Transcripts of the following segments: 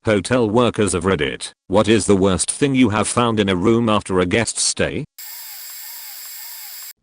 Hotel workers of Reddit, what is the worst thing you have found in a room after a guest stay?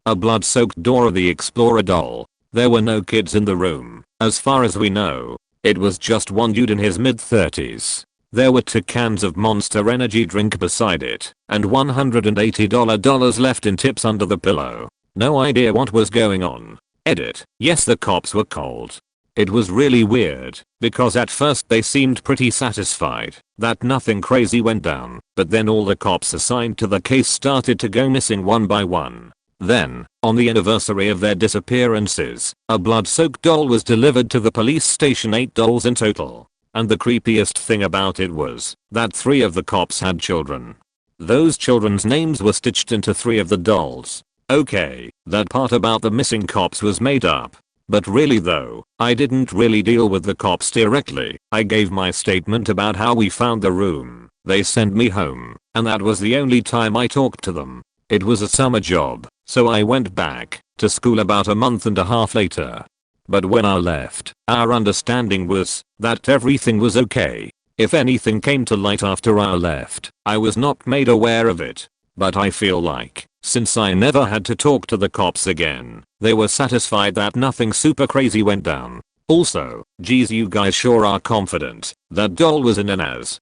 A blood-soaked Dora the Explorer doll. There were no kids in the room, as far as we know. It was just one dude in his mid-30s. There were 2 cans of Monster Energy drink beside it, and $180 left in tips under the pillow. No idea what was going on. Edit. Yes, the cops were cold. It was really weird, because at first they seemed pretty satisfied that nothing crazy went down, but then all the cops assigned to the case started to go missing one by one. Then, on the anniversary of their disappearances, a blood-soaked doll was delivered to the police station, 8 dolls in total. And the creepiest thing about it was that 3 of the cops had children. Those children's names were stitched into 3 of the dolls. Okay, that part about the missing cops was made up. But really though, I didn't really deal with the cops directly. I gave my statement about how we found the room. They sent me home, and that was the only time I talked to them. It was a summer job, so I went back to school about a month and a half later. But when I left, our understanding was that everything was okay. If anything came to light after I left, I was not made aware of it. But I feel like, since I never had to talk to the cops again, they were satisfied that nothing super crazy went down. Also, geez, you guys sure are confident that doll was in an as.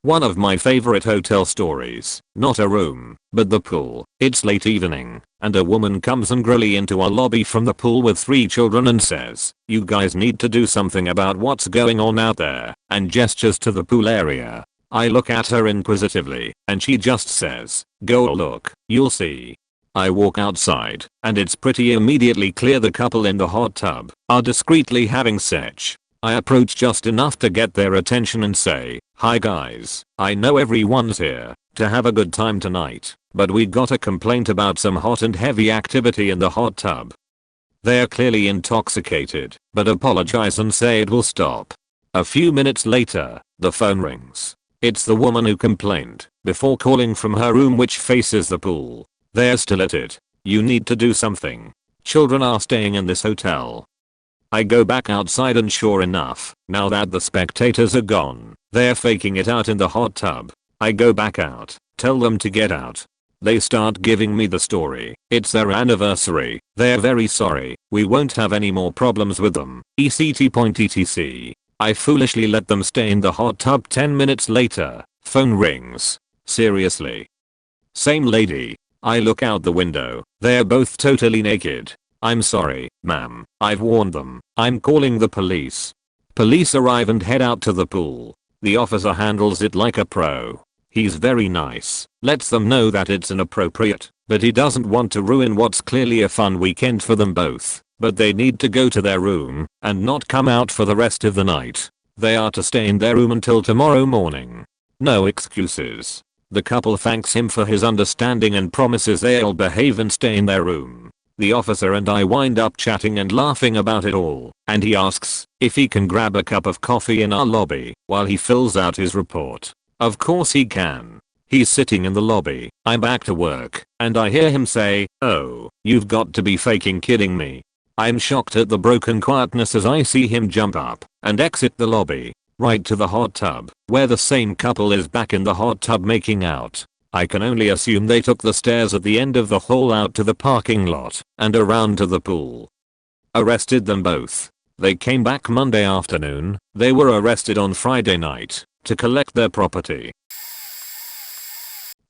One of my favorite hotel stories, not a room, but the pool. It's late evening, and a woman comes angrily into our lobby from the pool with 3 children and says, "You guys need to do something about what's going on out there," and gestures to the pool area. I look at her inquisitively, and she just says, "Go look, you'll see." I walk outside, and it's pretty immediately clear the couple in the hot tub are discreetly having sex. I approach just enough to get their attention and say, "Hi guys, I know everyone's here to have a good time tonight, but we got a complaint about some hot and heavy activity in the hot tub." They're clearly intoxicated, but apologize and say it will stop. A few minutes later, the phone rings. It's the woman who complained before calling from her room, which faces the pool. They're still at it. You need to do something. Children are staying in this hotel. I go back outside, and sure enough, now that the spectators are gone, they're faking it out in the hot tub. I go back out, tell them to get out. They start giving me the story. It's their anniversary. They're very sorry. We won't have any more problems with them. etc. I foolishly let them stay in the hot tub. 10 minutes later, phone rings. Seriously. Same lady. I look out the window. They're both totally naked. "I'm sorry, ma'am. I've warned them. I'm calling the police." Police arrive and head out to the pool. The officer handles it like a pro. He's very nice, lets them know that it's inappropriate, but he doesn't want to ruin what's clearly a fun weekend for them both. But they need to go to their room and not come out for the rest of the night. They are to stay in their room until tomorrow morning. No excuses. The couple thanks him for his understanding and promises they'll behave and stay in their room. The officer and I wind up chatting and laughing about it all, and he asks if he can grab a cup of coffee in our lobby while he fills out his report. Of course he can. He's sitting in the lobby. I'm back to work, and I hear him say, "Oh, you've got to be faking kidding me." I'm shocked at the broken quietness as I see him jump up and exit the lobby, right to the hot tub, where the same couple is back in the hot tub making out. I can only assume they took the stairs at the end of the hall out to the parking lot and around to the pool. Arrested them both. They came back Monday afternoon. They were arrested on Friday night to collect their property.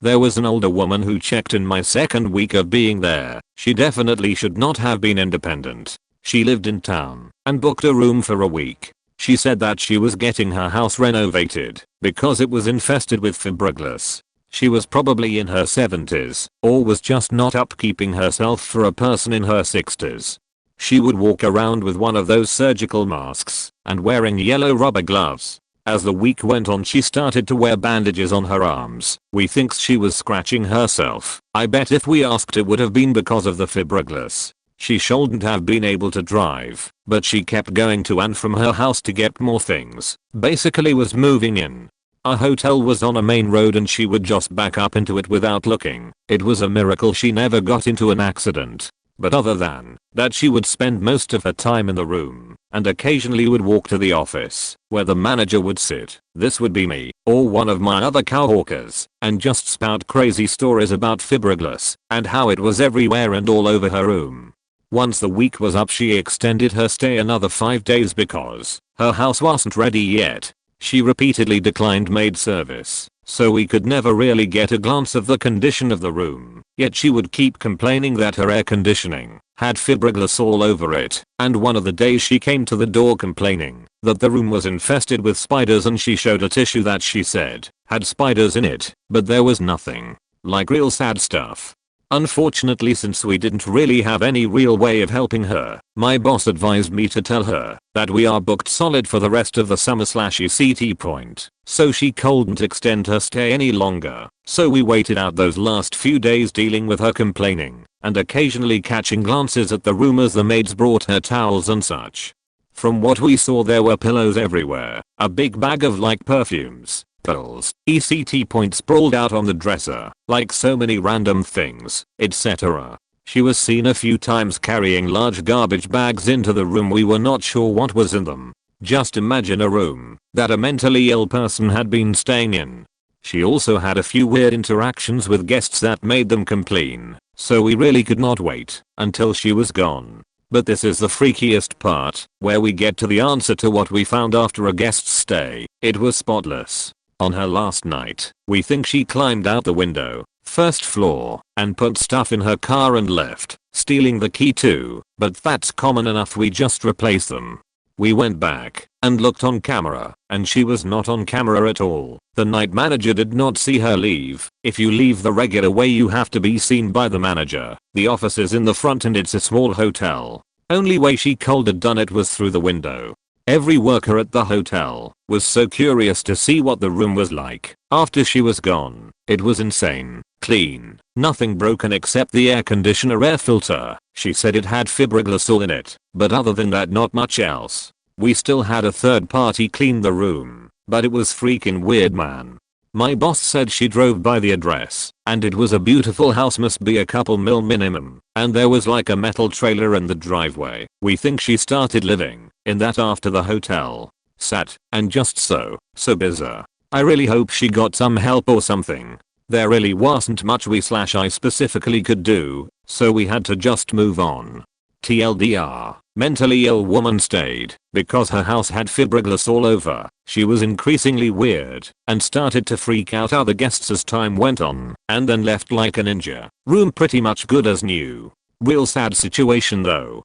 There was an older woman who checked in my second week of being there. She definitely should not have been independent. She lived in town and booked a room for a week. She said that she was getting her house renovated because it was infested with fiberglass. She was probably in her 70s or was just not upkeeping herself for a person in her 60s. She would walk around with one of those surgical masks and wearing yellow rubber gloves. As the week went on, she started to wear bandages on her arms. We think she was scratching herself. I bet if we asked it would have been because of the fiberglass. She shouldn't have been able to drive, but she kept going to and from her house to get more things. Basically was moving in. Our hotel was on a main road and she would just back up into it without looking. It was a miracle she never got into an accident. But other than that, she would spend most of her time in the room and occasionally would walk to the office where the manager would sit. This would be me or one of my other coworkers and just spout crazy stories about fiberglass and how it was everywhere and all over her room. Once the week was up, she extended her stay another 5 days because her house wasn't ready yet. She repeatedly declined maid service, so we could never really get a glance of the condition of the room. Yet she would keep complaining that her air conditioning had fiberglass all over it, and one of the days she came to the door complaining that the room was infested with spiders, and she showed a tissue that she said had spiders in it, but there was nothing. Like real sad stuff. Unfortunately, since we didn't really have any real way of helping her, my boss advised me to tell her that we are booked solid for the rest of the summer/ECT point, so she couldn't extend her stay any longer. So we waited out those last few days dealing with her complaining and occasionally catching glances at the room as the maids brought her towels and such. From what we saw, there were pillows everywhere, a big bag of like perfumes, pills, ECT points sprawled out on the dresser, like so many random things, etc. She was seen a few times carrying large garbage bags into the room. We were not sure what was in them. Just imagine a room that a mentally ill person had been staying in. She also had a few weird interactions with guests that made them complain, so we really could not wait until she was gone. But this is the freakiest part, where we get to the answer to what we found after a guest's stay. It was spotless. On her last night, we think she climbed out the window, first floor, and put stuff in her car and left, stealing the key too, but that's common enough, we just replaced them. We went back and looked on camera, and she was not on camera at all. The night manager did not see her leave. If you leave the regular way, you have to be seen by the manager. The office is in the front and it's a small hotel. Only way she could have done it was through the window. Every worker at the hotel was so curious to see what the room was like after she was gone. It was insane. Clean. Nothing broken except the air conditioner air filter. She said it had fiberglass all in it, but other than that not much else. We still had a third party clean the room, but it was freaking weird, man. My boss said she drove by the address, and it was a beautiful house, must be a couple mil minimum, and there was like a metal trailer in the driveway. We think she started living in that after the hotel sat, and just so bizarre. I really hope she got some help or something. There really wasn't much I specifically could do, so we had to just move on. TLDR, mentally ill woman stayed because her house had fiberglass all over. She was increasingly weird and started to freak out other guests as time went on, and then left like a ninja. Room pretty much good as new. Real sad situation though.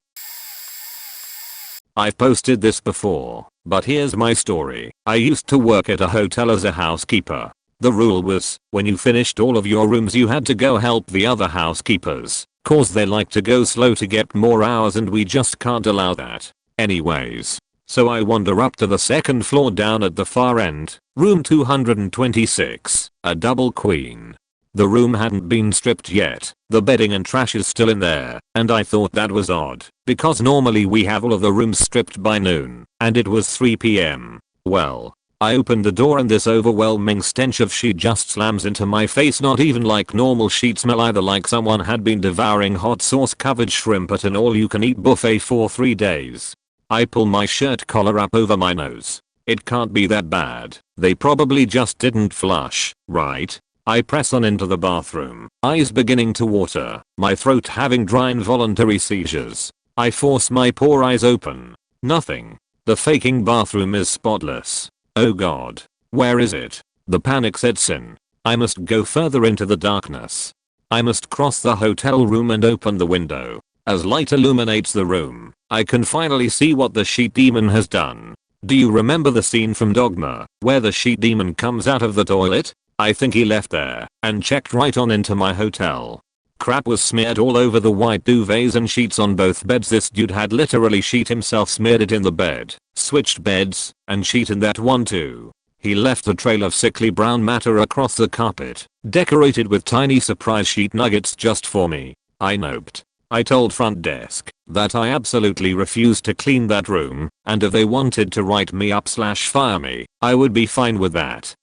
I've posted this before, but here's my story. I used to work at a hotel as a housekeeper. The rule was, when you finished all of your rooms you had to go help the other housekeepers, cause they like to go slow to get more hours and we just can't allow that. Anyways, so I wander up to the second floor down at the far end, room 226, a double queen. The room hadn't been stripped yet, the bedding and trash is still in there, and I thought that was odd, because normally we have all of the rooms stripped by noon, and it was 3 PM. Well, I opened the door and this overwhelming stench of sheet just slams into my face. Not even like normal sheet smell either, like someone had been devouring hot sauce covered shrimp at an all-you-can-eat buffet for 3 days. I pull my shirt collar up over my nose. It can't be that bad. They probably just didn't flush, right? I press on into the bathroom, eyes beginning to water, my throat having dry involuntary seizures. I force my poor eyes open. Nothing. The faking bathroom is spotless. Oh god. Where is it? The panic sets in. I must go further into the darkness. I must cross the hotel room and open the window. As light illuminates the room, I can finally see what the sheet demon has done. Do you remember the scene from Dogma, where the sheet demon comes out of the toilet? I think he left there and checked right on into my hotel. Crap was smeared all over the white duvets and sheets on both beds. This dude had literally sheet himself smeared it in the bed, switched beds, and sheet in that one too. He left a trail of sickly brown matter across the carpet, decorated with tiny surprise sheet nuggets just for me. I noped. I told front desk that I absolutely refused to clean that room, and if they wanted to write me up/fire me, I would be fine with that.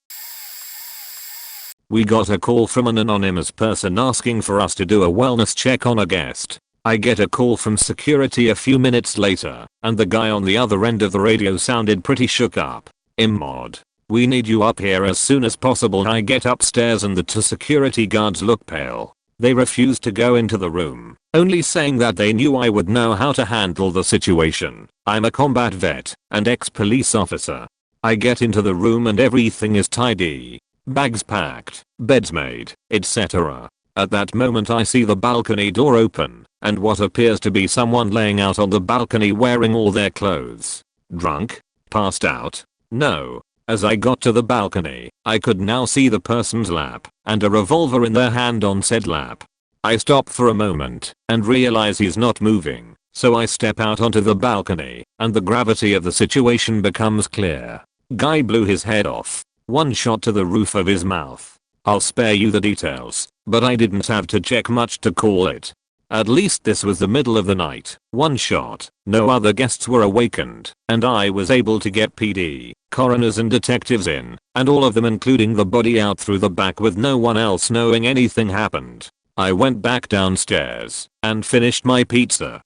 We got a call from an anonymous person asking for us to do a wellness check on a guest. I get a call from security a few minutes later, and the guy on the other end of the radio sounded pretty shook up. "Immod. We need you up here as soon as possible." I get upstairs and the two security guards look pale. They refuse to go into the room, only saying that they knew I would know how to handle the situation. I'm a combat vet and ex-police officer. I get into the room and everything is tidy. Bags packed, beds made, etc. At that moment I see the balcony door open, and what appears to be someone laying out on the balcony wearing all their clothes. Drunk? Passed out? No. As I got to the balcony, I could now see the person's lap, and a revolver in their hand on said lap. I stop for a moment, and realize he's not moving, so I step out onto the balcony, and the gravity of the situation becomes clear. Guy blew his head off. One shot to the roof of his mouth. I'll spare you the details, but I didn't have to check much to call it. At least this was the middle of the night. One shot, no other guests were awakened, and I was able to get PD, coroners and detectives in, and all of them including the body out through the back with no one else knowing anything happened. I went back downstairs and finished my pizza.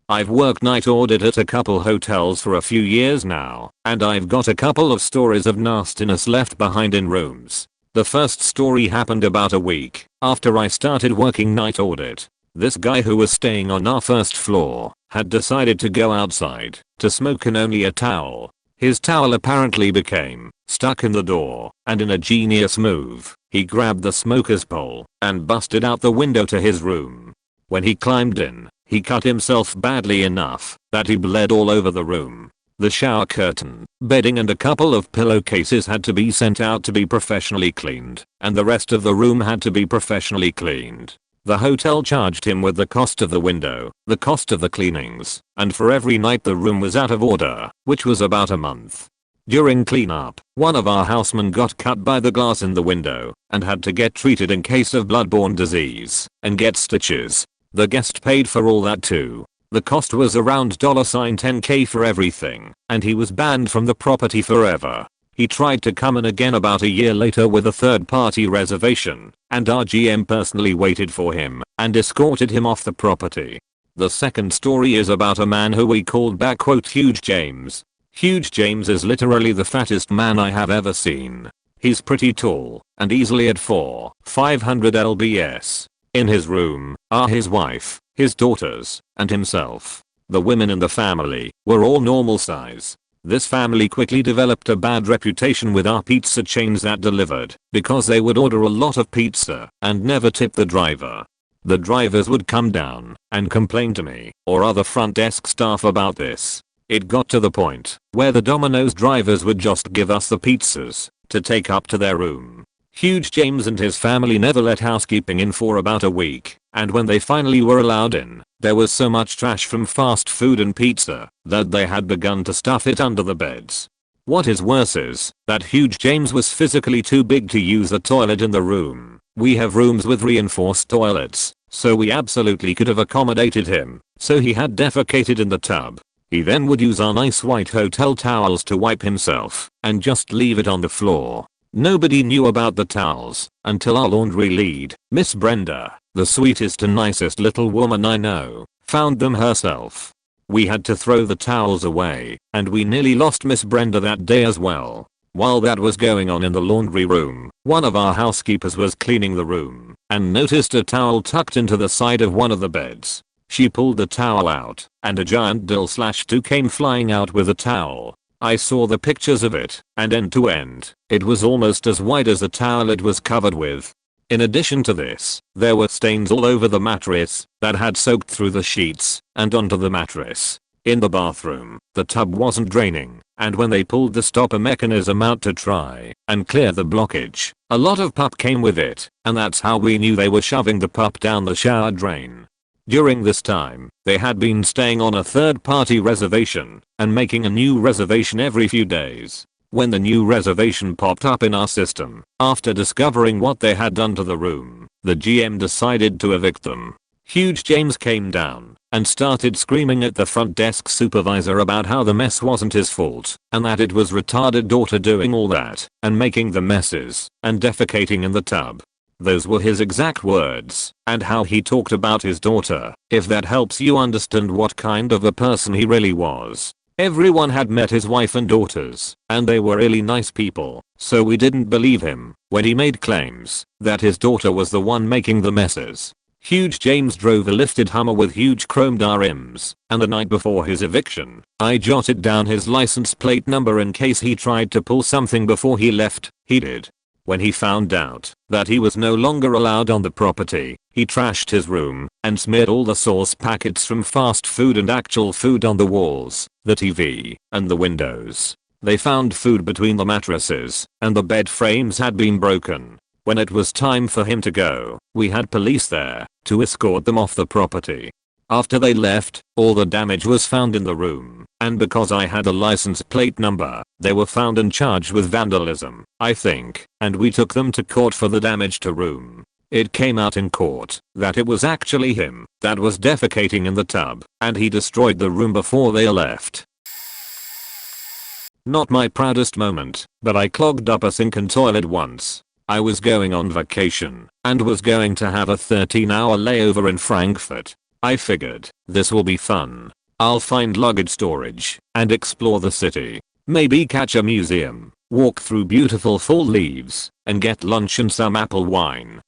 I've worked night audit at a couple hotels for a few years now, and I've got a couple of stories of nastiness left behind in rooms. The first story happened about a week after I started working night audit. This guy who was staying on our first floor had decided to go outside to smoke in only a towel. His towel apparently became stuck in the door, and in a genius move, he grabbed the smoker's pole and busted out the window to his room. When he climbed in, he cut himself badly enough that he bled all over the room. The shower curtain, bedding and a couple of pillowcases had to be sent out to be professionally cleaned, and the rest of the room had to be professionally cleaned. The hotel charged him with the cost of the window, the cost of the cleanings, and for every night the room was out of order, which was about a month. During cleanup, one of our housemen got cut by the glass in the window and had to get treated in case of bloodborne disease and get stitches. The guest paid for all that too. The cost was around $10K for everything, and he was banned from the property forever. He tried to come in again about a year later with a third-party reservation, and our GM personally waited for him and escorted him off the property. The second story is about a man who we called back Huge James. Huge James is literally the fattest man I have ever seen. He's pretty tall and easily at 500 lbs. In his room are his wife, his daughters, and himself. The women in the family were all normal size. This family quickly developed a bad reputation with our pizza chains that delivered because they would order a lot of pizza and never tip the driver. The drivers would come down and complain to me or other front desk staff about this. It got to the point where the Domino's drivers would just give us the pizzas to take up to their room. Huge James and his family never let housekeeping in for about a week, and when they finally were allowed in, there was so much trash from fast food and pizza that they had begun to stuff it under the beds. What is worse is that Huge James was physically too big to use a toilet in the room. We have rooms with reinforced toilets, so we absolutely could have accommodated him, so he had defecated in the tub. He then would use our nice white hotel towels to wipe himself and just leave it on the floor. Nobody knew about the towels until our laundry lead, Miss Brenda, the sweetest and nicest little woman I know, found them herself. We had to throw the towels away, and we nearly lost Miss Brenda that day as well. While that was going on in the laundry room, one of our housekeepers was cleaning the room and noticed a towel tucked into the side of one of the beds. She pulled the towel out, and a giant dill/2 came flying out with the towel. I saw the pictures of it, and end to end, it was almost as wide as the towel it was covered with. In addition to this, there were stains all over the mattress that had soaked through the sheets and onto the mattress. In the bathroom, the tub wasn't draining, and when they pulled the stopper mechanism out to try and clear the blockage, a lot of pup came with it, and that's how we knew they were shoving the pup down the shower drain. During this time, they had been staying on a third-party reservation and making a new reservation every few days. When the new reservation popped up in our system, after discovering what they had done to the room, the GM decided to evict them. Huge James came down and started screaming at the front desk supervisor about how the mess wasn't his fault and that it was retarded daughter doing all that and making the messes and defecating in the tub. Those were his exact words, and how he talked about his daughter, if that helps you understand what kind of a person he really was. Everyone had met his wife and daughters, and they were really nice people, so we didn't believe him when he made claims that his daughter was the one making the messes. Huge James drove a lifted Hummer with huge chromed rims, and the night before his eviction, I jotted down his license plate number in case he tried to pull something before he left. He did. When he found out that he was no longer allowed on the property, he trashed his room and smeared all the sauce packets from fast food and actual food on the walls, the TV, and the windows. They found food between the mattresses, and the bed frames had been broken. When it was time for him to go, we had police there to escort them off the property. After they left, all the damage was found in the room, and because I had a license plate number, they were found and charged with vandalism, I think, and we took them to court for the damage to room. It came out in court that it was actually him that was defecating in the tub, and he destroyed the room before they left. Not my proudest moment, but I clogged up a sink and toilet once. I was going on vacation and was going to have a 13-hour layover in Frankfurt. I figured, this will be fun. I'll find luggage storage and explore the city. Maybe catch a museum, walk through beautiful fall leaves, and get lunch and some apple wine.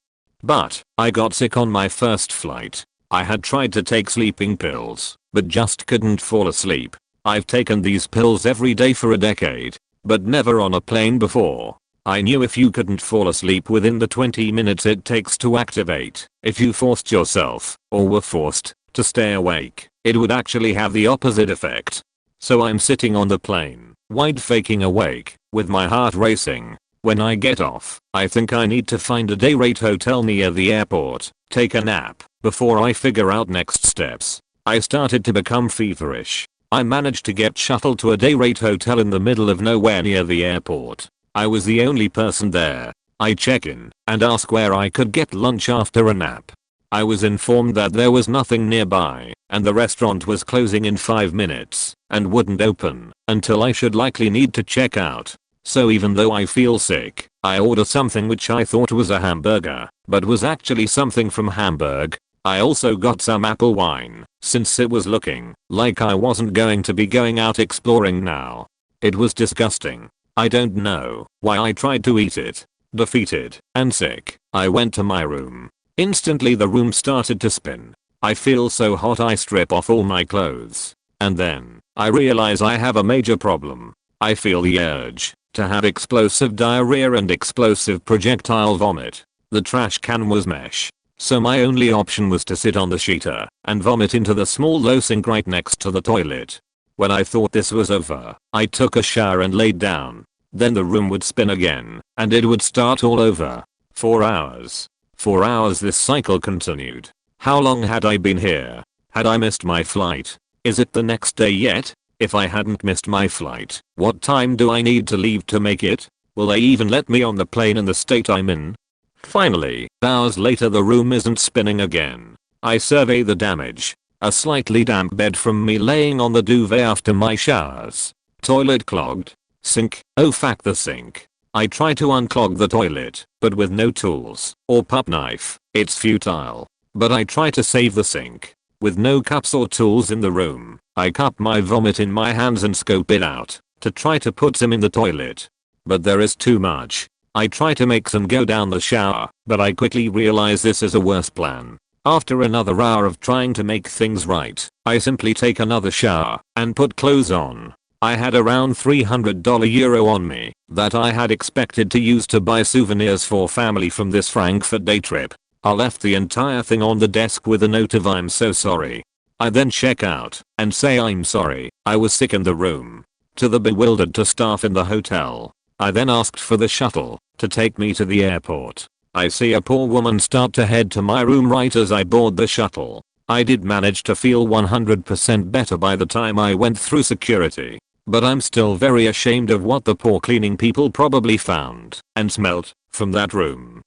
But I got sick on my first flight. I had tried to take sleeping pills, but just couldn't fall asleep. I've taken these pills every day for a decade, but never on a plane before. I knew if you couldn't fall asleep within the 20 minutes it takes to activate, if you forced yourself, or were forced, to stay awake, it would actually have the opposite effect. So I'm sitting on the plane, wide faking awake, with my heart racing. When I get off, I think I need to find a day rate hotel near the airport, take a nap, before I figure out next steps. I started to become feverish. I managed to get shuttled to a day rate hotel in the middle of nowhere near the airport. I was the only person there. I check in and ask where I could get lunch after a nap. I was informed that there was nothing nearby, and the restaurant was closing in 5 minutes, and wouldn't open until I should likely need to check out. So even though I feel sick, I order something which I thought was a hamburger, but was actually something from Hamburg. I also got some apple wine, since it was looking like I wasn't going to be going out exploring now. It was disgusting. I don't know why I tried to eat it. Defeated and sick, I went to my room. Instantly the room started to spin. I feel so hot I strip off all my clothes. And then, I realize I have a major problem. I feel the urge to have explosive diarrhea and explosive projectile vomit. The trash can was mesh, so my only option was to sit on the sheeter and vomit into the small low sink right next to the toilet. When I thought this was over, I took a shower and laid down. Then the room would spin again, and it would start all over. 4 hours. 4 hours this cycle continued. How long had I been here? Had I missed my flight? Is it the next day yet? If I hadn't missed my flight, what time do I need to leave to make it? Will they even let me on the plane in the state I'm in? Finally, hours later the room isn't spinning again. I survey the damage. A slightly damp bed from me laying on the duvet after my showers. Toilet clogged. Sink. Oh fuck the sink. I try to unclog the toilet, but with no tools or pup knife, it's futile. But I try to save the sink. With no cups or tools in the room, I cup my vomit in my hands and scoop it out to try to put some in the toilet. But there is too much. I try to make some go down the shower, but I quickly realize this is a worse plan. After another hour of trying to make things right, I simply take another shower and put clothes on. I had around €300 on me that I had expected to use to buy souvenirs for family from this Frankfurt day trip. I left the entire thing on the desk with a note of "I'm so sorry." I then check out and say "I'm sorry, I was sick in the room" to the bewildered staff in the hotel. I then asked for the shuttle to take me to the airport. I see a poor woman start to head to my room right as I board the shuttle. I did manage to feel 100% better by the time I went through security. But I'm still very ashamed of what the poor cleaning people probably found and smelt from that room.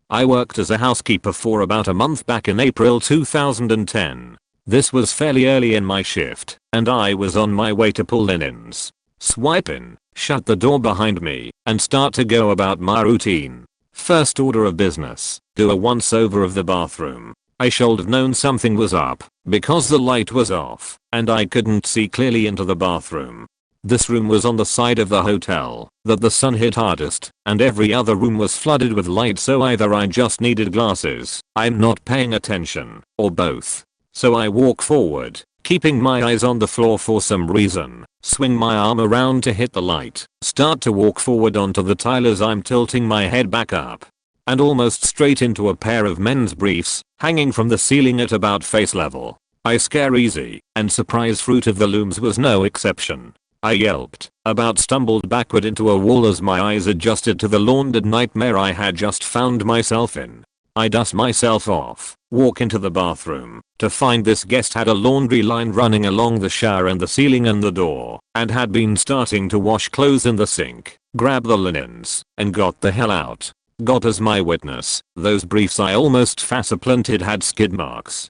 I worked as a housekeeper for about a month back in April 2010. This was fairly early in my shift, and I was on my way to pull linens. Swipe in, shut the door behind me, and start to go about my routine. First order of business, do a once over of the bathroom. I should have known something was up, because the light was off, and I couldn't see clearly into the bathroom. This room was on the side of the hotel that the sun hit hardest, and every other room was flooded with light, so either I just needed glasses, I'm not paying attention, or both. So I walk forward, keeping my eyes on the floor for some reason, swing my arm around to hit the light, start to walk forward onto the tile as I'm tilting my head back up, and almost straight into a pair of men's briefs, hanging from the ceiling at about face level. I scare easy, and surprise fruit of the looms was no exception. I yelped, about stumbled backward into a wall as my eyes adjusted to the laundered nightmare I had just found myself in. I dust myself off, walk into the bathroom, to find this guest had a laundry line running along the shower and the ceiling and the door, and had been starting to wash clothes in the sink, grab the linens, and got the hell out. Got as my witness, those briefs I almost face-planted had skid marks.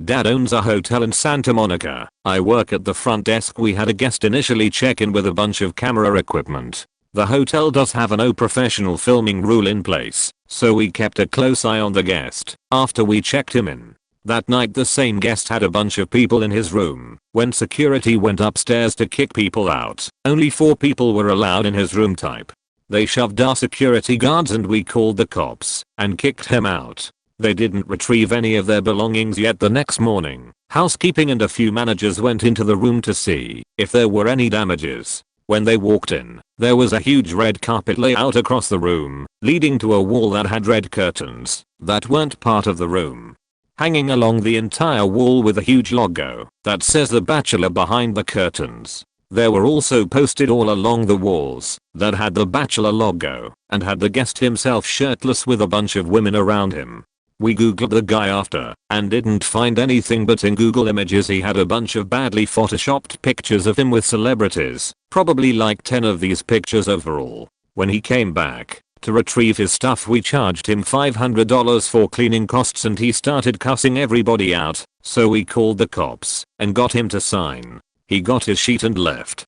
Dad owns a hotel in Santa Monica. I work at the front desk. We had a guest initially check in with a bunch of camera equipment. The hotel does have a no professional filming rule in place, so we kept a close eye on the guest after we checked him in. That night the same guest had a bunch of people in his room. When security went upstairs to kick people out, only 4 people were allowed in his room type. They shoved our security guards and we called the cops and kicked him out. They didn't retrieve any of their belongings yet. The next morning, housekeeping and a few managers went into the room to see if there were any damages. When they walked in, there was a huge red carpet layout across the room, leading to a wall that had red curtains that weren't part of the room. Hanging along the entire wall with a huge logo that says The Bachelor behind the curtains. There were also posted all along the walls that had The Bachelor logo and had the guest himself shirtless with a bunch of women around him. We googled the guy after and didn't find anything, but in Google Images he had a bunch of badly photoshopped pictures of him with celebrities, probably like 10 of these pictures overall. When he came back to retrieve his stuff, we charged him $500 for cleaning costs and he started cussing everybody out, so we called the cops and got him to sign. He got his sheet and left.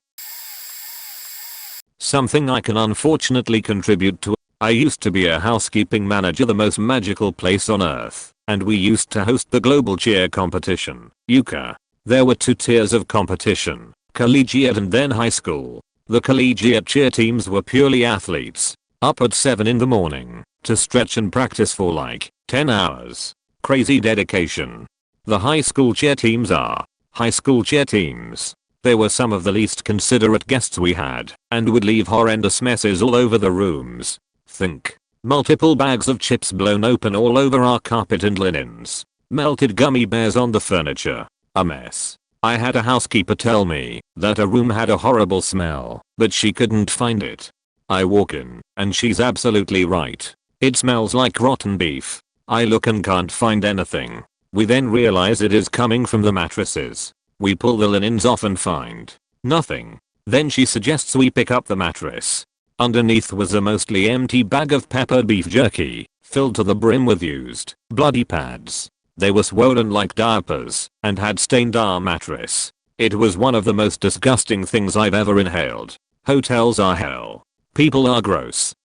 Something I can unfortunately contribute to. I used to be a housekeeping manager, the most magical place on earth, and we used to host the global cheer competition, UCA. There were 2 tiers of competition, collegiate and then high school. The collegiate cheer teams were purely athletes, up at 7 in the morning, to stretch and practice for like 10 hours. Crazy dedication. The high school cheer teams are high school cheer teams. They were some of the least considerate guests we had, and would leave horrendous messes all over the rooms. Think multiple bags of chips blown open all over our carpet and linens. Melted gummy bears on the furniture. A mess. I had a housekeeper tell me that a room had a horrible smell, but she couldn't find it. I walk in, and she's absolutely right. It smells like rotten beef. I look and can't find anything. We then realize it is coming from the mattresses. We pull the linens off and find nothing. Then she suggests we pick up the mattress. Underneath was a mostly empty bag of peppered beef jerky, filled to the brim with used, bloody pads. They were swollen like diapers, and had stained our mattress. It was one of the most disgusting things I've ever inhaled. Hotels are hell. People are gross.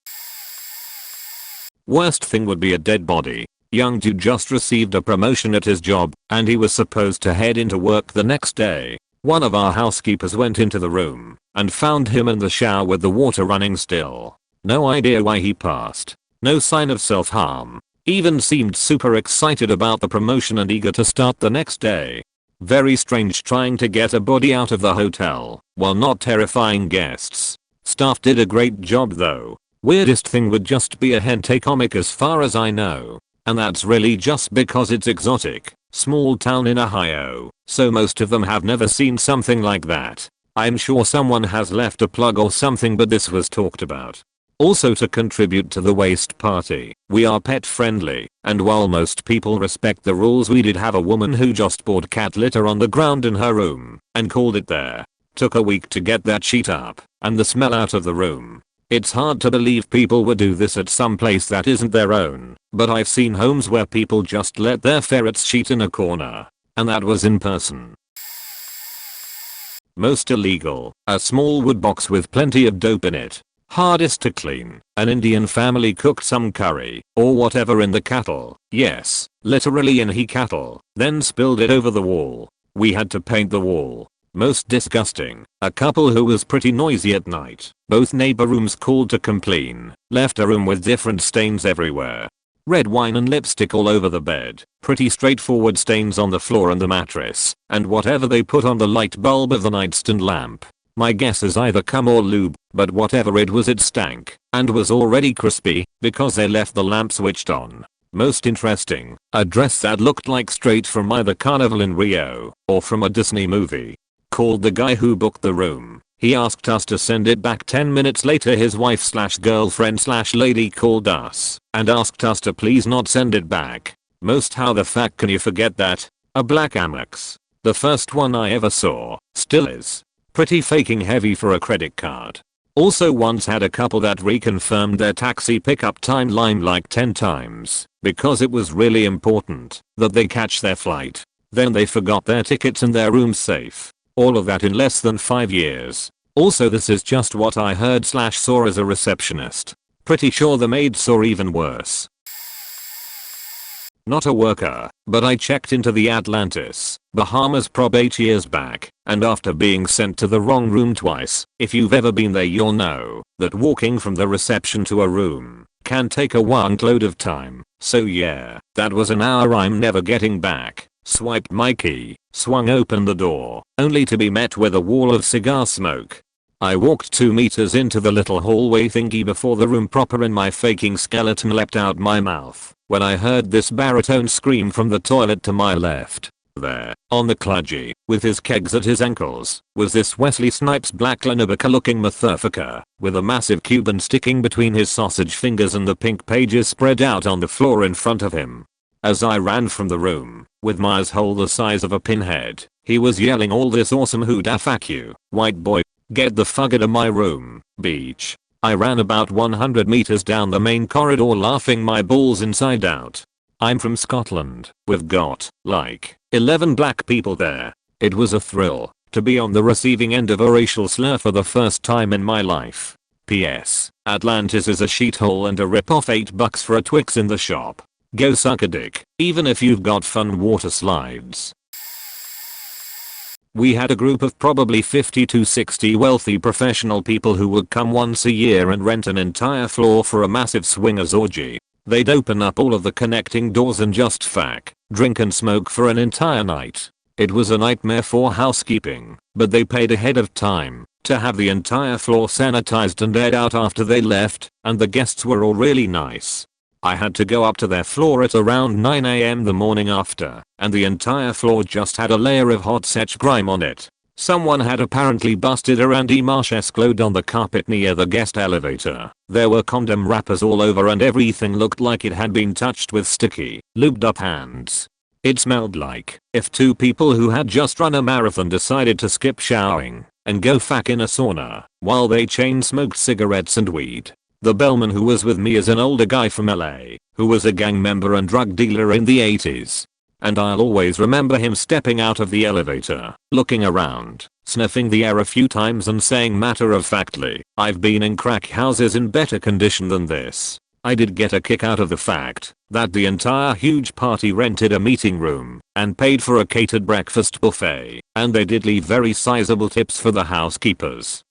Worst thing would be a dead body. Young dude just received a promotion at his job, and he was supposed to head into work the next day. One of our housekeepers went into the room and found him in the shower with the water running still. No idea why he passed. No sign of self-harm. Even seemed super excited about the promotion and eager to start the next day. Very strange trying to get a body out of the hotel while not terrifying guests. Staff did a great job though. Weirdest thing would just be a hentai comic as far as I know. And that's really just because it's exotic. Small town in Ohio, so most of them have never seen something like that. I'm sure someone has left a plug or something, but this was talked about. Also, to contribute to the waste party, we are pet friendly, and while most people respect the rules, we did have a woman who just poured cat litter on the ground in her room and called it there. Took a week to get that sheet up and the smell out of the room. It's hard to believe people would do this at some place that isn't their own, but I've seen homes where people just let their ferrets cheat in a corner, and that was in person. Most illegal, a small wood box with plenty of dope in it. Hardest to clean. An Indian family cooked some curry or whatever in the kettle. Yes, literally in he kettle. Then spilled it over the wall. We had to paint the wall. Most disgusting. A couple who was pretty noisy at night. Both neighbor rooms called to complain. Left a room with different stains everywhere. Red wine and lipstick all over the bed. Pretty straightforward stains on the floor and the mattress. And whatever they put on the light bulb of the nightstand lamp. My guess is either cum or lube, but whatever it was, it stank. And was already crispy because they left the lamp switched on. Most interesting. A dress that looked like straight from either Carnival in Rio or from a Disney movie. Called the guy who booked the room. He asked us to send it back. 10 minutes later his wife/girlfriend/lady called us and asked us to please not send it back. Most how the fuck can you forget that? A black Amex. The first one I ever saw. Still is. Pretty faking heavy for a credit card. Also once had a couple that reconfirmed their taxi pickup timeline like 10 times because it was really important that they catch their flight. Then they forgot their tickets and their room safe. All of that in less than 5 years. Also this is just what I heard/saw as a receptionist. Pretty sure the maid saw even worse. Not a worker, but I checked into the Atlantis, Bahamas prob 8 years back, and after being sent to the wrong room twice, if you've ever been there you'll know that walking from the reception to a room can take a load of time. So yeah, that was an hour I'm never getting back. Swiped my key, swung open the door, only to be met with a wall of cigar smoke. I walked 2 meters into the little hallway thingy before the room proper and my faking skeleton leapt out my mouth when I heard this baritone scream from the toilet to my left. There, on the kludgy, with his kegs at his ankles, was this Wesley Snipes black Lanabaka looking motherfucker, with a massive Cuban sticking between his sausage fingers and the pink pages spread out on the floor in front of him. As I ran from the room, with my asshole the size of a pinhead, he was yelling all this awesome "Who da fuck you, white boy, get the fuck out of my room, beach." I ran about 100 meters down the main corridor laughing my balls inside out. I'm from Scotland. We've got, like, 11 black people there. It was a thrill to be on the receiving end of a racial slur for the first time in my life. P.S. Atlantis is a shithole and a rip-off. $8 for a Twix in the shop. Go suck a dick, even if you've got fun water slides. We had a group of probably 50 to 60 wealthy professional people who would come once a year and rent an entire floor for a massive swingers orgy. They'd open up all of the connecting doors and just fuck, drink and smoke for an entire night. It was a nightmare for housekeeping, but they paid ahead of time to have the entire floor sanitized and aired out after they left, and the guests were all really nice. I had to go up to their floor at around 9 AM the morning after, and the entire floor just had a layer of hot setch grime on it. Someone had apparently busted a Randy Marsh-esque load on the carpet near the guest elevator. There were condom wrappers all over and everything looked like it had been touched with sticky, lubed up hands. It smelled like if 2 people who had just run a marathon decided to skip showering and go fuck in a sauna while they chain smoked cigarettes and weed. The bellman who was with me is an older guy from LA who was a gang member and drug dealer in the 80s. And I'll always remember him stepping out of the elevator, looking around, sniffing the air a few times and saying matter-of-factly, "I've been in crack houses in better condition than this." I did get a kick out of the fact that the entire huge party rented a meeting room and paid for a catered breakfast buffet, and they did leave very sizable tips for the housekeepers.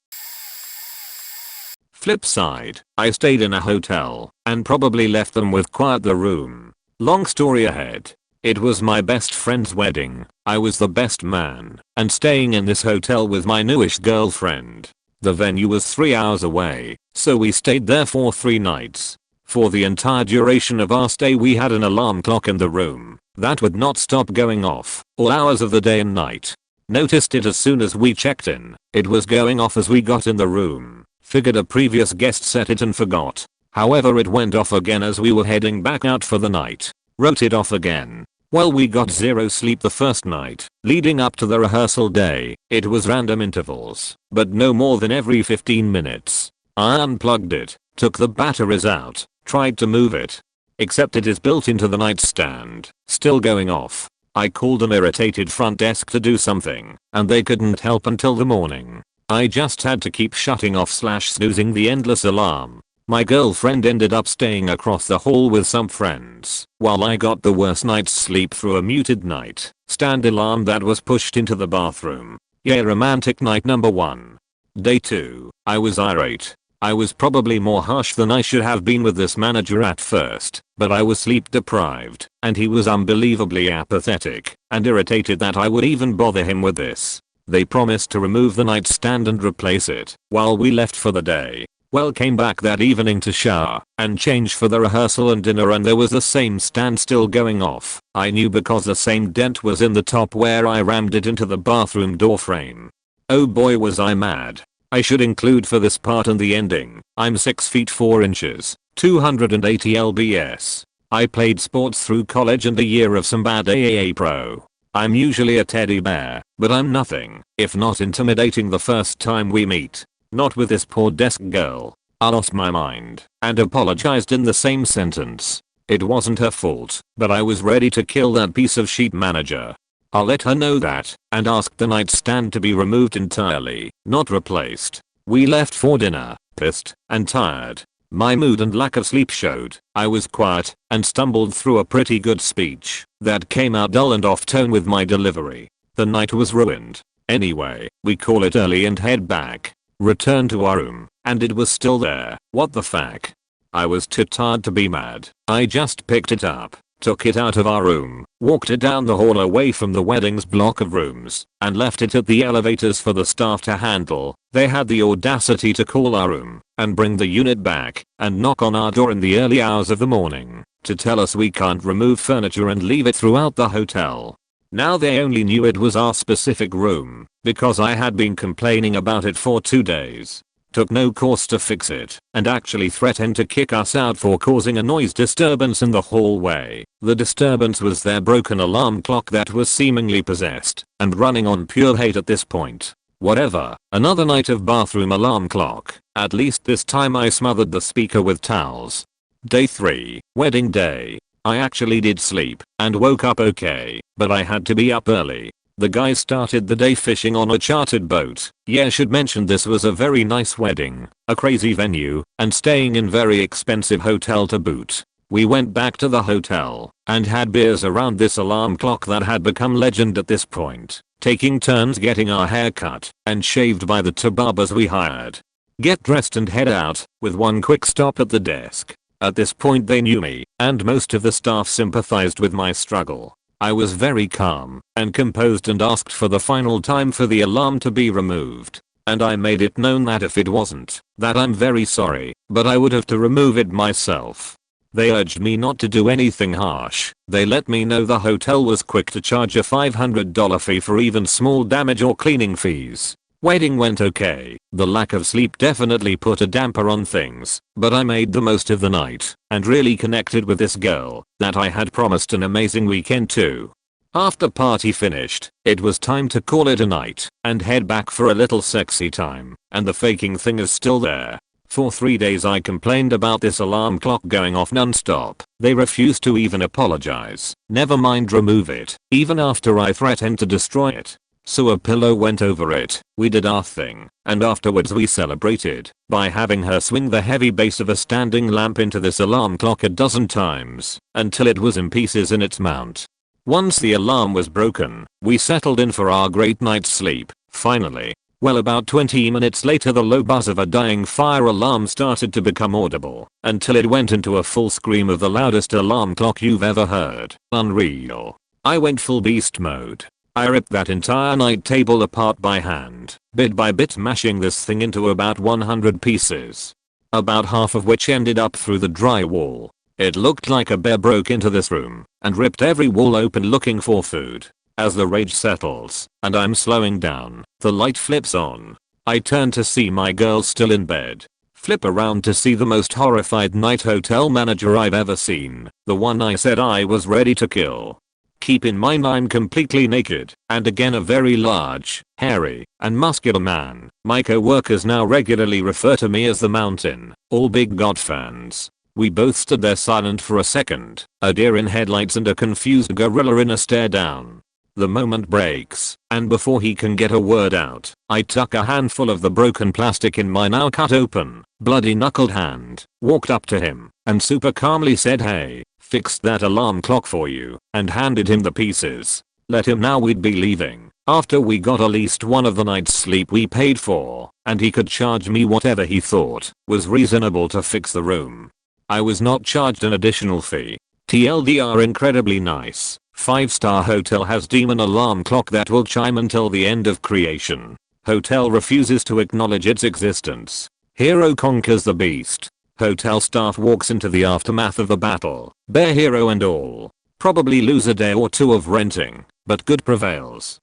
Flip side, I stayed in a hotel and probably left them with quite the room. Long story ahead. It was my best friend's wedding. I was the best man and staying in this hotel with my newish girlfriend. The venue was 3 hours away, so we stayed there for 3 nights. For the entire duration of our stay we had an alarm clock in the room that would not stop going off all hours of the day and night. Noticed it as soon as we checked in. It was going off as we got in the room. Figured a previous guest set it and forgot. However, it went off again as we were heading back out for the night. Wrote it off again. Well, we got zero sleep the first night leading up to the rehearsal day. It was random intervals, but no more than every 15 minutes. I unplugged it, took the batteries out, tried to move it. Except it is built into the nightstand, still going off. I called an irritated front desk to do something, and they couldn't help until the morning. I just had to keep shutting off / snoozing the endless alarm. My girlfriend ended up staying across the hall with some friends, while I got the worst night's sleep through a muted night stand alarm that was pushed into the bathroom. Yeah, romantic night number 1. Day 2. I was irate. I was probably more harsh than I should have been with this manager at first, but I was sleep deprived, and he was unbelievably apathetic and irritated that I would even bother him with this. They promised to remove the nightstand and replace it while we left for the day. Well, came back that evening to shower and change for the rehearsal and dinner, and there was the same stand still going off. I knew because the same dent was in the top where I rammed it into the bathroom door frame. Oh boy, was I mad. I should include for this part and the ending, I'm 6 feet 4 inches, 280 lbs. I played sports through college and a year of some bad AAA pro. I'm usually a teddy bear, but I'm nothing if not intimidating the first time we meet. Not with this poor desk girl. I lost my mind and apologized in the same sentence. It wasn't her fault, but I was ready to kill that piece of shit manager. I'll let her know that and asked the nightstand to be removed entirely, not replaced. We left for dinner, pissed and tired. My mood and lack of sleep showed. I was quiet and stumbled through a pretty good speech that came out dull and off tone with my delivery. The night was ruined. Anyway, we call it early and head back. Returned to our room, and it was still there. What the fuck? I was too tired to be mad. I just picked it up, took it out of our room, walked it down the hall away from the wedding's block of rooms, and left it at the elevators for the staff to handle. They had the audacity to call our room and bring the unit back and knock on our door in the early hours of the morning to tell us we can't remove furniture and leave it throughout the hotel. Now they only knew it was our specific room because I had been complaining about it for 2 days. Took no course to fix it and actually threatened to kick us out for causing a noise disturbance in the hallway. The disturbance was their broken alarm clock that was seemingly possessed and running on pure hate at this point. Whatever, another night of bathroom alarm clock. At least this time I smothered the speaker with towels. Day 3, wedding day. I actually did sleep and woke up okay, but I had to be up early. The guys started the day fishing on a chartered boat. Yeah, should mention this was a very nice wedding, a crazy venue, and staying in very expensive hotel to boot. We went back to the hotel and had beers around this alarm clock that had become legend at this point, taking turns getting our hair cut and shaved by the 2 barbers we hired. Get dressed and head out, with one quick stop at the desk. At this point they knew me, and most of the staff sympathized with my struggle. I was very calm and composed and asked for the final time for the alarm to be removed. And I made it known that if it wasn't, that I'm very sorry, but I would have to remove it myself. They urged me not to do anything harsh. They let me know the hotel was quick to charge a $500 fee for even small damage or cleaning fees. Wedding went okay. The lack of sleep definitely put a damper on things, but I made the most of the night and really connected with this girl that I had promised an amazing weekend to. After party finished, it was time to call it a night and head back for a little sexy time, and the faking thing is still there. For 3 days I complained about this alarm clock going off non-stop. They refused to even apologize, never mind remove it, even after I threatened to destroy it. So a pillow went over it. We did our thing, and afterwards we celebrated by having her swing the heavy base of a standing lamp into this alarm clock a dozen times until it was in pieces in its mount. Once the alarm was broken, we settled in for our great night's sleep, finally. Well, about 20 minutes later the low buzz of a dying fire alarm started to become audible until it went into a full scream of the loudest alarm clock you've ever heard. Unreal. I went full beast mode. I ripped that entire night table apart by hand, bit by bit mashing this thing into about 100 pieces. About half of which ended up through the drywall. It looked like a bear broke into this room and ripped every wall open looking for food. As the rage settles and I'm slowing down, the light flips on. I turn to see my girl still in bed. Flip around to see the most horrified night hotel manager I've ever seen, the one I said I was ready to kill. Keep in mind I'm completely naked, and again a very large, hairy, and muscular man. My co-workers now regularly refer to me as the Mountain, all big God fans. We both stood there silent for a second, a deer in headlights and a confused gorilla in a stare down. The moment breaks, and before he can get a word out, I tuck a handful of the broken plastic in my now cut open, bloody knuckled hand, walked up to him, and super calmly said, "Hey, fixed that alarm clock for you," and handed him the pieces. Let him know we'd be leaving after we got at least one of the night's sleep we paid for, and he could charge me whatever he thought was reasonable to fix the room. I was not charged an additional fee. TLDR incredibly nice. 5-star hotel has demon alarm clock that will chime until the end of creation. Hotel refuses to acknowledge its existence. Hero conquers the beast. Hotel staff walks into the aftermath of the battle, bear hero and all. Probably lose a day or two of renting, but good prevails.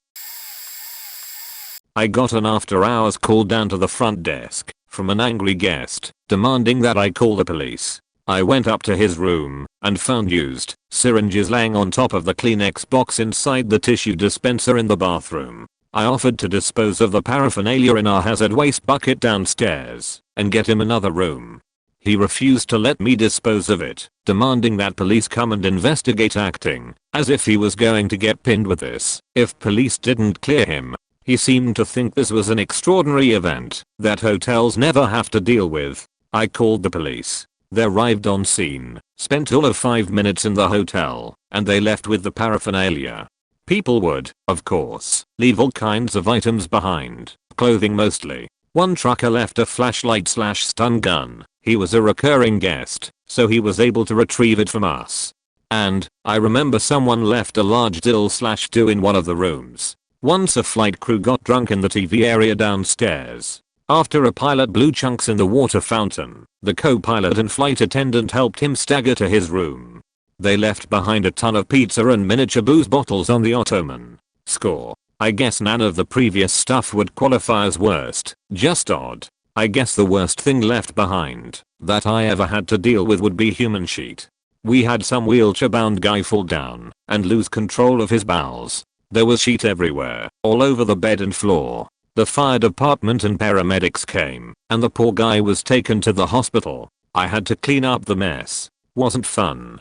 I got an after hours call down to the front desk from an angry guest demanding that I call the police. I went up to his room and found used syringes laying on top of the Kleenex box inside the tissue dispenser in the bathroom. I offered to dispose of the paraphernalia in our hazard waste bucket downstairs and get him another room. He refused to let me dispose of it, demanding that police come and investigate, acting as if he was going to get pinned with this if police didn't clear him. He seemed to think this was an extraordinary event that hotels never have to deal with. I called the police. They arrived on scene, spent all of 5 minutes in the hotel, and they left with the paraphernalia. People would, of course, leave all kinds of items behind, clothing mostly. One trucker left a flashlight/stun gun. He was a recurring guest, so he was able to retrieve it from us. And I remember someone left a large dill/2 in one of the rooms. Once a flight crew got drunk in the TV area downstairs. After a pilot blew chunks in the water fountain, the co-pilot and flight attendant helped him stagger to his room. They left behind a ton of pizza and miniature booze bottles on the ottoman. Score. I guess none of the previous stuff would qualify as worst, just odd. I guess the worst thing left behind that I ever had to deal with would be human sheet. We had some wheelchair-bound guy fall down and lose control of his bowels. There was sheet everywhere, all over the bed and floor. The fire department and paramedics came, and the poor guy was taken to the hospital. I had to clean up the mess. Wasn't fun.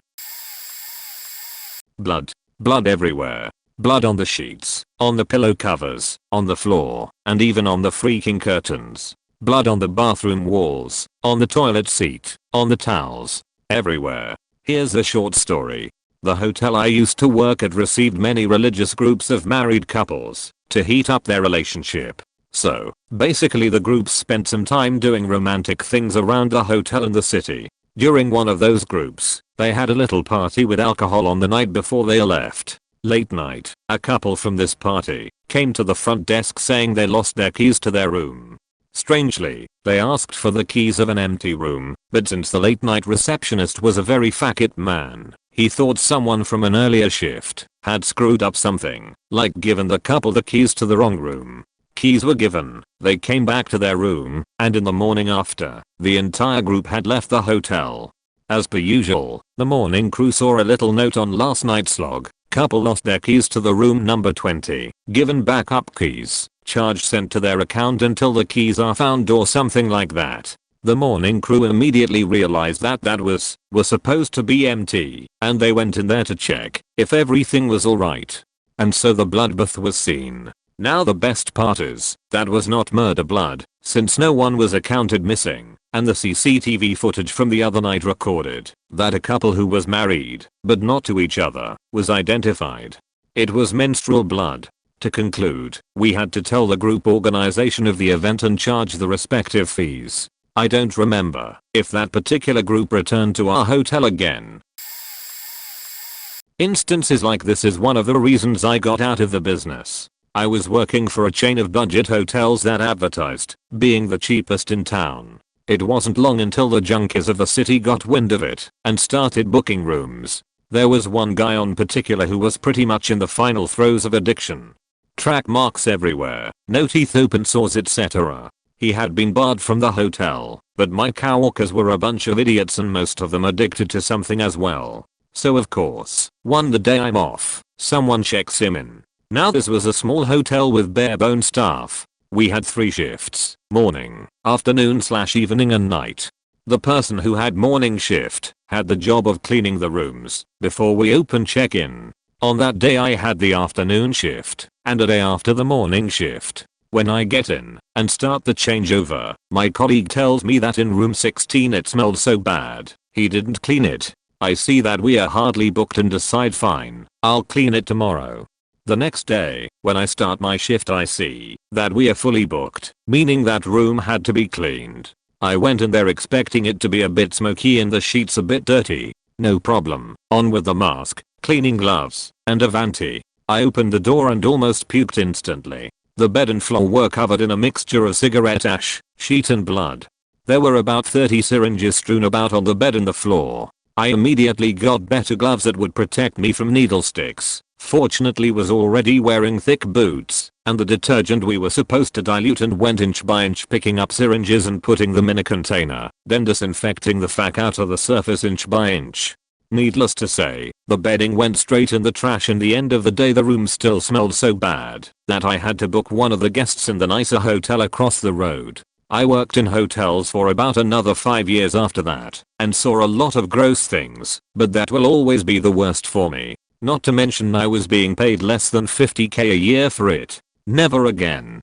Blood. Blood everywhere. Blood on the sheets, on the pillow covers, on the floor, and even on the freaking curtains. Blood on the bathroom walls, on the toilet seat, on the towels. Everywhere. Here's a short story. The hotel I used to work at received many religious groups of married couples to heat up their relationship. So, basically the groups spent some time doing romantic things around the hotel in the city. During one of those groups, they had a little party with alcohol on the night before they left. Late night, a couple from this party came to the front desk saying they lost their keys to their room. Strangely, they asked for the keys of an empty room, but since the late night receptionist was a very fat man, he thought someone from an earlier shift had screwed up something, like given the couple the keys to the wrong room. Keys were given, they came back to their room, and in the morning after, the entire group had left the hotel. As per usual, the morning crew saw a little note on last night's log. Couple lost their keys to the room number 20, given backup keys, charge sent to their account until the keys are found or something like that. The morning crew immediately realized that was supposed to be empty, and they went in there to check if everything was alright. And so the bloodbath was seen. Now the best part is, that was not murder blood, since no one was accounted missing, and the CCTV footage from the other night recorded that a couple who was married, but not to each other, was identified. It was menstrual blood. To conclude, we had to tell the group organization of the event and charge the respective fees. I don't remember if that particular group returned to our hotel again. Instances like this is one of the reasons I got out of the business. I was working for a chain of budget hotels that advertised being the cheapest in town. It wasn't long until the junkies of the city got wind of it and started booking rooms. There was one guy on particular who was pretty much in the final throes of addiction. Track marks everywhere, no teeth, open sores, etc. He had been barred from the hotel, but my coworkers were a bunch of idiots and most of them addicted to something as well. So of course, the day I'm off, someone checks him in. Now this was a small hotel with bare bone staff. We had 3 shifts, morning, afternoon/evening and night. The person who had morning shift had the job of cleaning the rooms before we open check-in. On that day I had the afternoon shift and a day after the morning shift. When I get in and start the changeover, my colleague tells me that in room 16 it smelled so bad, he didn't clean it. I see that we are hardly booked and decide fine, I'll clean it tomorrow. The next day, when I start my shift I see that we are fully booked, meaning that room had to be cleaned. I went in there expecting it to be a bit smoky and the sheets a bit dirty. No problem, on with the mask, cleaning gloves, and Avanti. I opened the door and almost puked instantly. The bed and floor were covered in a mixture of cigarette ash, sheet and blood. There were about 30 syringes strewn about on the bed and the floor. I immediately got better gloves that would protect me from needle sticks. Fortunately was already wearing thick boots, and the detergent we were supposed to dilute and went inch by inch picking up syringes and putting them in a container, then disinfecting the fuck out of the surface inch by inch. Needless to say, the bedding went straight in the trash and the end of the day the room still smelled so bad that I had to book one of the guests in the nicer hotel across the road. I worked in hotels for about another 5 years after that and saw a lot of gross things, but that will always be the worst for me. Not to mention I was being paid less than 50k a year for it. Never again.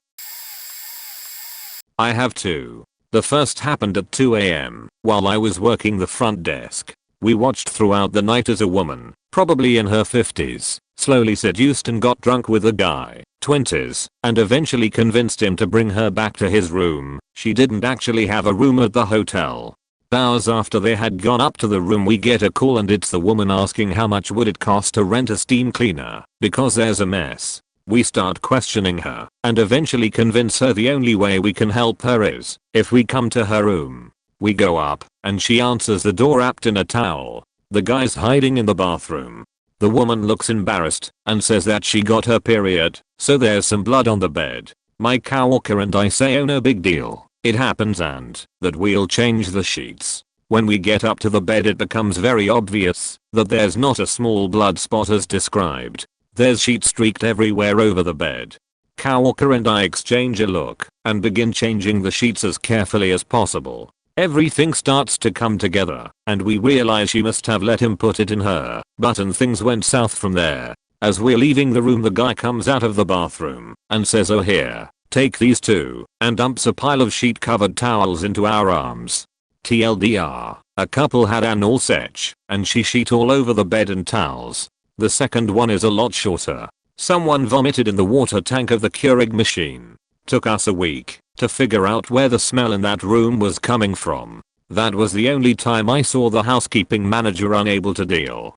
I have two. The first happened at 2 AM while I was working the front desk. We watched throughout the night as a woman, probably in her 50s, slowly seduced and got drunk with a guy, 20s, and eventually convinced him to bring her back to his room. She didn't actually have a room at the hotel. Hours after they had gone up to the room we get a call and it's the woman asking how much would it cost to rent a steam cleaner because there's a mess. We start questioning her and eventually convince her the only way we can help her is if we come to her room. We go up and she answers the door wrapped in a towel. The guy's hiding in the bathroom. The woman looks embarrassed and says that she got her period, so there's some blood on the bed. My coworker and I say oh no big deal. It happens and that we'll change the sheets. When we get up to the bed it becomes very obvious that there's not a small blood spot as described. There's sheet streaked everywhere over the bed. Coworker and I exchange a look and begin changing the sheets as carefully as possible. Everything starts to come together and we realize she must have let him put it in her butt and things went south from there. As we're leaving the room the guy comes out of the bathroom and says oh here. Take these two, and dumps a pile of sheet covered towels into our arms. TLDR, a couple had anal sex, and she sheet all over the bed and towels. The second one is a lot shorter. Someone vomited in the water tank of the Keurig machine. Took us a week to figure out where the smell in that room was coming from. That was the only time I saw the housekeeping manager unable to deal.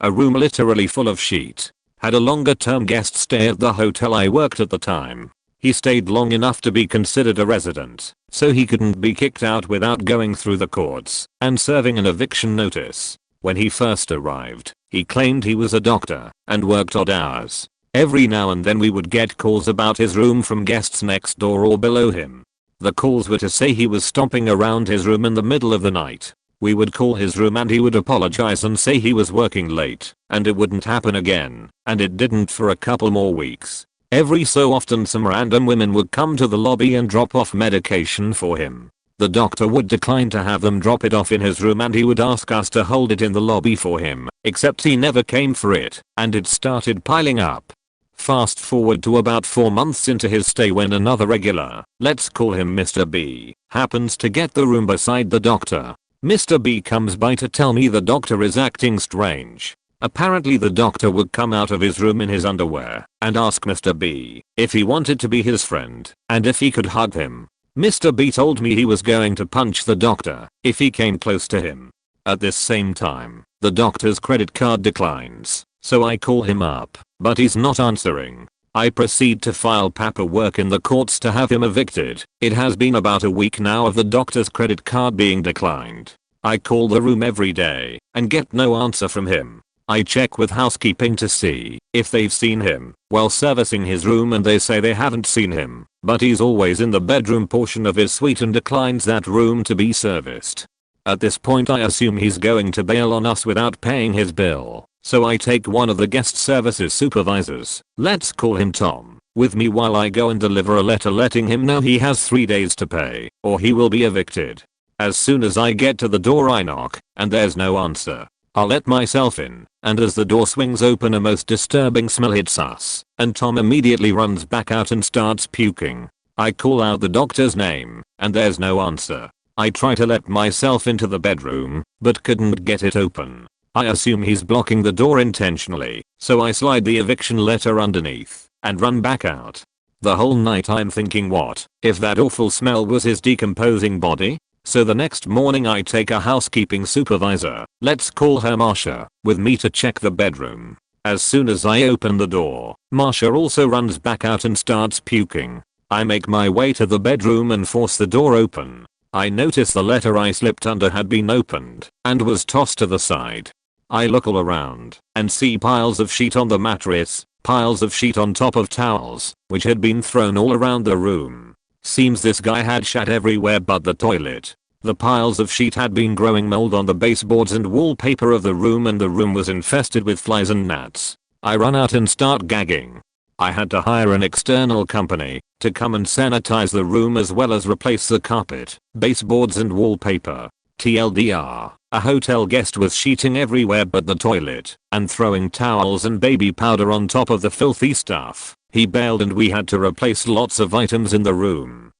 A room literally full of sheet. Had a longer term guest stay at the hotel I worked at the time. He stayed long enough to be considered a resident, so he couldn't be kicked out without going through the courts and serving an eviction notice. When he first arrived, he claimed he was a doctor and worked odd hours. Every now and then we would get calls about his room from guests next door or below him. The calls were to say he was stomping around his room in the middle of the night. We would call his room and he would apologize and say he was working late and it wouldn't happen again, and it didn't for a couple more weeks. Every so often some random women would come to the lobby and drop off medication for him. The doctor would decline to have them drop it off in his room and he would ask us to hold it in the lobby for him, except he never came for it and it started piling up. Fast forward to about 4 months into his stay when another regular, let's call him Mr. B, happens to get the room beside the doctor. Mr. B comes by to tell me the doctor is acting strange. Apparently the doctor would come out of his room in his underwear and ask Mr. B if he wanted to be his friend and if he could hug him. Mr. B told me he was going to punch the doctor if he came close to him. At this same time, the doctor's credit card declines, so I call him up, but he's not answering. I proceed to file paperwork in the courts to have him evicted. It has been about a week now of the doctor's credit card being declined. I call the room every day and get no answer from him. I check with housekeeping to see if they've seen him while servicing his room and they say they haven't seen him, but he's always in the bedroom portion of his suite and declines that room to be serviced. At this point I assume he's going to bail on us without paying his bill. So I take one of the guest services supervisors, let's call him Tom, with me while I go and deliver a letter letting him know he has 3 days to pay or he will be evicted. As soon as I get to the door I knock and there's no answer. I let myself in, and as the door swings open a most disturbing smell hits us, and Tom immediately runs back out and starts puking. I call out the doctor's name, and there's no answer. I try to let myself into the bedroom, but couldn't get it open. I assume he's blocking the door intentionally, so I slide the eviction letter underneath, and run back out. The whole night I'm thinking, what if that awful smell was his decomposing body? So the next morning I take a housekeeping supervisor, let's call her Marsha, with me to check the bedroom. As soon as I open the door, Marsha also runs back out and starts puking. I make my way to the bedroom and force the door open. I notice the letter I slipped under had been opened and was tossed to the side. I look all around and see piles of sheet on the mattress, piles of sheet on top of towels, which had been thrown all around the room. Seems this guy had shat everywhere but the toilet. The piles of sheet had been growing mold on the baseboards and wallpaper of the room, and the room was infested with flies and gnats. I run out and start gagging. I had to hire an external company to come and sanitize the room as well as replace the carpet, baseboards and wallpaper. TLDR, a hotel guest was sheeting everywhere but the toilet and throwing towels and baby powder on top of the filthy stuff. He bailed and we had to replace lots of items in the room.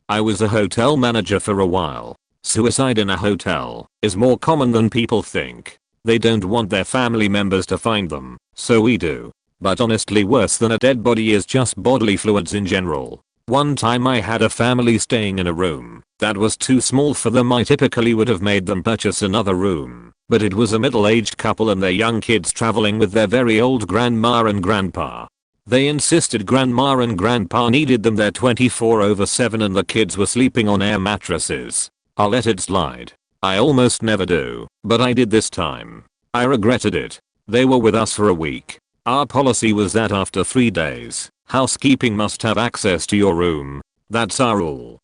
I was a hotel manager for a while. Suicide in a hotel is more common than people think. They don't want their family members to find them, so we do. But honestly, worse than a dead body is just bodily fluids in general. One time I had a family staying in a room that was too small for them. I typically would have made them purchase another room, but it was a middle-aged couple and their young kids traveling with their very old grandma and grandpa. They insisted grandma and grandpa needed them there 24/7 and the kids were sleeping on air mattresses. I let it slide. I almost never do, but I did this time. I regretted it. They were with us for a week. Our policy was that after 3 days, housekeeping must have access to your room. That's our rule.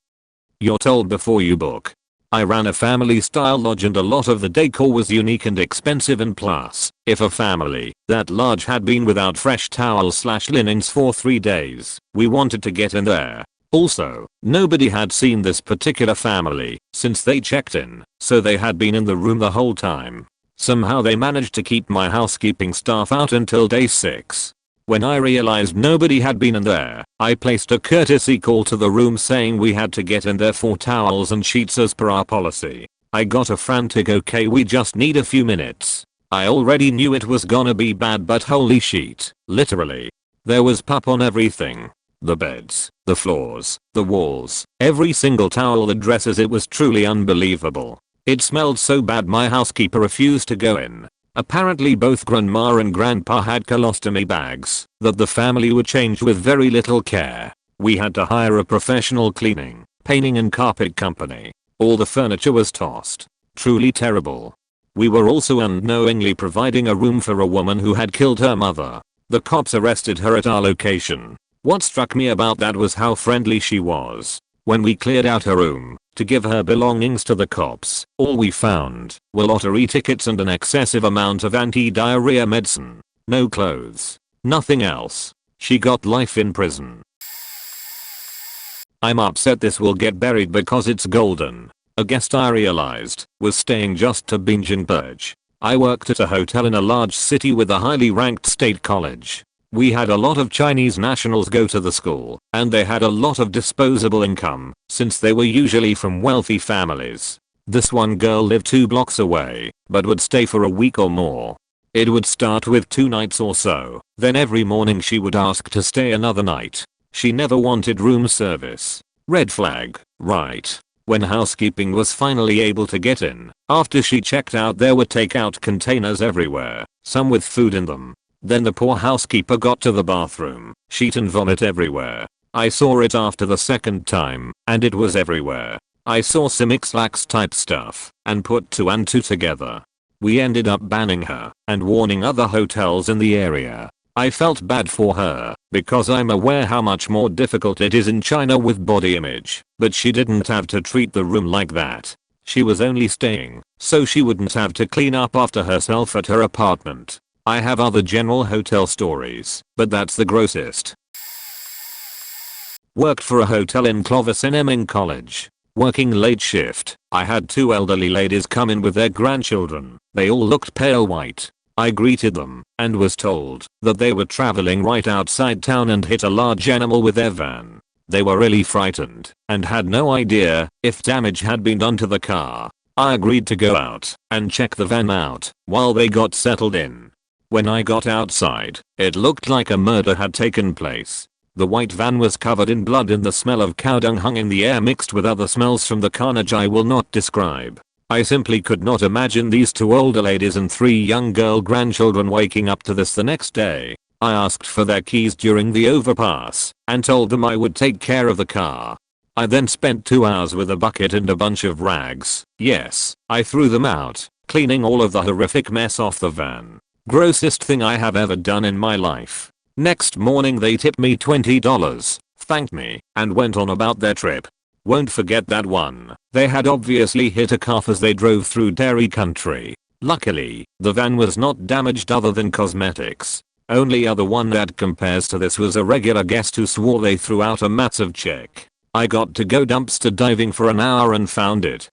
You're told before you book. I ran a family style lodge and a lot of the decor was unique and expensive, and plus, if a family that large had been without fresh towels/linens for 3 days, we wanted to get in there. Also, nobody had seen this particular family since they checked in, so they had been in the room the whole time. Somehow they managed to keep my housekeeping staff out until day 6. When I realized nobody had been in there, I placed a courtesy call to the room saying we had to get in there for towels and sheets as per our policy. I got a frantic "okay, we just need a few minutes." I already knew it was gonna be bad, but holy shit, literally. There was pup on everything. The beds, the floors, the walls, every single towel, the dresses. It was truly unbelievable. It smelled so bad my housekeeper refused to go in. Apparently both grandma and grandpa had colostomy bags that the family would change with very little care. We had to hire a professional cleaning, painting and carpet company. All the furniture was tossed. Truly terrible. We were also unknowingly providing a room for a woman who had killed her mother. The cops arrested her at our location. What struck me about that was how friendly she was. When we cleared out her room to give her belongings to the cops, all we found were lottery tickets and an excessive amount of anti-diarrhea medicine. No clothes. Nothing else. She got life in prison. I'm upset this will get buried because it's golden. A guest I realized was staying just to binge and purge. I worked at a hotel in a large city with a highly ranked state college. We had a lot of Chinese nationals go to the school, and they had a lot of disposable income, since they were usually from wealthy families. This one girl lived 2 blocks away, but would stay for a week or more. It would start with 2 nights or so, then every morning she would ask to stay another night. She never wanted room service. Red flag, right? When housekeeping was finally able to get in, after she checked out, there were takeout containers everywhere, some with food in them. Then the poor housekeeper got to the bathroom, sheet and vomit everywhere. I saw it after the second time, and it was everywhere. I saw some Ixlax type stuff, and put 2 and 2 together. We ended up banning her, and warning other hotels in the area. I felt bad for her, because I'm aware how much more difficult it is in China with body image, but she didn't have to treat the room like that. She was only staying, so she wouldn't have to clean up after herself at her apartment. I have other general hotel stories, but that's the grossest. Worked for a hotel in Clovis in college. Working late shift, I had two elderly ladies come in with their grandchildren. They all looked pale white. I greeted them and was told that they were traveling right outside town and hit a large animal with their van. They were really frightened and had no idea if damage had been done to the car. I agreed to go out and check the van out while they got settled in. When I got outside, it looked like a murder had taken place. The white van was covered in blood and the smell of cow dung hung in the air mixed with other smells from the carnage I will not describe. I simply could not imagine these two older ladies and three young girl grandchildren waking up to this the next day. I asked for their keys during the overpass and told them I would take care of the car. I then spent 2 hours with a bucket and a bunch of rags. Yes, I threw them out, cleaning all of the horrific mess off the van. Grossest thing I have ever done in my life. Next morning they tipped me $20, thanked me, and went on about their trip. Won't forget that one. They had obviously hit a calf as they drove through dairy country. Luckily, the van was not damaged other than cosmetics. Only other one that compares to this was a regular guest who swore they threw out a massive check. I got to go dumpster diving for an hour and found it.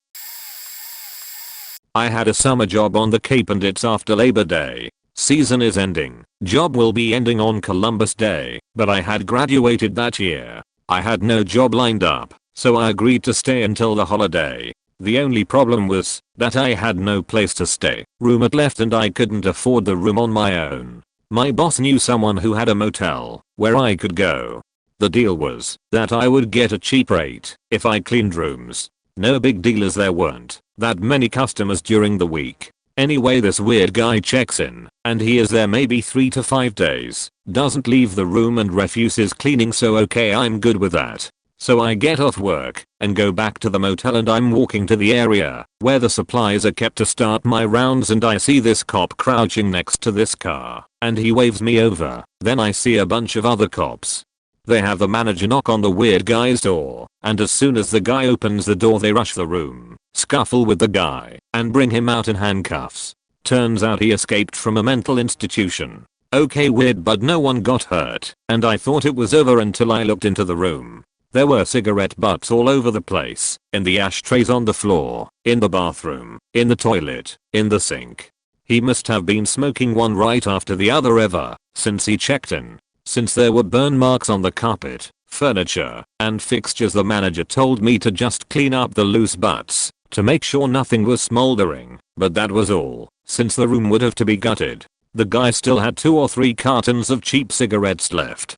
I had a summer job on the Cape and it's after Labor Day. Season is ending. Job will be ending on Columbus Day, but I had graduated that year. I had no job lined up, so I agreed to stay until the holiday. The only problem was that I had no place to stay. Roommate left and I couldn't afford the room on my own. My boss knew someone who had a motel where I could go. The deal was that I would get a cheap rate if I cleaned rooms. No big deal as there weren't that many customers during the week. Anyway, this weird guy checks in and he is there maybe 3 to 5 days, doesn't leave the room and refuses cleaning, so okay, I'm good with that. So I get off work and go back to the motel and I'm walking to the area where the supplies are kept to start my rounds and I see this cop crouching next to this car and he waves me over. Then I see a bunch of other cops. They have the manager knock on the weird guy's door and as soon as the guy opens the door they rush the room, scuffle with the guy and bring him out in handcuffs. Turns out he escaped from a mental institution. Okay, weird, but no one got hurt and I thought it was over until I looked into the room. There were cigarette butts all over the place, in the ashtrays on the floor, in the bathroom, in the toilet, in the sink. He must have been smoking one right after the other ever since he checked in. Since there were burn marks on the carpet, furniture, and fixtures, the manager told me to just clean up the loose butts to make sure nothing was smoldering, but that was all, since the room would have to be gutted. The guy still had 2 or 3 cartons of cheap cigarettes left.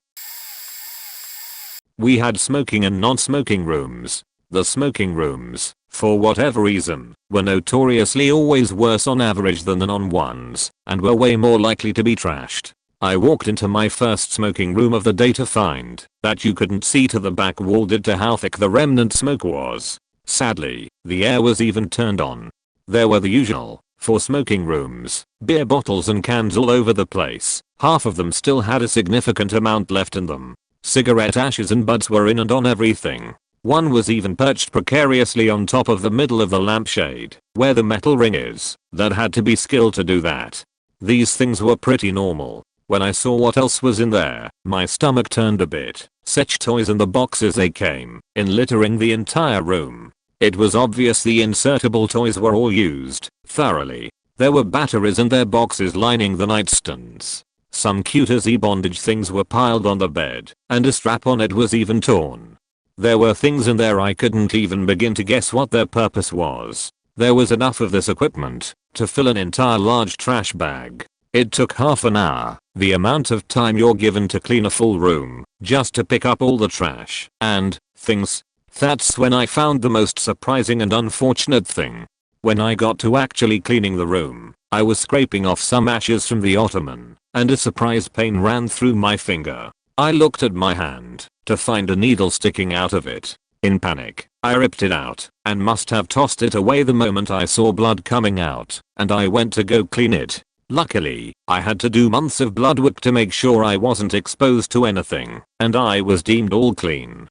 We had smoking and non-smoking rooms. The smoking rooms, for whatever reason, were notoriously always worse on average than the non-ones, and were way more likely to be trashed. I walked into my first smoking room of the day to find that you couldn't see to the back wall due to how thick the remnant smoke was. Sadly, the air was even turned on. There were the usual, for smoking rooms, beer bottles and cans all over the place. Half of them still had a significant amount left in them. Cigarette ashes and butts were in and on everything. One was even perched precariously on top of the middle of the lampshade, where the metal ring is. That had to be skilled to do that. These things were pretty normal. When I saw what else was in there, my stomach turned a bit. Such toys and the boxes they came in littering the entire room. It was obvious the insertable toys were all used thoroughly. There were batteries and their boxes lining the nightstands. Some cute as bondage things were piled on the bed, and a strap on it was even torn. There were things in there I couldn't even begin to guess what their purpose was. There was enough of this equipment to fill an entire large trash bag. It took half an hour, the amount of time you're given to clean a full room, just to pick up all the trash and things. That's when I found the most surprising and unfortunate thing. When I got to actually cleaning the room, I was scraping off some ashes from the ottoman, and a surprise pain ran through my finger. I looked at my hand to find a needle sticking out of it. In panic, I ripped it out and must have tossed it away the moment I saw blood coming out, and I went to go clean it. Luckily, I had to do months of blood work to make sure I wasn't exposed to anything, and I was deemed all clean.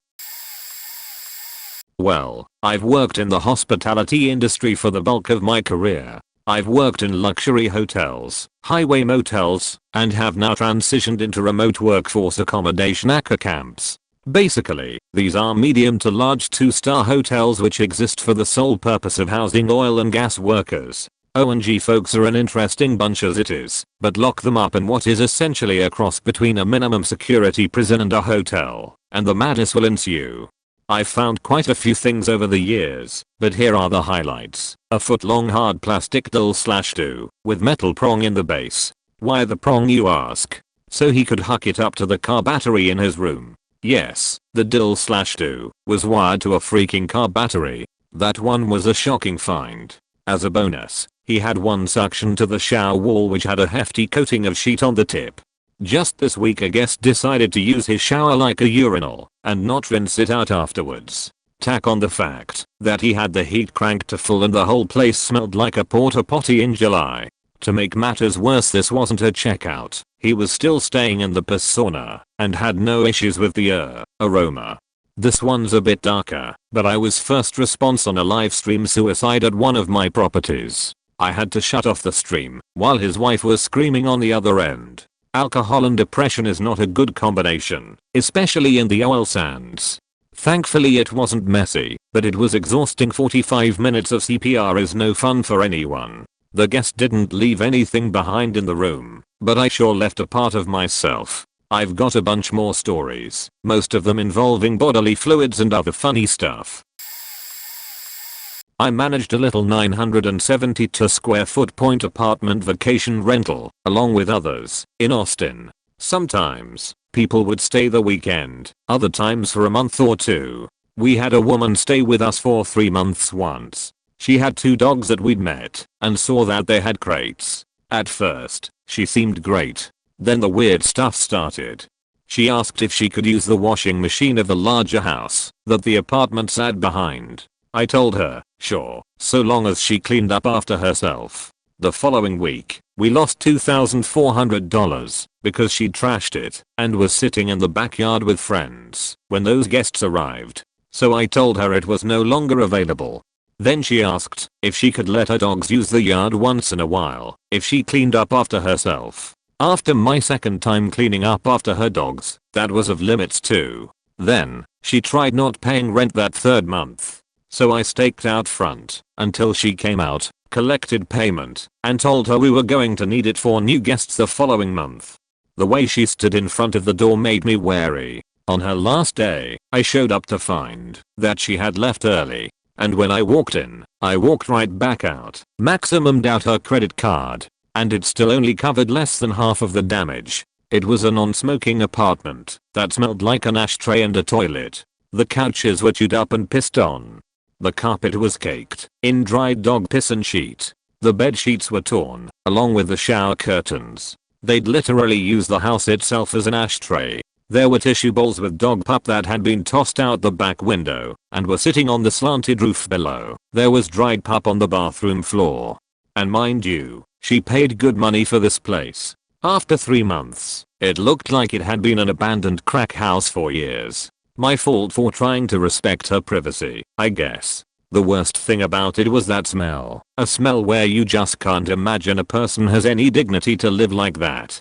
Well, I've worked in the hospitality industry for the bulk of my career. I've worked in luxury hotels, highway motels, and have now transitioned into remote workforce accommodation ACA camps. Basically, these are medium to large 2-star hotels which exist for the sole purpose of housing oil and gas workers. ONG folks are an interesting bunch as it is, but lock them up in what is essentially a cross between a minimum security prison and a hotel, and the madness will ensue. I've found quite a few things over the years, but here are the highlights. A foot-long hard plastic dill/do, with metal prong in the base. Why the prong, you ask? So he could hook it up to the car battery in his room. Yes, the dill/do was wired to a freaking car battery. That one was a shocking find. As a bonus, he had one suction to the shower wall which had a hefty coating of sheet on the tip. Just this week a guest decided to use his shower like a urinal and not rinse it out afterwards. Tack on the fact that he had the heat cranked to full and the whole place smelled like a porta potty in July. To make matters worse, this wasn't a checkout. He was still staying in the sauna and had no issues with the aroma. This one's a bit darker, but I was first response on a live stream suicide at one of my properties. I had to shut off the stream while his wife was screaming on the other end. Alcohol and depression is not a good combination, especially in the oil sands. Thankfully it wasn't messy, but it was exhausting. 45 minutes of CPR is no fun for anyone. The guest didn't leave anything behind in the room, but I sure left a part of myself. I've got a bunch more stories, most of them involving bodily fluids and other funny stuff. I managed a little 972 square foot point apartment vacation rental, along with others, in Austin. Sometimes, people would stay the weekend, other times for a month or two. We had a woman stay with us for 3 months once. She had 2 dogs that we'd met, and saw that they had crates. At first, she seemed great. Then the weird stuff started. She asked if she could use the washing machine of the larger house that the apartment sat behind. I told her, sure, so long as she cleaned up after herself. The following week, we lost $2,400 because she trashed it and was sitting in the backyard with friends when those guests arrived. So I told her it was no longer available. Then she asked if she could let her dogs use the yard once in a while if she cleaned up after herself. After my second time cleaning up after her dogs, that was off limits too. Then, she tried not paying rent that 3rd month. So I staked out front until she came out, collected payment, and told her we were going to need it for new guests the following month. The way she stood in front of the door made me wary. On her last day, I showed up to find that she had left early. And when I walked in, I walked right back out, maximumed out her credit card, and it still only covered less than half of the damage. It was a non-smoking apartment that smelled like an ashtray and a toilet. The couches were chewed up and pissed on. The carpet was caked in dried dog piss and sheet. The bed sheets were torn, along with the shower curtains. They'd literally used the house itself as an ashtray. There were tissue bowls with dog pup that had been tossed out the back window and were sitting on the slanted roof below. There was dried pup on the bathroom floor. And mind you, she paid good money for this place. After 3 months, it looked like it had been an abandoned crack house for years. My fault for trying to respect her privacy, I guess. The worst thing about it was that smell. A smell where you just can't imagine a person has any dignity to live like that.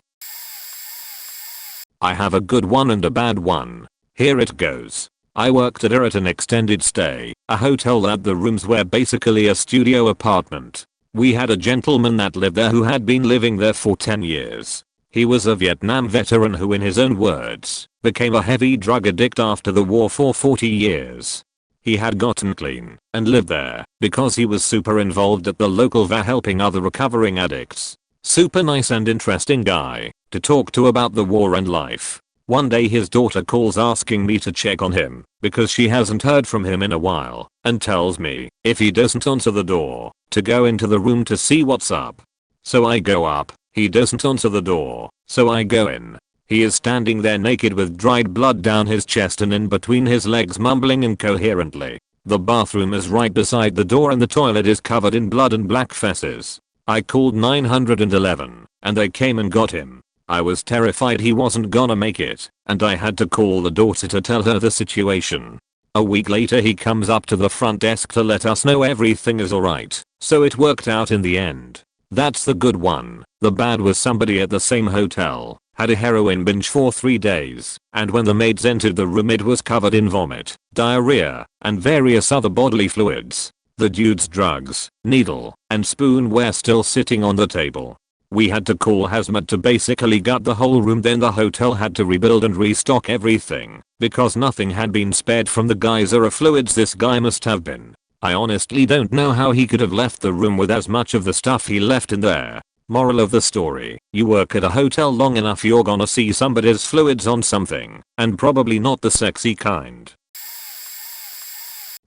I have a good one and a bad one. Here it goes. I worked at an extended stay, a hotel that the rooms were basically a studio apartment. We had a gentleman that lived there who had been living there for 10 years. He was a Vietnam veteran who, in his own words, became a heavy drug addict after the war for 40 years. He had gotten clean and lived there because he was super involved at the local VA helping other recovering addicts. Super nice and interesting guy to talk to about the war and life. One day his daughter calls asking me to check on him because she hasn't heard from him in a while and tells me if he doesn't answer the door to go into the room to see what's up. So I go up, he doesn't answer the door, so I go in. He is standing there naked with dried blood down his chest and in between his legs, mumbling incoherently. The bathroom is right beside the door and the toilet is covered in blood and black feces. I called 911 and they came and got him. I was terrified he wasn't gonna make it, and I had to call the daughter to tell her the situation. A week later he comes up to the front desk to let us know everything is alright, so it worked out in the end. That's the good one. The bad was somebody at the same hotel Had a heroin binge for 3 days, and when the maids entered the room it was covered in vomit, diarrhea, and various other bodily fluids. The dude's drugs, needle, and spoon were still sitting on the table. We had to call hazmat to basically gut the whole room, then the hotel had to rebuild and restock everything, because nothing had been spared from the geyser of fluids this guy must have been. I honestly don't know how he could have left the room with as much of the stuff he left in there. Moral of the story, you work at a hotel long enough you're gonna see somebody's fluids on something, and probably not the sexy kind.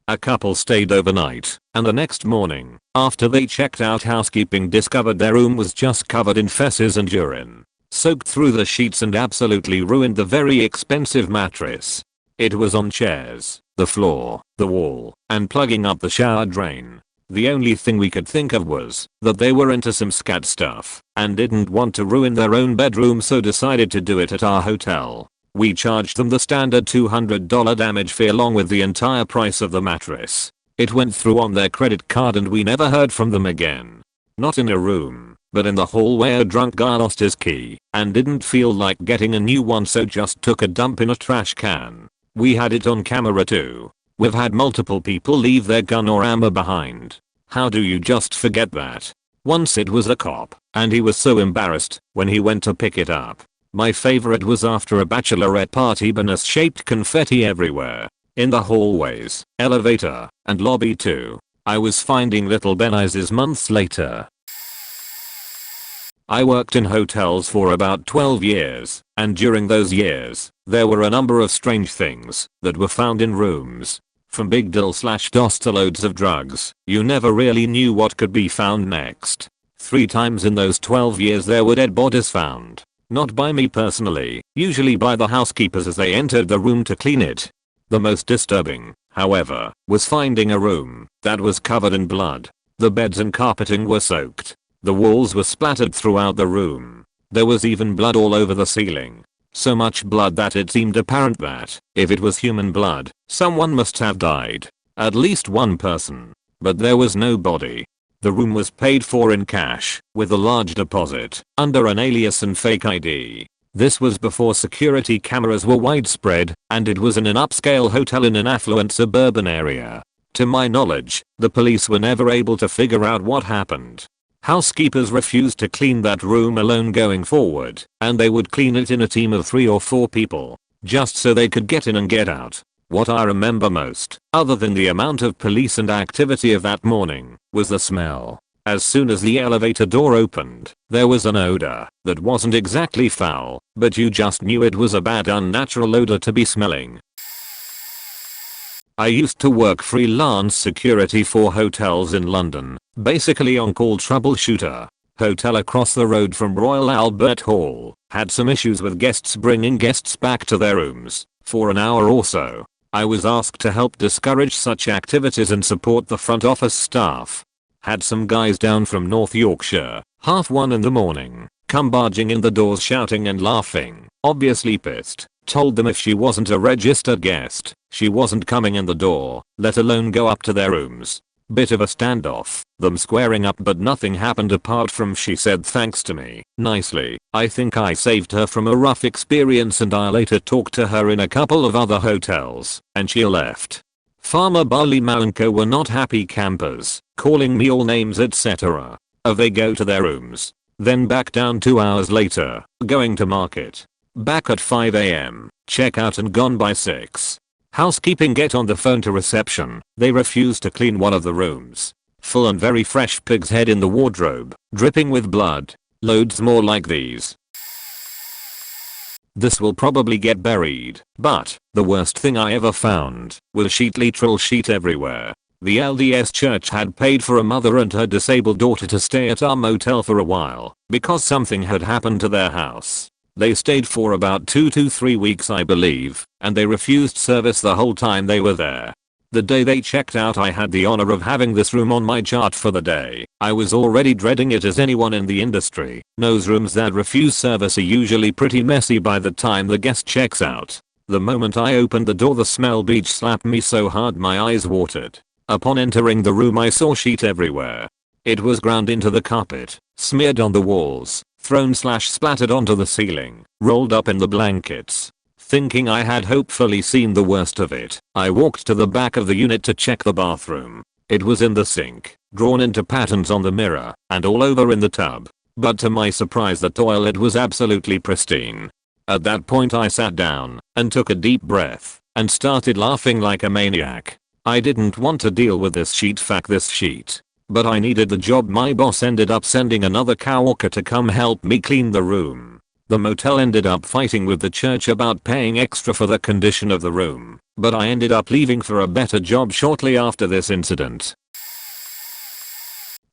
A couple stayed overnight, and the next morning, after they checked out, housekeeping discovered their room was just covered in feces and urine, soaked through the sheets and absolutely ruined the very expensive mattress. It was on chairs, the floor, the wall, and plugging up the shower drain. The only thing we could think of was that they were into some scat stuff and didn't want to ruin their own bedroom, so decided to do it at our hotel. We charged them the standard $200 damage fee along with the entire price of the mattress. It went through on their credit card and we never heard from them again. Not in a room, but in the hallway a drunk guy lost his key and didn't feel like getting a new one, so just took a dump in a trash can. We had it on camera too. We've had multiple people leave their gun or ammo behind. How do you just forget that? Once it was a cop, and he was so embarrassed when he went to pick it up. My favorite was after a bachelorette party, bonus-shaped confetti everywhere. In the hallways, elevator, and lobby too. I was finding little benizes months later. I worked in hotels for about 12 years, and during those years, there were a number of strange things that were found in rooms. From big deal/dos to loads of drugs, you never really knew what could be found next. 3 times in those 12 years there were dead bodies found. Not by me personally, usually by the housekeepers as they entered the room to clean it. The most disturbing, however, was finding a room that was covered in blood. The beds and carpeting were soaked. The walls were splattered throughout the room. There was even blood all over the ceiling. So much blood that it seemed apparent that, if it was human blood, someone must have died. At least one person. But there was no body. The room was paid for in cash, with a large deposit, under an alias and fake ID. This was before security cameras were widespread, and it was in an upscale hotel in an affluent suburban area. To my knowledge, the police were never able to figure out what happened. Housekeepers refused to clean that room alone going forward, and they would clean it in a team of 3 or 4 people, just so they could get in and get out. What I remember most, other than the amount of police and activity of that morning, was the smell. As soon as the elevator door opened, there was an odor that wasn't exactly foul, but you just knew it was a bad, unnatural odor to be smelling. I used to work freelance security for hotels in London, basically on-call troubleshooter. Hotel across the road from Royal Albert Hall had some issues with guests bringing guests back to their rooms. For an hour or so, I was asked to help discourage such activities and support the front office staff. Had some guys down from North Yorkshire, 1:30 in the morning, come barging in the doors shouting and laughing, obviously pissed. Told them if she wasn't a registered guest, she wasn't coming in the door, let alone go up to their rooms. Bit of a standoff, them squaring up, but nothing happened apart from she said thanks to me, nicely. I think I saved her from a rough experience, and I later talked to her in a couple of other hotels, and she left. Farmer Barley Malenko were not happy campers, calling me all names etc. They go to their rooms, then back down 2 hours later, going to market. Back at 5 AM, check out and gone by 6. Housekeeping get on the phone to reception, they refuse to clean one of the rooms. Full and very fresh pig's head in the wardrobe, dripping with blood. Loads more like these. This will probably get buried, but the worst thing I ever found was literal sheet everywhere. The LDS church had paid for a mother and her disabled daughter to stay at our motel for a while because something had happened to their house. They stayed for about 2 to 3 weeks I believe, and they refused service the whole time they were there. The day they checked out I had the honor of having this room on my chart for the day. I was already dreading it, as anyone in the industry knows rooms that refuse service are usually pretty messy by the time the guest checks out. The moment I opened the door the smell beach slapped me so hard my eyes watered. Upon entering the room I saw sheet everywhere. It was ground into the carpet, smeared on the walls, thrown/splattered onto the ceiling, rolled up in the blankets. Thinking I had hopefully seen the worst of it, I walked to the back of the unit to check the bathroom. It was in the sink, drawn into patterns on the mirror, and all over in the tub. But to my surprise the toilet was absolutely pristine. At that point I sat down and took a deep breath and started laughing like a maniac. I didn't want to deal with this sheet, but I needed the job. My boss ended up sending another coworker to come help me clean the room. The motel ended up fighting with the church about paying extra for the condition of the room, but I ended up leaving for a better job shortly after this incident.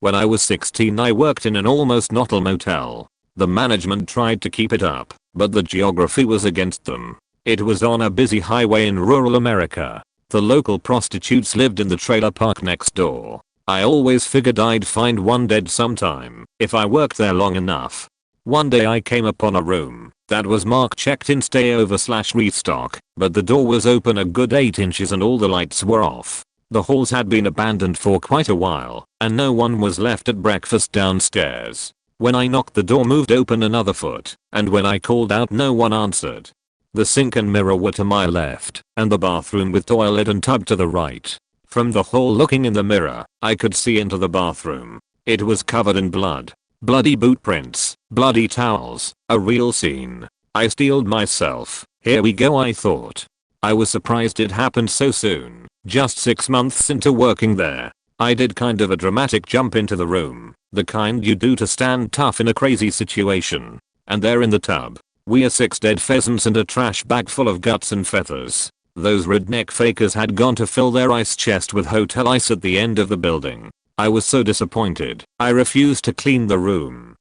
When I was 16 I worked in an almost notel motel. The management tried to keep it up, but the geography was against them. It was on a busy highway in rural America. The local prostitutes lived in the trailer park next door. I always figured I'd find one dead sometime if I worked there long enough. One day I came upon a room that was marked checked in, stay over/restock, but the door was open a good 8 inches and all the lights were off. The halls had been abandoned for quite a while, and no one was left at breakfast downstairs. When I knocked the door moved open another foot, and when I called out no one answered. The sink and mirror were to my left, and the bathroom with toilet and tub to the right. From the hall looking in the mirror, I could see into the bathroom. It was covered in blood. Bloody boot prints, bloody towels, a real scene. I steeled myself. Here we go, I thought. I was surprised it happened so soon, just 6 months into working there. I did kind of a dramatic jump into the room, the kind you do to stand tough in a crazy situation. And there in the tub, we are 6 dead pheasants and a trash bag full of guts and feathers. Those redneck fakers had gone to fill their ice chest with hotel ice at the end of the building. I was so disappointed, I refused to clean the room.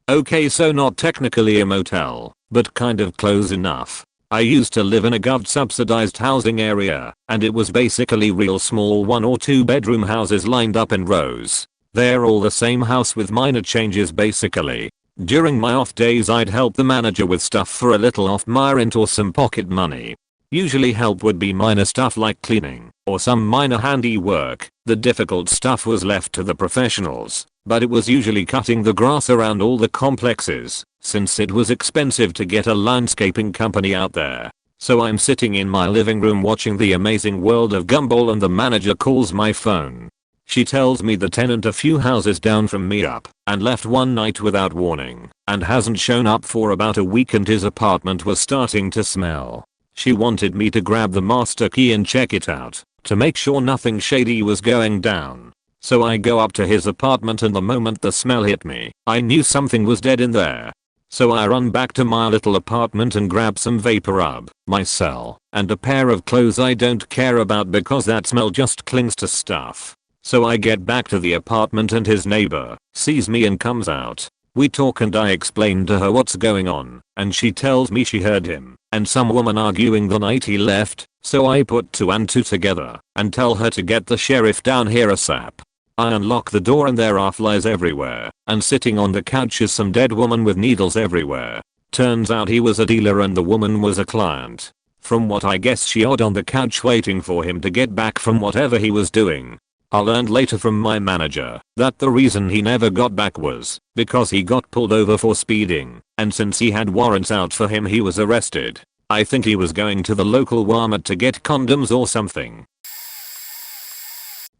Okay, so not technically a motel, but kind of close enough. I used to live in a gov subsidized housing area, and it was basically real small 1 or 2 bedroom houses lined up in rows. They're all the same house with minor changes basically. During my off days I'd help the manager with stuff for a little off my rent or some pocket money. Usually help would be minor stuff like cleaning or some minor handy work. The difficult stuff was left to the professionals, but it was usually cutting the grass around all the complexes, since it was expensive to get a landscaping company out there. So I'm sitting in my living room watching The Amazing World of Gumball and the manager calls my phone. She tells me the tenant a few houses down from me up and left one night without warning and hasn't shown up for about a week and his apartment was starting to smell. She wanted me to grab the master key and check it out to make sure nothing shady was going down. So I go up to his apartment and the moment the smell hit me, I knew something was dead in there. So I run back to my little apartment and grab some vapor rub, my cell, and a pair of clothes I don't care about because that smell just clings to stuff. So I get back to the apartment and his neighbor sees me and comes out. We talk and I explain to her what's going on, and she tells me she heard him and some woman arguing the night he left, so I put 2 and 2 together and tell her to get the sheriff down here ASAP. I unlock the door and there are flies everywhere, and sitting on the couch is some dead woman with needles everywhere. Turns out he was a dealer and the woman was a client. From what I guess she odd on the couch waiting for him to get back from whatever he was doing. I learned later from my manager that the reason he never got back was because he got pulled over for speeding, and since he had warrants out for him he was arrested. I think he was going to the local Walmart to get condoms or something.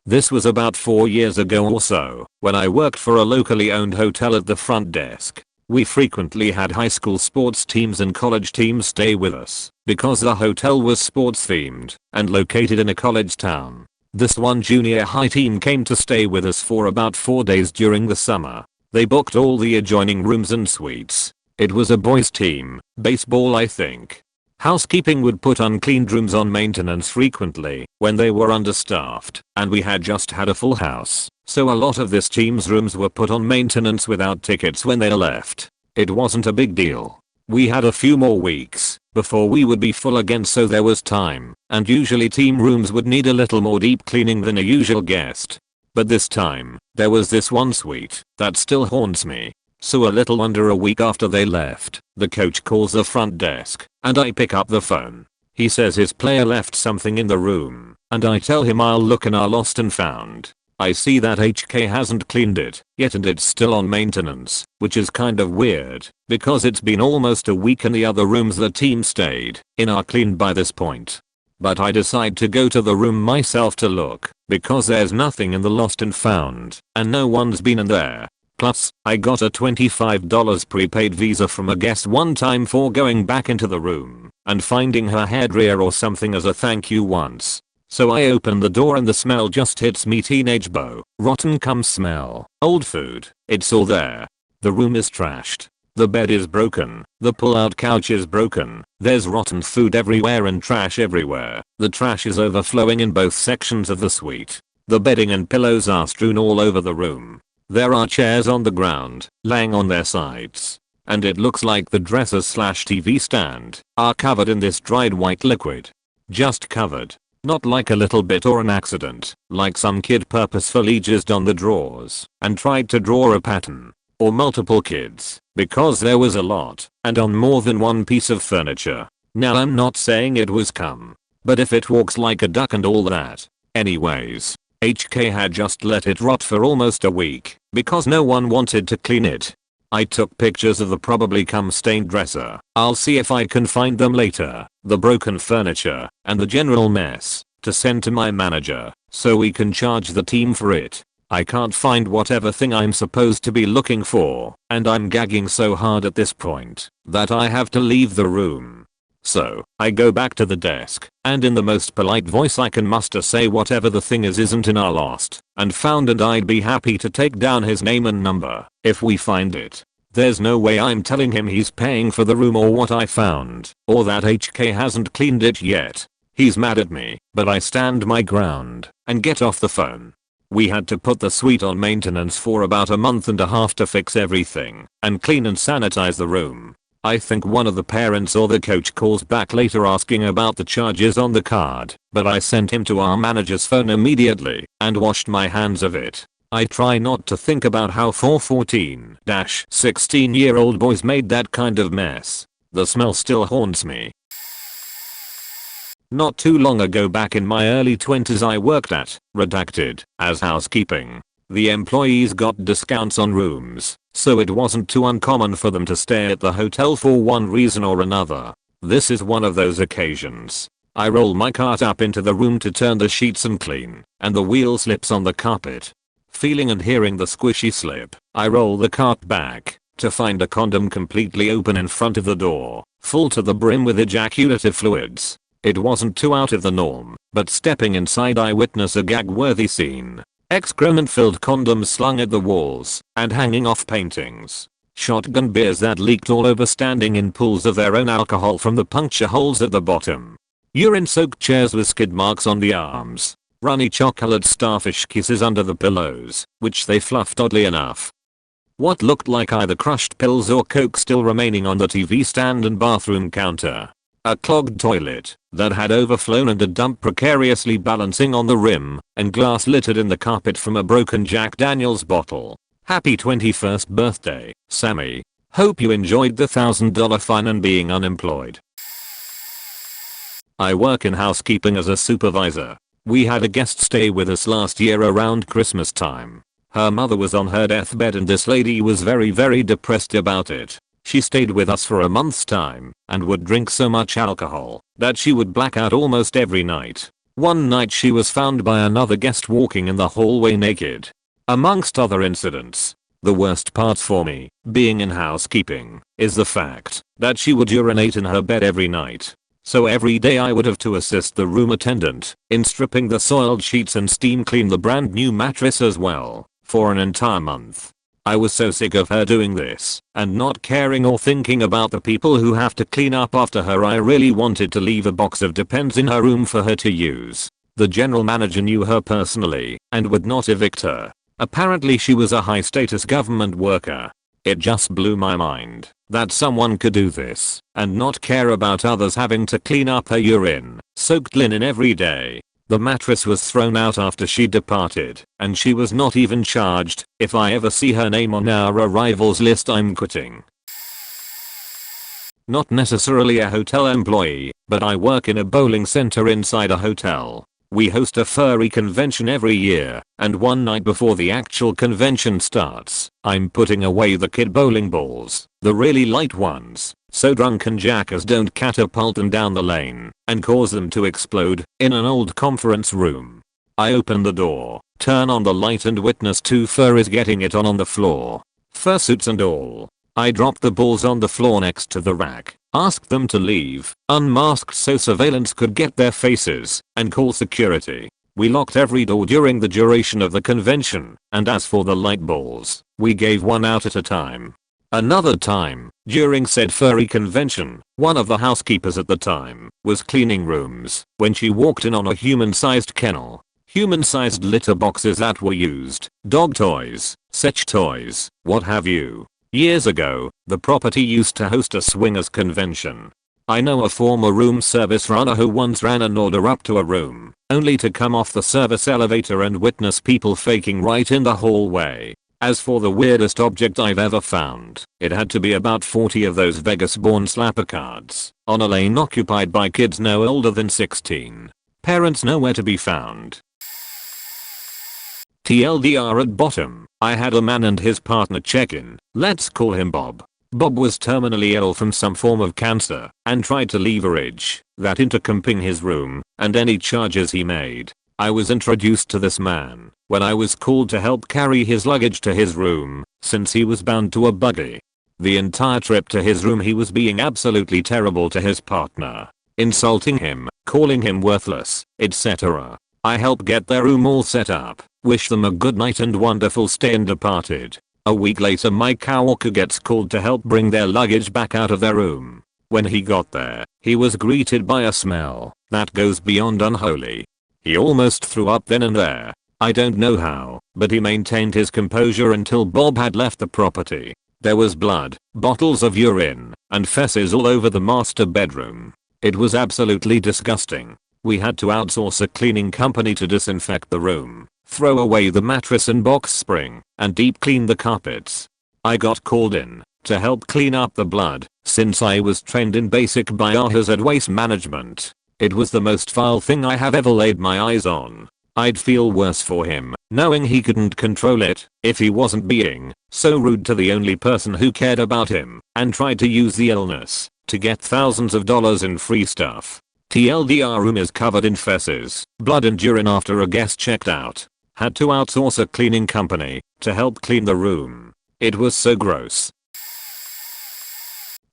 This was about 4 years ago or so, when I worked for a locally owned hotel at the front desk. We frequently had high school sports teams and college teams stay with us, because the hotel was sports themed and located in a college town. This one junior high team came to stay with us for about 4 days during the summer. They booked all the adjoining rooms and suites. It was a boys team, baseball I think. Housekeeping would put uncleaned rooms on maintenance frequently when they were understaffed, and we had just had a full house, so a lot of this team's rooms were put on maintenance without tickets when they left. It wasn't a big deal. We had a few more weeks before we would be full again, so there was time, and usually team rooms would need a little more deep cleaning than a usual guest. But this time, there was this one suite that still haunts me. So a little under a week after they left, the coach calls the front desk, and I pick up the phone. He says his player left something in the room, and I tell him I'll look in our lost and found. I see that HK hasn't cleaned it yet and it's still on maintenance, which is kind of weird because it's been almost a week and the other rooms the team stayed in are cleaned by this point. But I decide to go to the room myself to look because there's nothing in the lost and found and no one's been in there. Plus, I got a $25 prepaid visa from a guest one time for going back into the room and finding her hairdryer or something as a thank you once. So I open the door and the smell just hits me, teenage beau, rotten cum smell, old food, it's all there. The room is trashed. The bed is broken, the pull-out couch is broken, there's rotten food everywhere and trash everywhere. The trash is overflowing in both sections of the suite. The bedding and pillows are strewn all over the room. There are chairs on the ground, laying on their sides. And it looks like the dressers/TV stand are covered in this dried white liquid. Just covered. Not like a little bit or an accident, like some kid purposefully jizzed on the drawers and tried to draw a pattern. Or multiple kids, because there was a lot, and on more than one piece of furniture. Now I'm not saying it was cum, but if it walks like a duck and all that. Anyways, HK had just let it rot for almost a week, because no one wanted to clean it. I took pictures of the probably cum stained dresser. I'll see if I can find them later, the broken furniture, and the general mess, to send to my manager, so we can charge the team for it. I can't find whatever thing I'm supposed to be looking for, and I'm gagging so hard at this point that I have to leave the room. So, I go back to the desk, and in the most polite voice I can muster say whatever the thing is isn't in our lost and found, and I'd be happy to take down his name and number if we find it. There's no way I'm telling him he's paying for the room or what I found, or that HK hasn't cleaned it yet. He's mad at me, but I stand my ground and get off the phone. We had to put the suite on maintenance for about a month and a half to fix everything and clean and sanitize the room. I think one of the parents or the coach calls back later asking about the charges on the card, but I sent him to our manager's phone immediately and washed my hands of it. I try not to think about how 4 14-16-year-old boys made that kind of mess. The smell still haunts me. Not too long ago, back in my early 20s, I worked at redacted as housekeeping. The employees got discounts on rooms, so it wasn't too uncommon for them to stay at the hotel for one reason or another. This is one of those occasions. I roll my cart up into the room to turn the sheets and clean, and the wheel slips on the carpet. Feeling and hearing the squishy slip, I roll the cart back to find a condom completely open in front of the door, full to the brim with ejaculative fluids. It wasn't too out of the norm, but stepping inside I witness a gag-worthy scene. Excrement-filled condoms slung at the walls and hanging off paintings. Shotgun beers that leaked all over, standing in pools of their own alcohol from the puncture holes at the bottom. Urine-soaked chairs with skid marks on the arms. Runny chocolate starfish kisses under the pillows, which they fluffed oddly enough. What looked like either crushed pills or coke still remaining on the TV stand and bathroom counter. A clogged toilet that had overflown and a dump precariously balancing on the rim, and glass littered in the carpet from a broken Jack Daniels bottle. Happy 21st birthday, Sammy. Hope you enjoyed the $1,000 fine and being unemployed. I work in housekeeping as a supervisor. We had a guest stay with us last year around Christmas time. Her mother was on her deathbed and this lady was very depressed about it. She stayed with us for a month's time and would drink so much alcohol that she would black out almost every night. One night she was found by another guest walking in the hallway naked. Amongst other incidents. The worst part for me, being in housekeeping, is the fact that she would urinate in her bed every night. So every day I would have to assist the room attendant in stripping the soiled sheets and steam clean the brand new mattress as well, for an entire month. I was so sick of her doing this and not caring or thinking about the people who have to clean up after her. I really wanted to leave a box of Depends in her room for her to use. The general manager knew her personally and would not evict her. Apparently she was a high status government worker. It just blew my mind that someone could do this and not care about others having to clean up her urine soaked linen every day. The mattress was thrown out after she departed, and she was not even charged. If I ever see her name on our arrivals list, I'm quitting. Not necessarily a hotel employee, but I work in a bowling center inside a hotel. We host a furry convention every year, and one night before the actual convention starts, I'm putting away the kid bowling balls, the really light ones, so drunken jackers don't catapult them down the lane and cause them to explode in an old conference room. I open the door, turn on the light and witness two furries getting it on the floor. Fursuits and all. I drop the balls on the floor next to the rack, ask them to leave, unmasked so surveillance could get their faces, and call security. We locked every door during the duration of the convention, and as for the light balls, we gave one out at a time. Another time, during said furry convention, one of the housekeepers at the time was cleaning rooms when she walked in on a human-sized kennel. Human-sized litter boxes that were used, dog toys, sex toys, what have you. Years ago, the property used to host a swingers convention. I know a former room service runner who once ran an order up to a room, only to come off the service elevator and witness people faking right in the hallway. As for the weirdest object I've ever found, it had to be about 40 of those Vegas-born slapper cards, on a lane occupied by kids no older than 16. Parents nowhere to be found. TLDR at bottom, I had a man and his partner check in, let's call him Bob. Bob was terminally ill from some form of cancer and tried to leverage that into comping his room and any charges he made. I was introduced to this man when I was called to help carry his luggage to his room since he was bound to a buggy. The entire trip to his room he was being absolutely terrible to his partner, insulting him, calling him worthless, etc. I helped get their room all set up, wished them a good night and wonderful stay and departed. A week later my coworker gets called to help bring their luggage back out of their room. When he got there, he was greeted by a smell that goes beyond unholy. He almost threw up then and there. I don't know how, but he maintained his composure until Bob had left the property. There was blood, bottles of urine, and feces all over the master bedroom. It was absolutely disgusting. We had to outsource a cleaning company to disinfect the room, throw away the mattress and box spring, and deep clean the carpets. I got called in to help clean up the blood, since I was trained in basic biohazard waste management. It was the most foul thing I have ever laid my eyes on. I'd feel worse for him, knowing he couldn't control it, if he wasn't being so rude to the only person who cared about him, and tried to use the illness to get thousands of dollars in free stuff. TLDR room is covered in feces, blood and urine after a guest checked out. Had to outsource a cleaning company to help clean the room. It was so gross.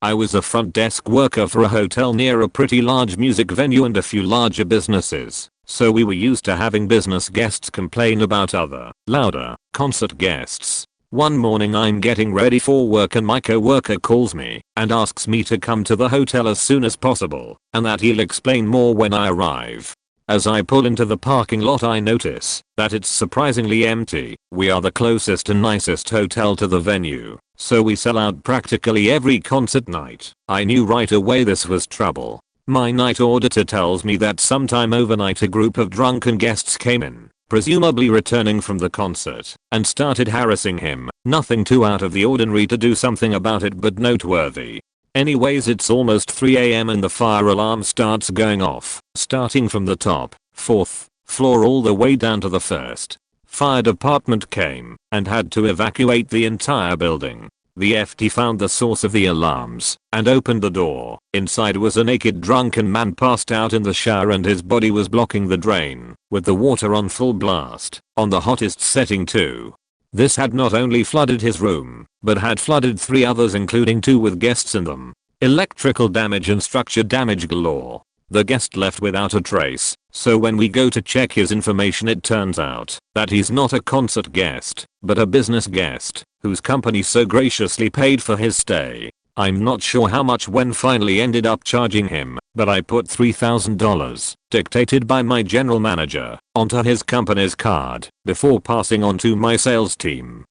I was a front desk worker for a hotel near a pretty large music venue and a few larger businesses, so we were used to having business guests complain about other, louder, concert guests. One morning I'm getting ready for work and my coworker calls me and asks me to come to the hotel as soon as possible and that he'll explain more when I arrive. As I pull into the parking lot I notice that it's surprisingly empty. We are the closest and nicest hotel to the venue, so we sell out practically every concert night. I knew right away this was trouble. My night auditor tells me that sometime overnight a group of drunken guests came in, presumably returning from the concert, and started harassing him. Nothing too out of the ordinary to do something about it but noteworthy. Anyways, it's almost 3 AM and the fire alarm starts going off, starting from the top, 4th floor all the way down to the 1st. Fire department came and had to evacuate the entire building. The FT found the source of the alarms and opened the door. Inside was a naked drunken man passed out in the shower and his body was blocking the drain, with the water on full blast, on the hottest setting too. This had not only flooded his room, but had flooded 3 others including 2 with guests in them. Electrical damage and structure damage galore. The guest left without a trace, so when we go to check his information it turns out that he's not a concert guest, but a business guest, whose company so graciously paid for his stay. I'm not sure how much when finally ended up charging him, but I put $3,000, dictated by my general manager, onto his company's card, before passing on to my sales team.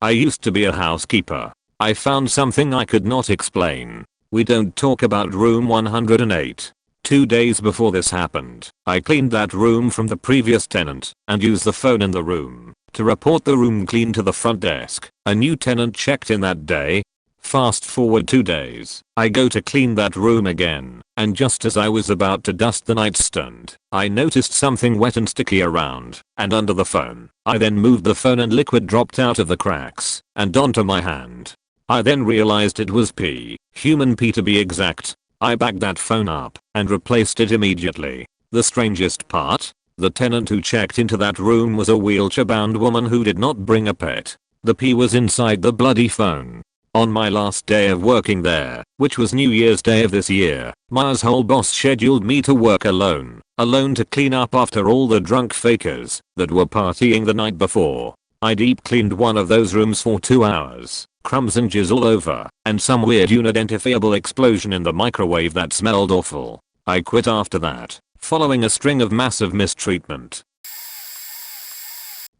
I used to be a housekeeper. I found something I could not explain. We don't talk about room 108. 2 days before this happened, I cleaned that room from the previous tenant and used the phone in the room to report the room clean to the front desk. A new tenant checked in that day. Fast forward 2 days, I go to clean that room again, and just as I was about to dust the nightstand, I noticed something wet and sticky around, and under the phone. I then moved the phone and liquid dropped out of the cracks, and onto my hand. I then realized it was pee, human pee to be exact. I backed that phone up, and replaced it immediately. The strangest part? The tenant who checked into that room was a wheelchair-bound woman who did not bring a pet. The pee was inside the bloody phone. On my last day of working there, which was New Year's Day of this year, my asshole boss scheduled me to work alone to clean up after all the drunk fakers that were partying the night before. I deep cleaned one of those rooms for 2 hours, crumbs and jizz all over, and some weird unidentifiable explosion in the microwave that smelled awful. I quit after that, following a string of massive mistreatment.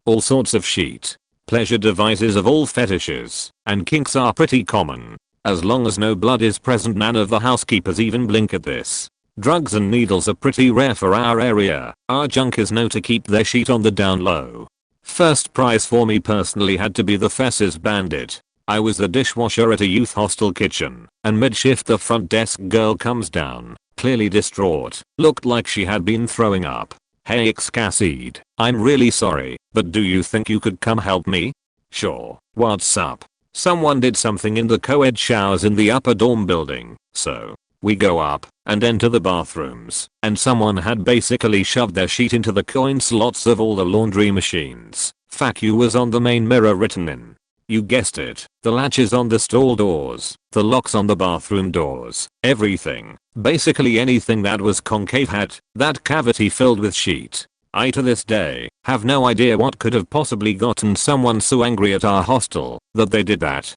All sorts of sheet pleasure devices of all fetishes and kinks are pretty common. As long as no blood is present, none of the housekeepers even blink at this. Drugs and needles are pretty rare for our area. Our junkers know to keep their sheet on the down low. First prize for me personally had to be the freshest bandit. I was the dishwasher at a youth hostel kitchen, and mid-shift the front desk girl comes down, clearly distraught, looked like she had been throwing up. "Hey Excasseed, I'm really sorry, but do you think you could come help me?" "Sure, what's up?" "Someone did something in the co-ed showers in the upper dorm building, so we go up and enter the bathrooms, and someone had basically shoved their sheet into the coin slots of all the laundry machines. FAQ was on the main mirror written in. You guessed it, the latches on the stall doors, the locks on the bathroom doors, everything. Basically anything that was concave had that cavity filled with sheet. I to this day have no idea what could have possibly gotten someone so angry at our hostel that they did that.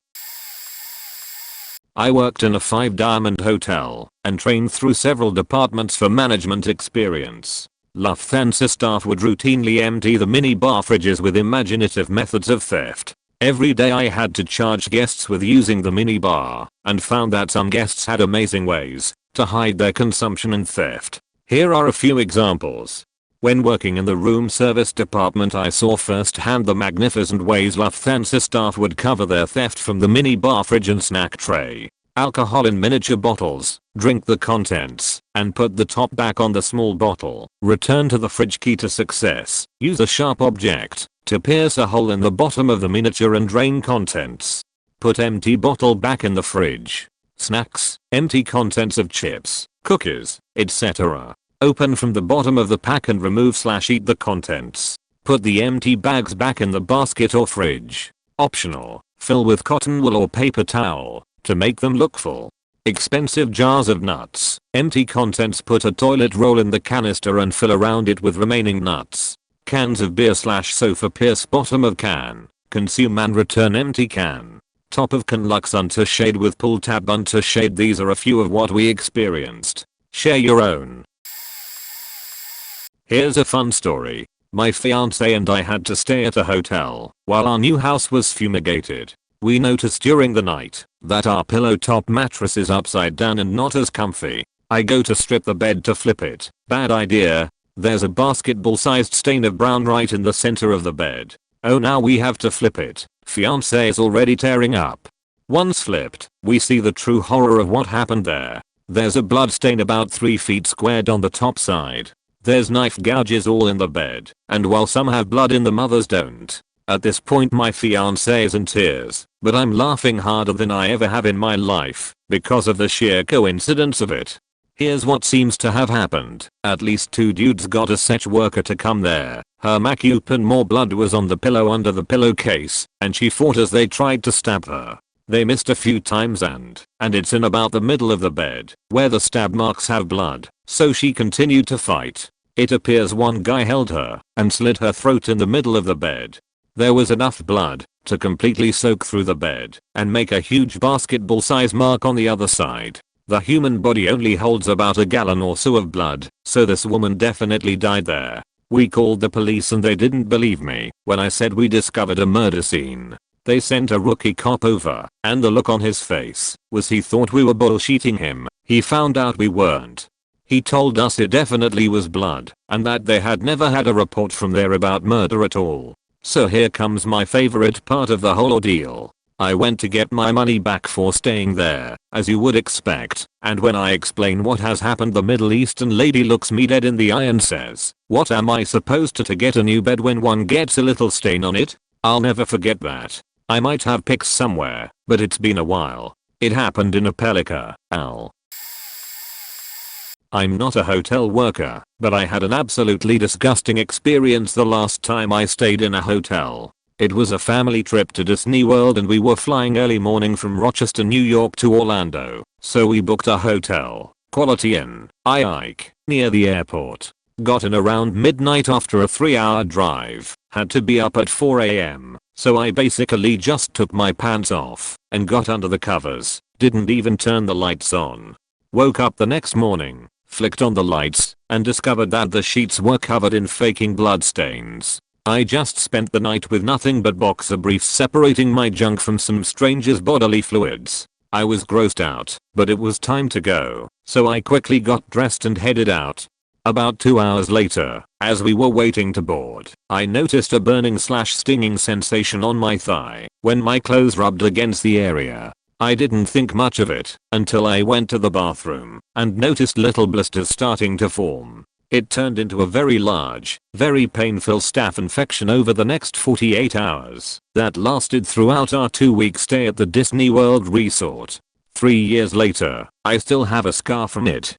I worked in a 5-diamond hotel and trained through several departments for management experience. Lufthansa staff would routinely empty the mini bar fridges with imaginative methods of theft. Every day I had to charge guests with using the mini bar, and found that some guests had amazing ways to hide their consumption and theft. Here are a few examples. When working in the room service department, I saw firsthand the magnificent ways Lufthansa staff would cover their theft from the mini bar fridge and snack tray. Alcohol in miniature bottles, drink the contents, and put the top back on the small bottle. Return to the fridge. Key to success: use a sharp object to pierce a hole in the bottom of the miniature and drain contents. Put empty bottle back in the fridge. Snacks, empty contents of chips, cookies, etc. Open from the bottom of the pack and remove/eat the contents. Put the empty bags back in the basket or fridge. Optional, fill with cotton wool or paper towel to make them look full. Expensive jars of nuts, empty contents. Put a toilet roll in the canister and fill around it with remaining nuts. Cans of beer/sofa, pierce bottom of can, consume and return empty can. Top of can, lux unto shade with pull tab unto shade. These are a few of what we experienced. Share your own. Here's a fun story. My fiance and I had to stay at a hotel while our new house was fumigated. We noticed during the night that our pillow top mattress is upside down and not as comfy. I go to strip the bed to flip it. Bad idea. There's a basketball-sized stain of brown right in the center of the bed. Oh, now we have to flip it. Fiance is already tearing up. Once flipped, we see the true horror of what happened there. There's a blood stain about 3 feet squared on the top side. There's knife gouges all in the bed, and while some have blood in them, others don't. At this point my fiance is in tears, but I'm laughing harder than I ever have in my life because of the sheer coincidence of it. Here's what seems to have happened. At least 2 dudes got a sex worker to come there. Her macup and more blood was on the pillow under the pillowcase, and she fought as they tried to stab her. They missed a few times and it's in about the middle of the bed where the stab marks have blood, so she continued to fight. It appears one guy held her and slit her throat in the middle of the bed. There was enough blood to completely soak through the bed and make a huge basketball-size mark on the other side. The human body only holds about a gallon or so of blood, so this woman definitely died there. We called the police and they didn't believe me when I said we discovered a murder scene. They sent a rookie cop over, and the look on his face was he thought we were bullshitting him. He found out we weren't. He told us it definitely was blood, and that they had never had a report from there about murder at all. So here comes my favorite part of the whole ordeal. I went to get my money back for staying there, as you would expect, and when I explain what has happened, the Middle Eastern lady looks me dead in the eye and says, "What am I supposed to get a new bed when one gets a little stain on it?" I'll never forget that. I might have pics somewhere, but it's been a while. It happened in Apellica, Al. I'm not a hotel worker, but I had an absolutely disgusting experience the last time I stayed in a hotel. It was a family trip to Disney World and we were flying early morning from Rochester, New York to Orlando, so we booked a hotel, Quality Inn, Ike, near the airport. Got in around midnight after a 3-hour drive, had to be up at 4 AM, so I basically just took my pants off and got under the covers, didn't even turn the lights on. Woke up the next morning, flicked on the lights, and discovered that the sheets were covered in faking blood stains. I just spent the night with nothing but boxer briefs separating my junk from some stranger's bodily fluids. I was grossed out, but it was time to go, so I quickly got dressed and headed out. About 2 hours later, as we were waiting to board, I noticed a burning/stinging sensation on my thigh when my clothes rubbed against the area. I didn't think much of it until I went to the bathroom and noticed little blisters starting to form. It turned into a very large, very painful staph infection over the next 48 hours that lasted throughout our 2-week stay at the Disney World resort. 3 years later, I still have a scar from it.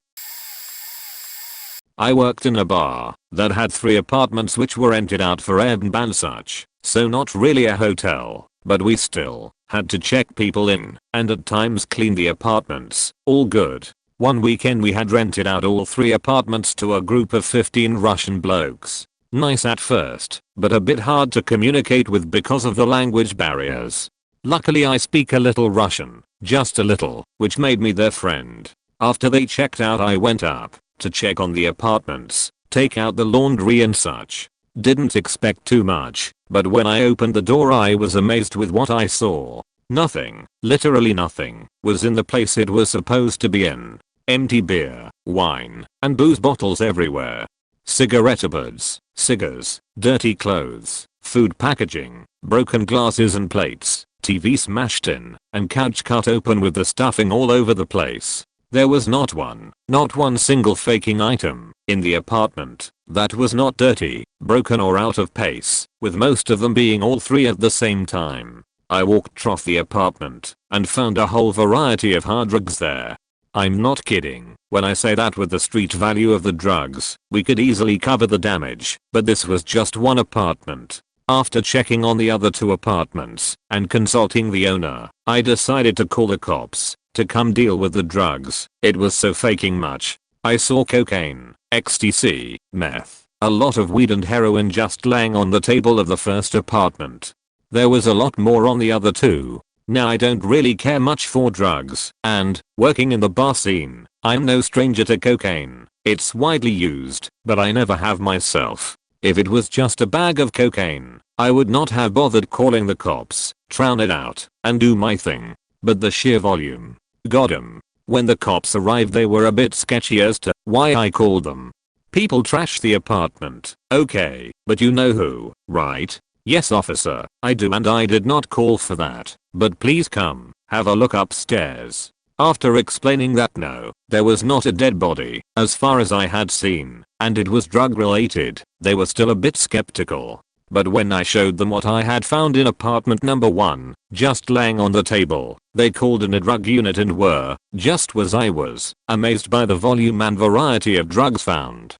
I worked in a bar that had 3 apartments which were rented out for Airbnb and such, so not really a hotel, but we still had to check people in and at times clean the apartments. All good. One weekend we had rented out all 3 apartments to a group of 15 Russian blokes. Nice at first, but a bit hard to communicate with because of the language barriers. Luckily I speak a little Russian, just a little, which made me their friend. After they checked out I went up to check on the apartments, take out the laundry and such. Didn't expect too much, but when I opened the door I was amazed with what I saw. Nothing, literally nothing, was in the place it was supposed to be in. Empty beer, wine, and booze bottles everywhere. Cigarette butts, cigars, dirty clothes, food packaging, broken glasses and plates, TV smashed in, and couch cut open with the stuffing all over the place. There was not one single faking item in the apartment that was not dirty, broken or out of pace, with most of them being all 3 at the same time. I walked off the apartment and found a whole variety of hard drugs there. I'm not kidding when I say that with the street value of the drugs, we could easily cover the damage, but this was just one apartment. After checking on the other 2 apartments and consulting the owner, I decided to call the cops to come deal with the drugs. It was so faking much. I saw cocaine, ecstasy, meth, a lot of weed and heroin just laying on the table of the first apartment. There was a lot more on the other 2. Now I don't really care much for drugs, and, working in the bar scene, I'm no stranger to cocaine. It's widely used, but I never have myself. If it was just a bag of cocaine, I would not have bothered calling the cops, drown it out, and do my thing. But the sheer volume. Got 'em. When the cops arrived they were a bit sketchy as to why I called them. People trash the apartment, okay, but you know who, right? Yes officer, I do and I did not call for that, but please come, have a look upstairs. After explaining that no, there was not a dead body, as far as I had seen, and it was drug related, they were still a bit skeptical. But when I showed them what I had found in apartment number 1, just laying on the table, they called in a drug unit and were, just as I was, amazed by the volume and variety of drugs found.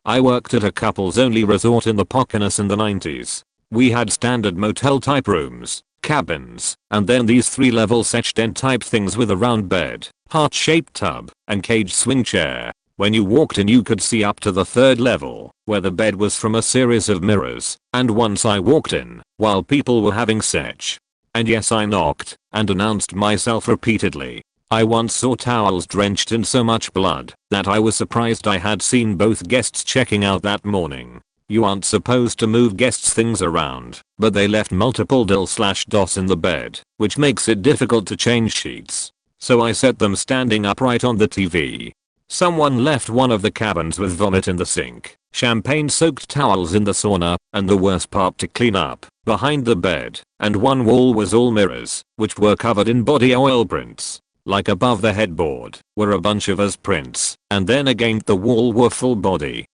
I worked at a couples only resort in the Poconos in the 90s. We had standard motel type rooms, cabins, and then these 3-level sech den type things with a round bed, heart-shaped tub, and cage swing chair. When you walked in you could see up to the 3rd level, where the bed was from a series of mirrors, and once I walked in, while people were having sex. And yes I knocked, and announced myself repeatedly. I once saw towels drenched in so much blood, that I was surprised I had seen both guests checking out that morning. You aren't supposed to move guests' things around, but they left multiple dill/dos in the bed, which makes it difficult to change sheets. So I set them standing upright on the TV. Someone left one of the cabins with vomit in the sink, champagne-soaked towels in the sauna, and the worst part to clean up, behind the bed, and one wall was all mirrors, which were covered in body oil prints. Like above the headboard were a bunch of us prints, and then against the wall were full body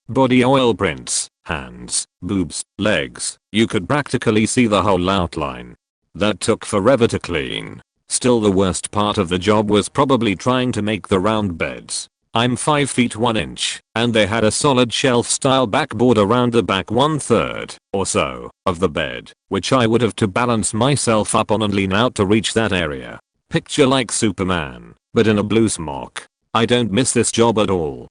oil prints, hands, boobs, legs. You could practically see the whole outline. That took forever to clean. Still, the worst part of the job was probably trying to make the round beds. I'm 5 feet 1 inch, and they had a solid shelf style backboard around the back 1/3 or so of the bed, which I would have to balance myself up on and lean out to reach that area. Picture like Superman, but in a blue smock. I don't miss this job at all.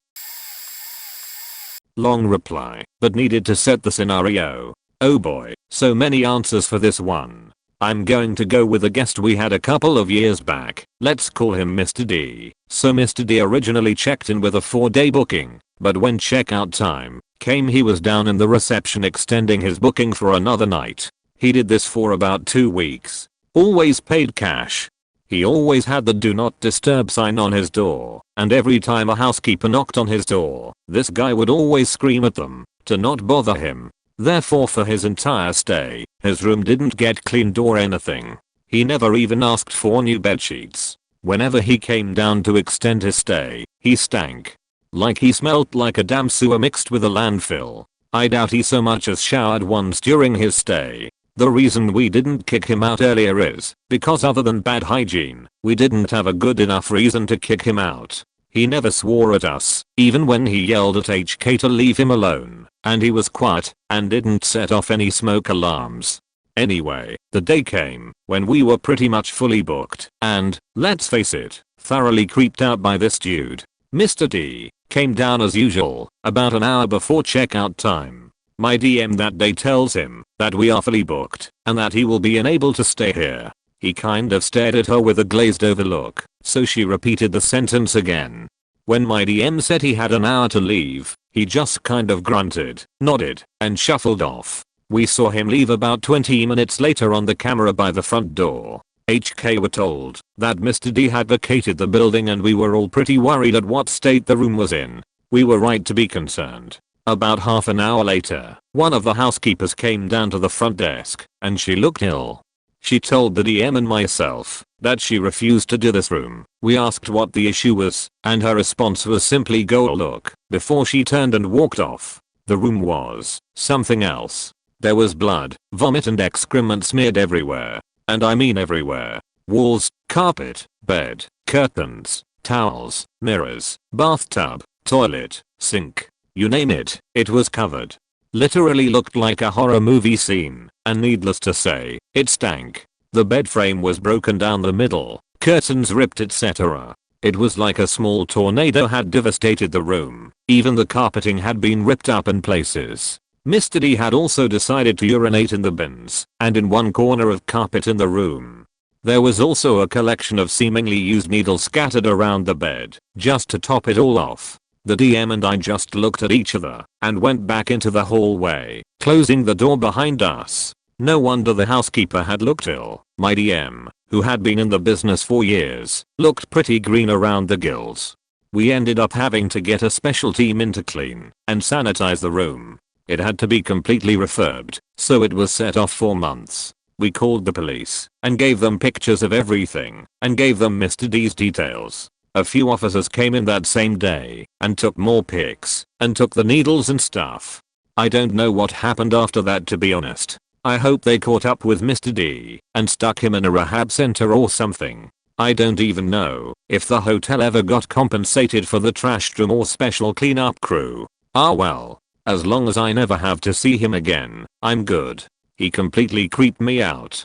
Long reply, but needed to set the scenario. Oh boy, so many answers for this one. I'm going to go with a guest we had a couple of years back. Let's call him Mr. D. So Mr. D originally checked in with a 4-day booking, but when checkout time came he was down in the reception extending his booking for another night. He did this for about 2 weeks. Always paid cash. He always had the do not disturb sign on his door, and every time a housekeeper knocked on his door, this guy would always scream at them to not bother him. Therefore for his entire stay, his room didn't get cleaned or anything. He never even asked for new bedsheets. Whenever he came down to extend his stay, he stank. Like he smelled like a damn sewer mixed with a landfill. I doubt he so much as showered once during his stay. The reason we didn't kick him out earlier is because other than bad hygiene, we didn't have a good enough reason to kick him out. He never swore at us, even when he yelled at HK to leave him alone, and he was quiet and didn't set off any smoke alarms. Anyway, the day came when we were pretty much fully booked and, let's face it, thoroughly creeped out by this dude. Mr. D came down as usual, about an hour before checkout time. My DM that day tells him that we are fully booked and that he will be unable to stay here. He kind of stared at her with a glazed over look, so she repeated the sentence again. When my DM said he had an hour to leave, he just kind of grunted, nodded, and shuffled off. We saw him leave about 20 minutes later on the camera by the front door. HK were told that Mr. D had vacated the building and we were all pretty worried at what state the room was in. We were right to be concerned. About half an hour later, one of the housekeepers came down to the front desk, and she looked ill. She told the DM and myself that she refused to do this room. We asked what the issue was, and her response was simply go look, before she turned and walked off. The room was something else. There was blood, vomit and excrement smeared everywhere. And I mean everywhere. Walls, carpet, bed, curtains, towels, mirrors, bathtub, toilet, sink. You name it, it was covered. Literally looked like a horror movie scene, and needless to say, it stank. The bed frame was broken down the middle, curtains ripped etc. It was like a small tornado had devastated the room. Even the carpeting had been ripped up in places. Mr. D had also decided to urinate in the bins, and in one corner of carpet in the room. There was also a collection of seemingly used needles scattered around the bed, just to top it all off. The DM and I just looked at each other and went back into the hallway, closing the door behind us. No wonder the housekeeper had looked ill. My DM, who had been in the business for years, looked pretty green around the gills. We ended up having to get a special team in to clean and sanitize the room. It had to be completely refurbed, so it was set off for months. We called the police and gave them pictures of everything and gave them Mr. D's details. A few officers came in that same day and took more pics and took the needles and stuff. I don't know what happened after that, to be honest. I hope they caught up with Mr. D and stuck him in a rehab center or something. I don't even know if the hotel ever got compensated for the trash room or special cleanup crew. Ah well. As long as I never have to see him again, I'm good. He completely creeped me out.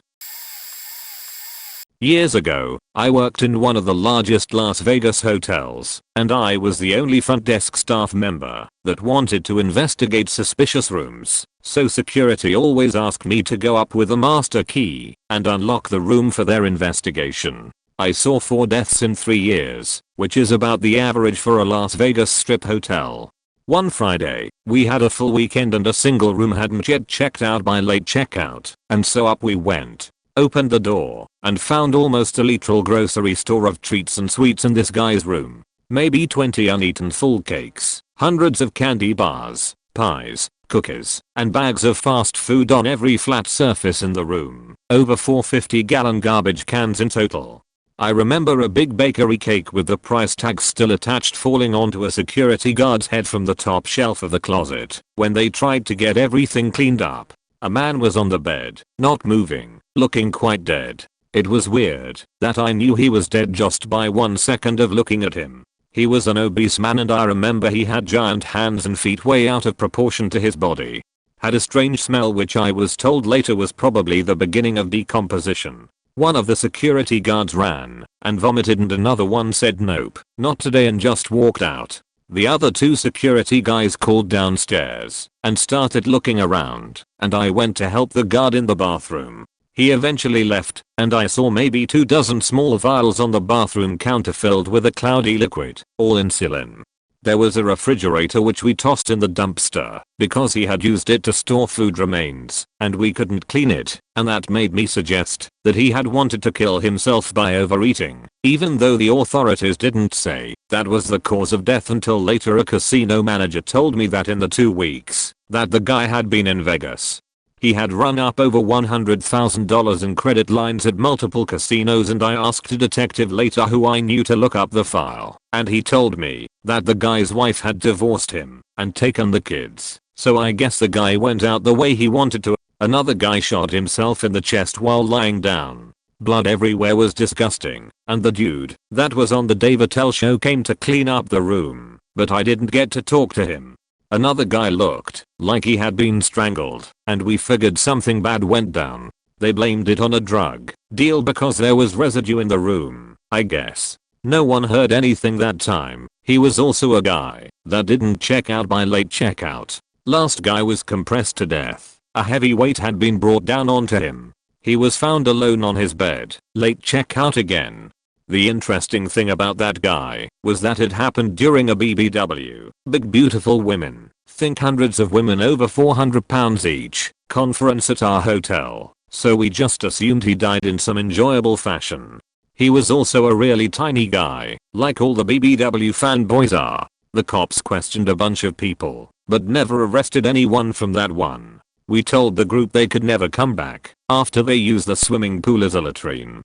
Years ago, I worked in one of the largest Las Vegas hotels, and I was the only front desk staff member that wanted to investigate suspicious rooms, so security always asked me to go up with a master key and unlock the room for their investigation. I saw 4 deaths in 3 years, which is about the average for a Las Vegas strip hotel. One Friday, we had a full weekend and a single room hadn't yet checked out by late checkout, and so up we went. Opened the door, and found almost a literal grocery store of treats and sweets in this guy's room. Maybe 20 uneaten full cakes, hundreds of candy bars, pies, cookies, and bags of fast food on every flat surface in the room. Over 450-gallon garbage cans in total. I remember a big bakery cake with the price tag still attached falling onto a security guard's head from the top shelf of the closet when they tried to get everything cleaned up. A man was on the bed, not moving, looking quite dead. It was weird that I knew he was dead just by 1 second of looking at him. He was an obese man and I remember he had giant hands and feet way out of proportion to his body. Had a strange smell which I was told later was probably the beginning of decomposition. One of the security guards ran and vomited and another one said nope, not today and just walked out. The other 2 security guys called downstairs and started looking around and I went to help the guard in the bathroom. He eventually left and I saw maybe 2 dozen small vials on the bathroom counter filled with a cloudy liquid, all insulin. There was a refrigerator which we tossed in the dumpster because he had used it to store food remains and we couldn't clean it, and that made me suggest that he had wanted to kill himself by overeating, even though the authorities didn't say that was the cause of death until later a casino manager told me that in the 2 weeks that the guy had been in Vegas, he had run up over $100,000 in credit lines at multiple casinos and I asked a detective later who I knew to look up the file, and he told me that the guy's wife had divorced him and taken the kids, so I guess the guy went out the way he wanted to. Another guy shot himself in the chest while lying down. Blood everywhere was disgusting, and the dude that was on the Dave Attell show came to clean up the room, but I didn't get to talk to him. Another guy looked like he had been strangled, and we figured something bad went down. They blamed it on a drug deal because there was residue in the room, I guess. No one heard anything that time. He was also a guy that didn't check out by late checkout. Last guy was compressed to death. A heavy weight had been brought down onto him. He was found alone on his bed, late checkout again. The interesting thing about that guy was that it happened during a BBW, Big Beautiful Women, think hundreds of women over 400 pounds each, conference at our hotel, so we just assumed he died in some enjoyable fashion. He was also a really tiny guy, like all the BBW fanboys are. The cops questioned a bunch of people, but never arrested anyone from that one. We told the group they could never come back after they used the swimming pool as a latrine.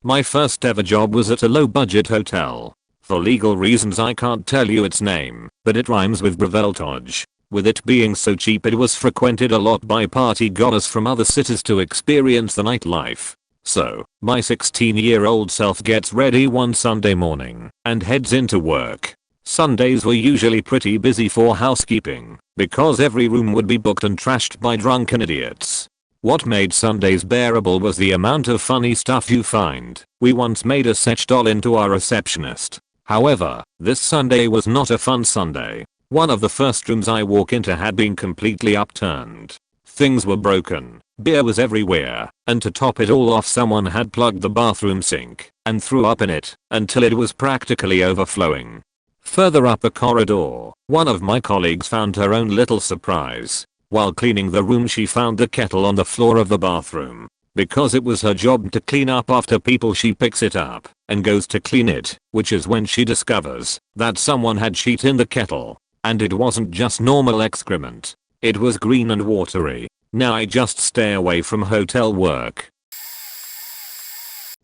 My first ever job was at a low budget hotel. For legal reasons I can't tell you its name, but it rhymes with Breveltage. With it being so cheap it was frequented a lot by party goers from other cities to experience the nightlife. So, my 16-year-old self gets ready one Sunday morning and heads into work. Sundays were usually pretty busy for housekeeping because every room would be booked and trashed by drunken idiots. What made Sundays bearable was the amount of funny stuff you find. We once made a Setch doll into our receptionist. However, this Sunday was not a fun Sunday. One of the first rooms I walk into had been completely upturned. Things were broken, beer was everywhere, and to top it all off someone had plugged the bathroom sink and threw up in it until it was practically overflowing. Further up the corridor, one of my colleagues found her own little surprise. While cleaning the room she found the kettle on the floor of the bathroom. Because it was her job to clean up after people, she picks it up and goes to clean it, which is when she discovers that someone had shit in the kettle. And it wasn't just normal excrement. It was green and watery. Now I just stay away from hotel work.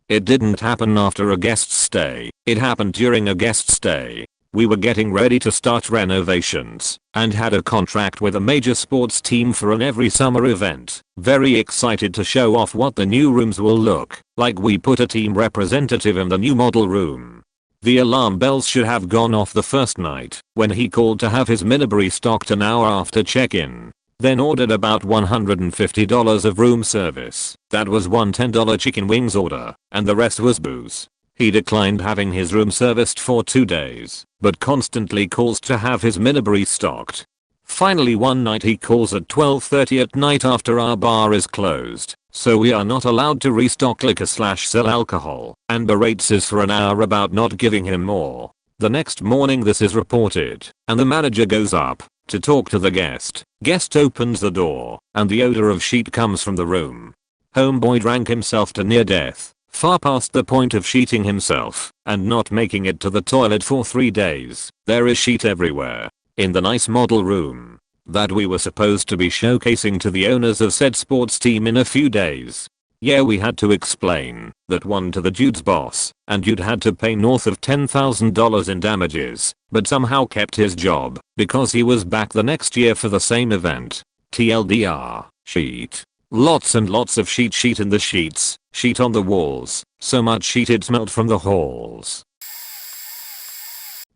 It didn't happen after a guest stay, it happened during a guest stay. We were getting ready to start renovations and had a contract with a major sports team for an every summer event. Very excited to show off what the new rooms will look like. We put a team representative in the new model room. The alarm bells should have gone off the first night when he called to have his minibar stocked an hour after check-in. Then ordered about $150 of room service. That was one $10 chicken wings order and the rest was booze. He declined having his room serviced for 2 days, but constantly calls to have his minibar stocked. Finally one night he calls at 12:30 at night after our bar is closed, so we are not allowed to restock liquor/sell alcohol, and berates us for an hour about not giving him more. The next morning this is reported, and the manager goes up to talk to the guest. Guest opens the door, and the odor of sheet comes from the room. Homeboy drank himself to near death. Far past the point of sheeting himself and not making it to the toilet for 3 days. There is sheet everywhere. in the nice model room that we were supposed to be showcasing to the owners of said sports team in a few days. Yeah, we had to explain that one to the dude's boss, and dude had to pay north of $10,000 in damages, but somehow kept his job because he was back the next year for the same event. TLDR, sheet. Lots and lots of sheet in the sheets, sheet on the walls, so much sheet it smelled from the halls.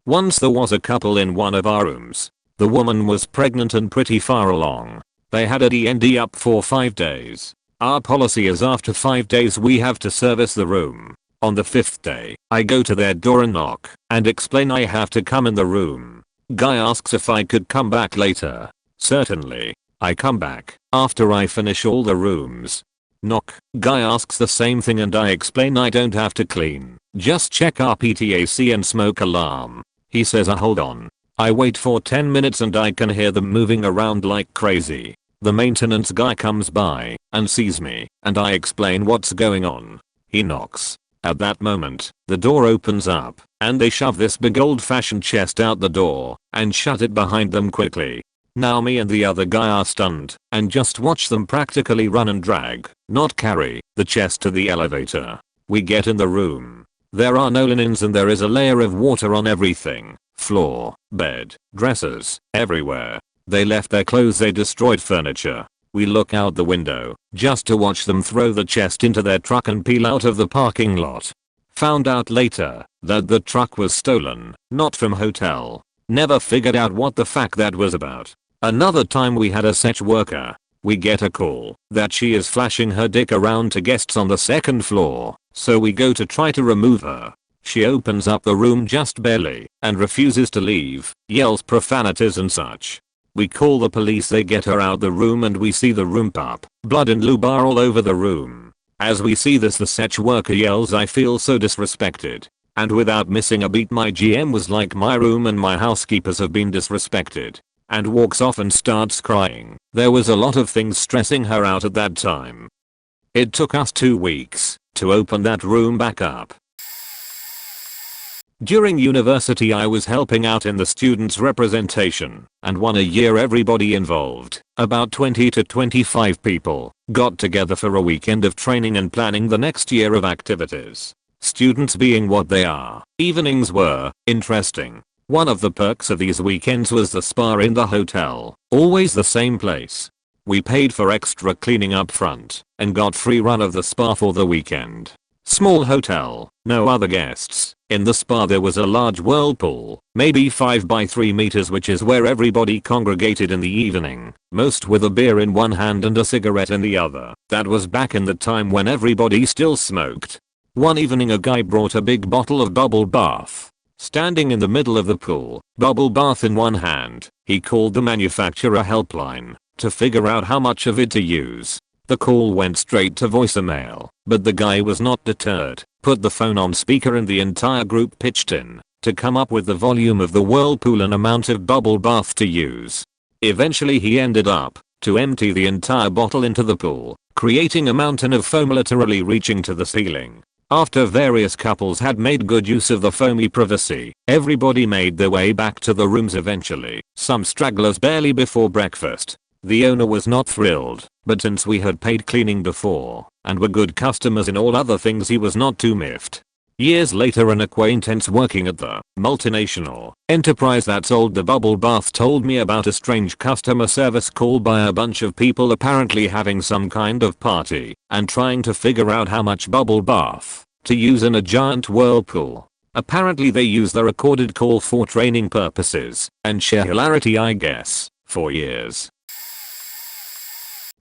Once there was a couple in one of our rooms. The woman was pregnant and pretty far along. They had a D&D up for 5 days. Our policy is after 5 days we have to service the room. On the 5th day, I go to their door and knock and explain I have to come in the room. Guy asks if I could come back later. Certainly. I come back after I finish all the rooms. Knock. Guy asks the same thing and I explain I don't have to clean. Just check our PTAC and smoke alarm. He says hold on. I wait for 10 minutes and I can hear them moving around like crazy. The maintenance guy comes by and sees me and I explain what's going on. He knocks. At that moment, the door opens up and they shove this big old-fashioned chest out the door and shut it behind them quickly. Now me and the other guy are stunned and just watch them practically run and drag, not carry, the chest to the elevator. We get in the room. There are no linens and there is a layer of water on everything. Floor, bed, dressers, everywhere. They left their clothes, they destroyed furniture. We look out the window just to watch them throw the chest into their truck and peel out of the parking lot. Found out later that the truck was stolen, not from hotel. Never figured out what the fuck that was about. Another time we had a set worker. We get a call that she is flashing her dick around to guests on the 2nd floor, so we go to try to remove her. She opens up the room just barely and refuses to leave, yells profanities and such. We call the police, they get her out the room and we see the room pup. Blood and lube are all over the room. As we see this, the set worker yells, I feel so disrespected. And without missing a beat my GM was like, my room and my housekeepers have been disrespected. And walks off and starts crying. There was a lot of things stressing her out at that time. It took us 2 weeks to open that room back up. During university I was helping out in the students' representation and won a year. Everybody involved, about 20 to 25 people, got together for a weekend of training and planning the next year of activities. Students being what they are, evenings were interesting. One of the perks of these weekends was the spa in the hotel, always the same place. We paid for extra cleaning up front and got free run of the spa for the weekend. Small hotel, no other guests. In the spa there was a large whirlpool, maybe 5 by 3 meters, which is where everybody congregated in the evening, most with a beer in one hand and a cigarette in the other. That was back in the time when everybody still smoked. One evening a guy brought a big bottle of bubble bath. Standing in the middle of the pool, bubble bath in one hand, he called the manufacturer helpline to figure out how much of it to use. The call went straight to voicemail, but the guy was not deterred, put the phone on speaker and the entire group pitched in to come up with the volume of the whirlpool and amount of bubble bath to use. Eventually he ended up to empty the entire bottle into the pool, creating a mountain of foam literally reaching to the ceiling. After various couples had made good use of the foamy privacy, everybody made their way back to the rooms eventually, some stragglers barely before breakfast. The owner was not thrilled, but since we had paid cleaning before and were good customers in all other things, he was not too miffed. Years later, an acquaintance working at the multinational enterprise that sold the bubble bath told me about a strange customer service call by a bunch of people apparently having some kind of party and trying to figure out how much bubble bath to use in a giant whirlpool. Apparently they use the recorded call for training purposes and sheer hilarity, I guess, for years.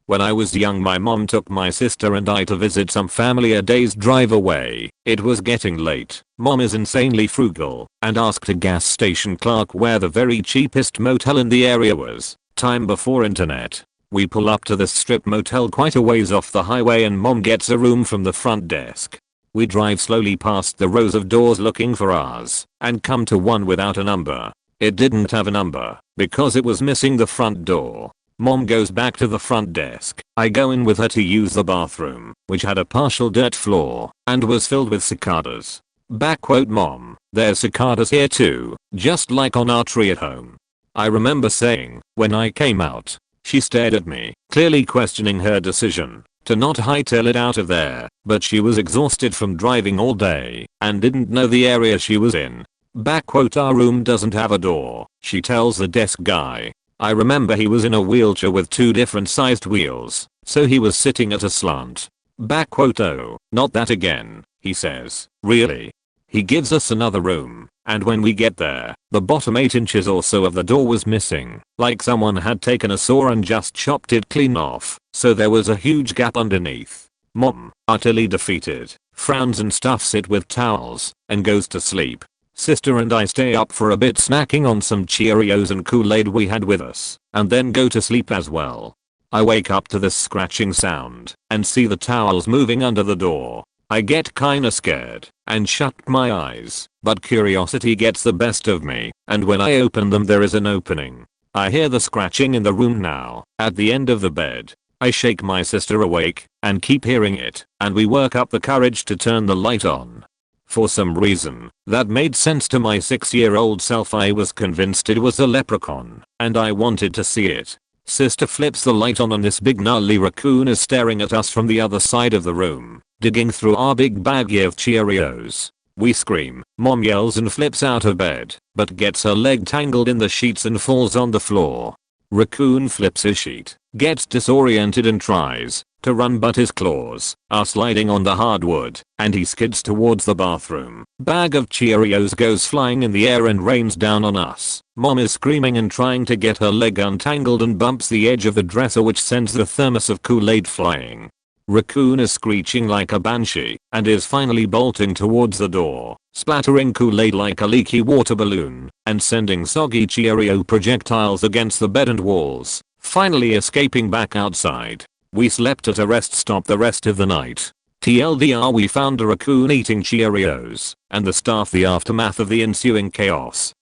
When I was young, my mom took my sister and I to visit some family a day's drive away. It was getting late. Mom is insanely frugal and asked a gas station clerk where the very cheapest motel in the area was. Time before internet. We pull up to this strip motel quite a ways off the highway and mom gets a room from the front desk. We drive slowly past the rows of doors looking for ours and come to one without a number. It didn't have a number because it was missing the front door. Mom goes back to the front desk. I go in with her to use the bathroom, which had a partial dirt floor and was filled with cicadas. Backquote Mom, there's cicadas here too, just like on artery at home. I remember saying, when I came out. She stared at me, clearly questioning her decision to not hightail it out of there, but she was exhausted from driving all day and didn't know the area she was in. Our room doesn't have a door, she tells the desk guy. I remember he was in a wheelchair with 2 different sized wheels, so he was sitting at a slant. Oh, not that again, he says. Really? He gives us another room, and when we get there, the bottom 8 inches or so of the door was missing, like someone had taken a saw and just chopped it clean off, so there was a huge gap underneath. Mom, utterly defeated, frowns and stuffs it with towels, and goes to sleep. Sister and I stay up for a bit snacking on some Cheerios and Kool-Aid we had with us, and then go to sleep as well. I wake up to this scratching sound, and see the towels moving under the door. I get kinda scared, and shut my eyes, but curiosity gets the best of me, and when I open them there is an opening. I hear the scratching in the room now, at the end of the bed. I shake my sister awake, and keep hearing it, and we work up the courage to turn the light on. For some reason, that made sense to my 6-year-old self. I was convinced it was a leprechaun, and I wanted to see it. Sister flips the light on and this big gnarly raccoon is staring at us from the other side of the room, digging through our big baggie of Cheerios. We scream, Mom yells and flips out of bed, but gets her leg tangled in the sheets and falls on the floor. Raccoon flips his sheet, gets disoriented and tries to run, but his claws are sliding on the hardwood, and he skids towards the bathroom. Bag of Cheerios goes flying in the air and rains down on us. Mom is screaming and trying to get her leg untangled and bumps the edge of the dresser, which sends the thermos of Kool-Aid flying. Raccoon is screeching like a banshee and is finally bolting towards the door, splattering Kool-Aid like a leaky water balloon and sending soggy Cheerio projectiles against the bed and walls, finally escaping back outside. We slept at a rest stop the rest of the night. TLDR, we found a raccoon eating Cheerios, and the staff the aftermath of the ensuing chaos.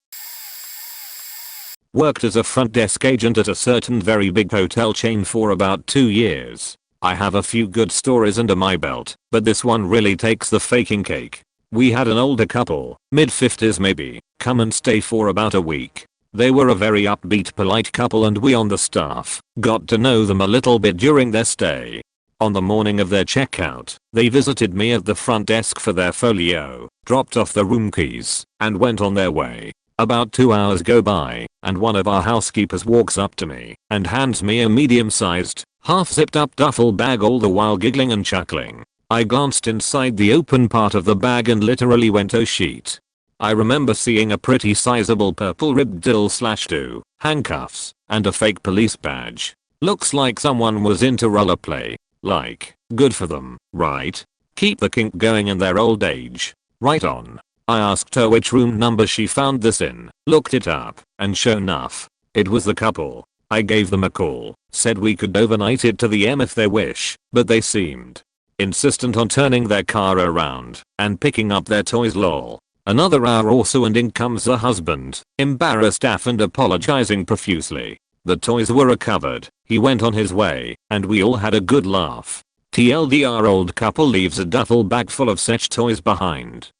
Worked as a front desk agent at a certain very big hotel chain for about 2 years. I have a few good stories under my belt, but this one really takes the faking cake. We had an older couple, mid-50s maybe, come and stay for about a week. They were a very upbeat, polite couple, and we on the staff got to know them a little bit during their stay. On the morning of their checkout, they visited me at the front desk for their folio, dropped off the room keys, and went on their way. About 2 hours go by, and one of our housekeepers walks up to me and hands me a medium-sized, half-zipped up duffel bag, all the while giggling and chuckling. I glanced inside the open part of the bag and literally went, oh shit. I remember seeing a pretty sizable purple ribbed diddle/do, handcuffs, and a fake police badge. Looks like someone was into roller play. Like, good for them, right? Keep the kink going in their old age. Right on. I asked her which room number she found this in, looked it up, and sure enough, it was the couple. I gave them a call, said we could overnight it to the M if they wish, but they seemed insistent on turning their car around and picking up their toys. Lol. Another hour or so and in comes the husband, embarrassed AF and apologizing profusely. The toys were recovered, he went on his way, and we all had a good laugh. TLDR, old couple leaves a duffel bag full of such toys behind.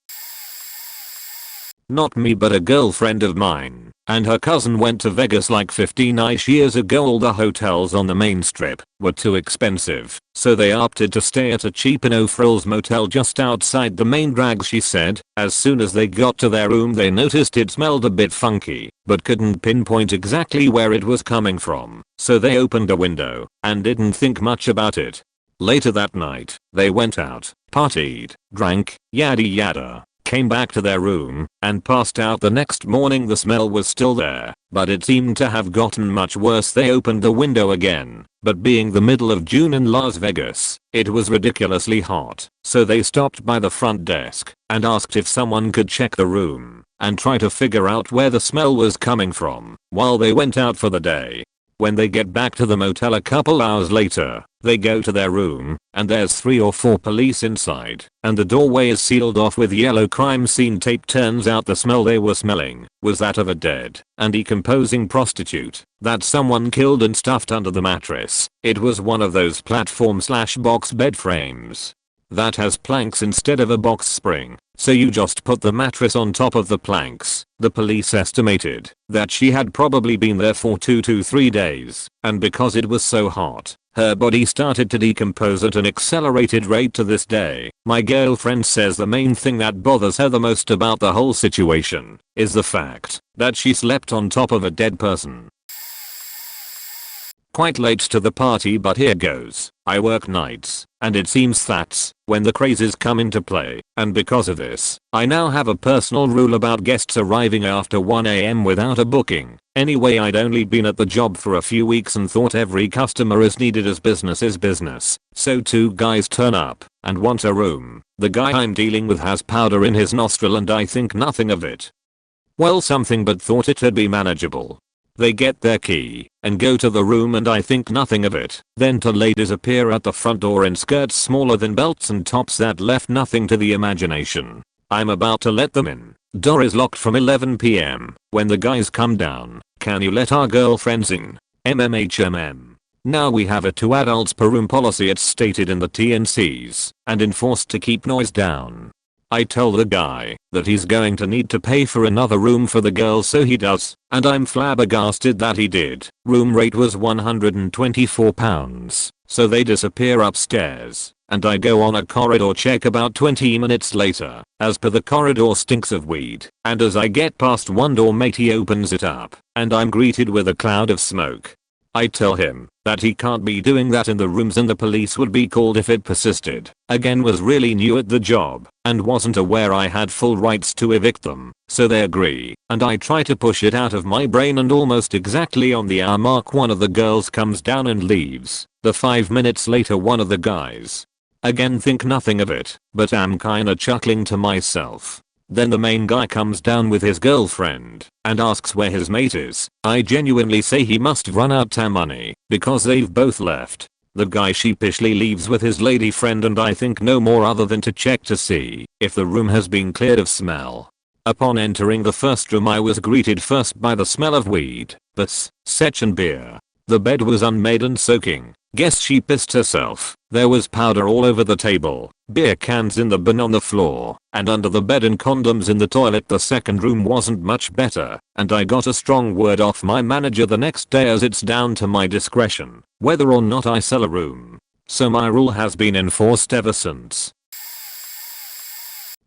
Not me, but a girlfriend of mine and her cousin went to Vegas like 15-ish years ago. All the hotels on the main strip were too expensive, so they opted to stay at a cheap no-frills motel just outside the main drag. She said, as soon as they got to their room they noticed it smelled a bit funky, but couldn't pinpoint exactly where it was coming from, so they opened a window and didn't think much about it. Later that night, they went out, partied, drank, yada yada, came back to their room, and passed out. The next morning the smell was still there, but it seemed to have gotten much worse. They opened the window again, but being the middle of June in Las Vegas, it was ridiculously hot, so they stopped by the front desk and asked if someone could check the room and try to figure out where the smell was coming from while they went out for the day. When they get back to the motel a couple hours later, they go to their room, and there's 3 or 4 police inside, and the doorway is sealed off with yellow crime scene tape. Turns out the smell they were smelling was that of a dead and decomposing prostitute that someone killed and stuffed under the mattress. It was one of those platform/box bed frames. that has planks instead of a box spring, so you just put the mattress on top of the planks. The police estimated that she had probably been there for 2 to 3 days, and because it was so hot, her body started to decompose at an accelerated rate to this day. My girlfriend says the main thing that bothers her the most about the whole situation is the fact that she slept on top of a dead person. Quite late to the party, but here goes. I work nights, and it seems that's when the crazes come into play, and because of this, I now have a personal rule about guests arriving after 1 AM without a booking. Anyway, I'd only been at the job for a few weeks and thought every customer is needed as business is business. So 2 guys turn up and want a room. The guy I'm dealing with has powder in his nostril and I think nothing of it. Well, something, but thought it'd be manageable. They get their key and go to the room and I think nothing of it. Then 2 ladies appear at the front door in skirts smaller than belts and tops that left nothing to the imagination. I'm about to let them in. Door is locked from 11 PM. When the guys come down, "Can you let our girlfriends in?" MMHMM. Now we have a 2 adults per room policy. It's stated in the TNCs and enforced to keep noise down. I tell the guy that he's going to need to pay for another room for the girl, so he does, and I'm flabbergasted that he did. Room rate was £124, so they disappear upstairs, and I go on a corridor check about 20 minutes later. As per the corridor stinks of weed, and as I get past one door matey opens it up, and I'm greeted with a cloud of smoke. I tell him that he can't be doing that in the rooms and the police would be called if it persisted. Again, was really new at the job and wasn't aware I had full rights to evict them, so they agree, and I try to push it out of my brain, and almost exactly on the hour mark one of the girls comes down and leaves. 5 minutes later one of the guys. Again, think nothing of it, but am kinda chuckling to myself. Then the main guy comes down with his girlfriend and asks where his mate is. I genuinely say he must run out of money because they've both left. The guy sheepishly leaves with his lady friend and I think no more other than to check to see if the room has been cleared of smell. Upon entering the first room I was greeted first by the smell of weed, bus, sech and beer. The bed was unmade and soaking. Guess she pissed herself. There was powder all over the table, beer cans in the bin on the floor, and under the bed and condoms in the toilet. The second room wasn't much better, and I got a strong word off my manager the next day as it's down to my discretion whether or not I sell a room. So my rule has been enforced ever since.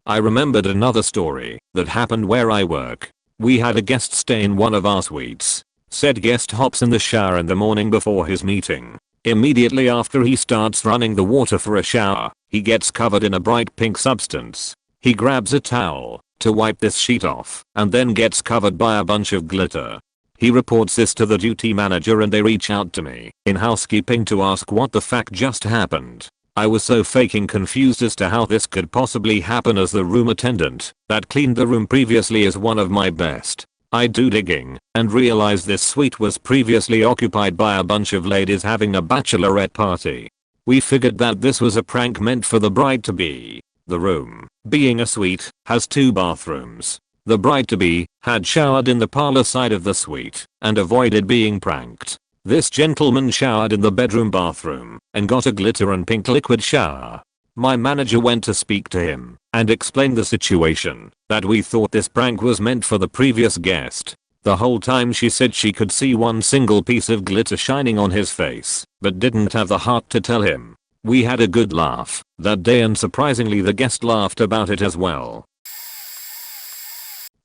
I remembered another story that happened where I work. We had a guest stay in one of our suites. Said guest hops in the shower in the morning before his meeting. Immediately after he starts running the water for a shower, he gets covered in a bright pink substance. He grabs a towel to wipe this sheet off and then gets covered by a bunch of glitter. He reports this to the duty manager and they reach out to me in housekeeping to ask what the fuck just happened. I was so fucking confused as to how this could possibly happen, as the room attendant that cleaned the room previously is one of my best. I do digging and realize this suite was previously occupied by a bunch of ladies having a bachelorette party. We figured that this was a prank meant for the bride-to-be. The room, being a suite, has 2 bathrooms. The bride-to-be had showered in the parlor side of the suite and avoided being pranked. This gentleman showered in the bedroom bathroom and got a glitter and pink liquid shower. My manager went to speak to him and explained the situation, that we thought this prank was meant for the previous guest. The whole time she said she could see one single piece of glitter shining on his face, but didn't have the heart to tell him. We had a good laugh that day and surprisingly the guest laughed about it as well.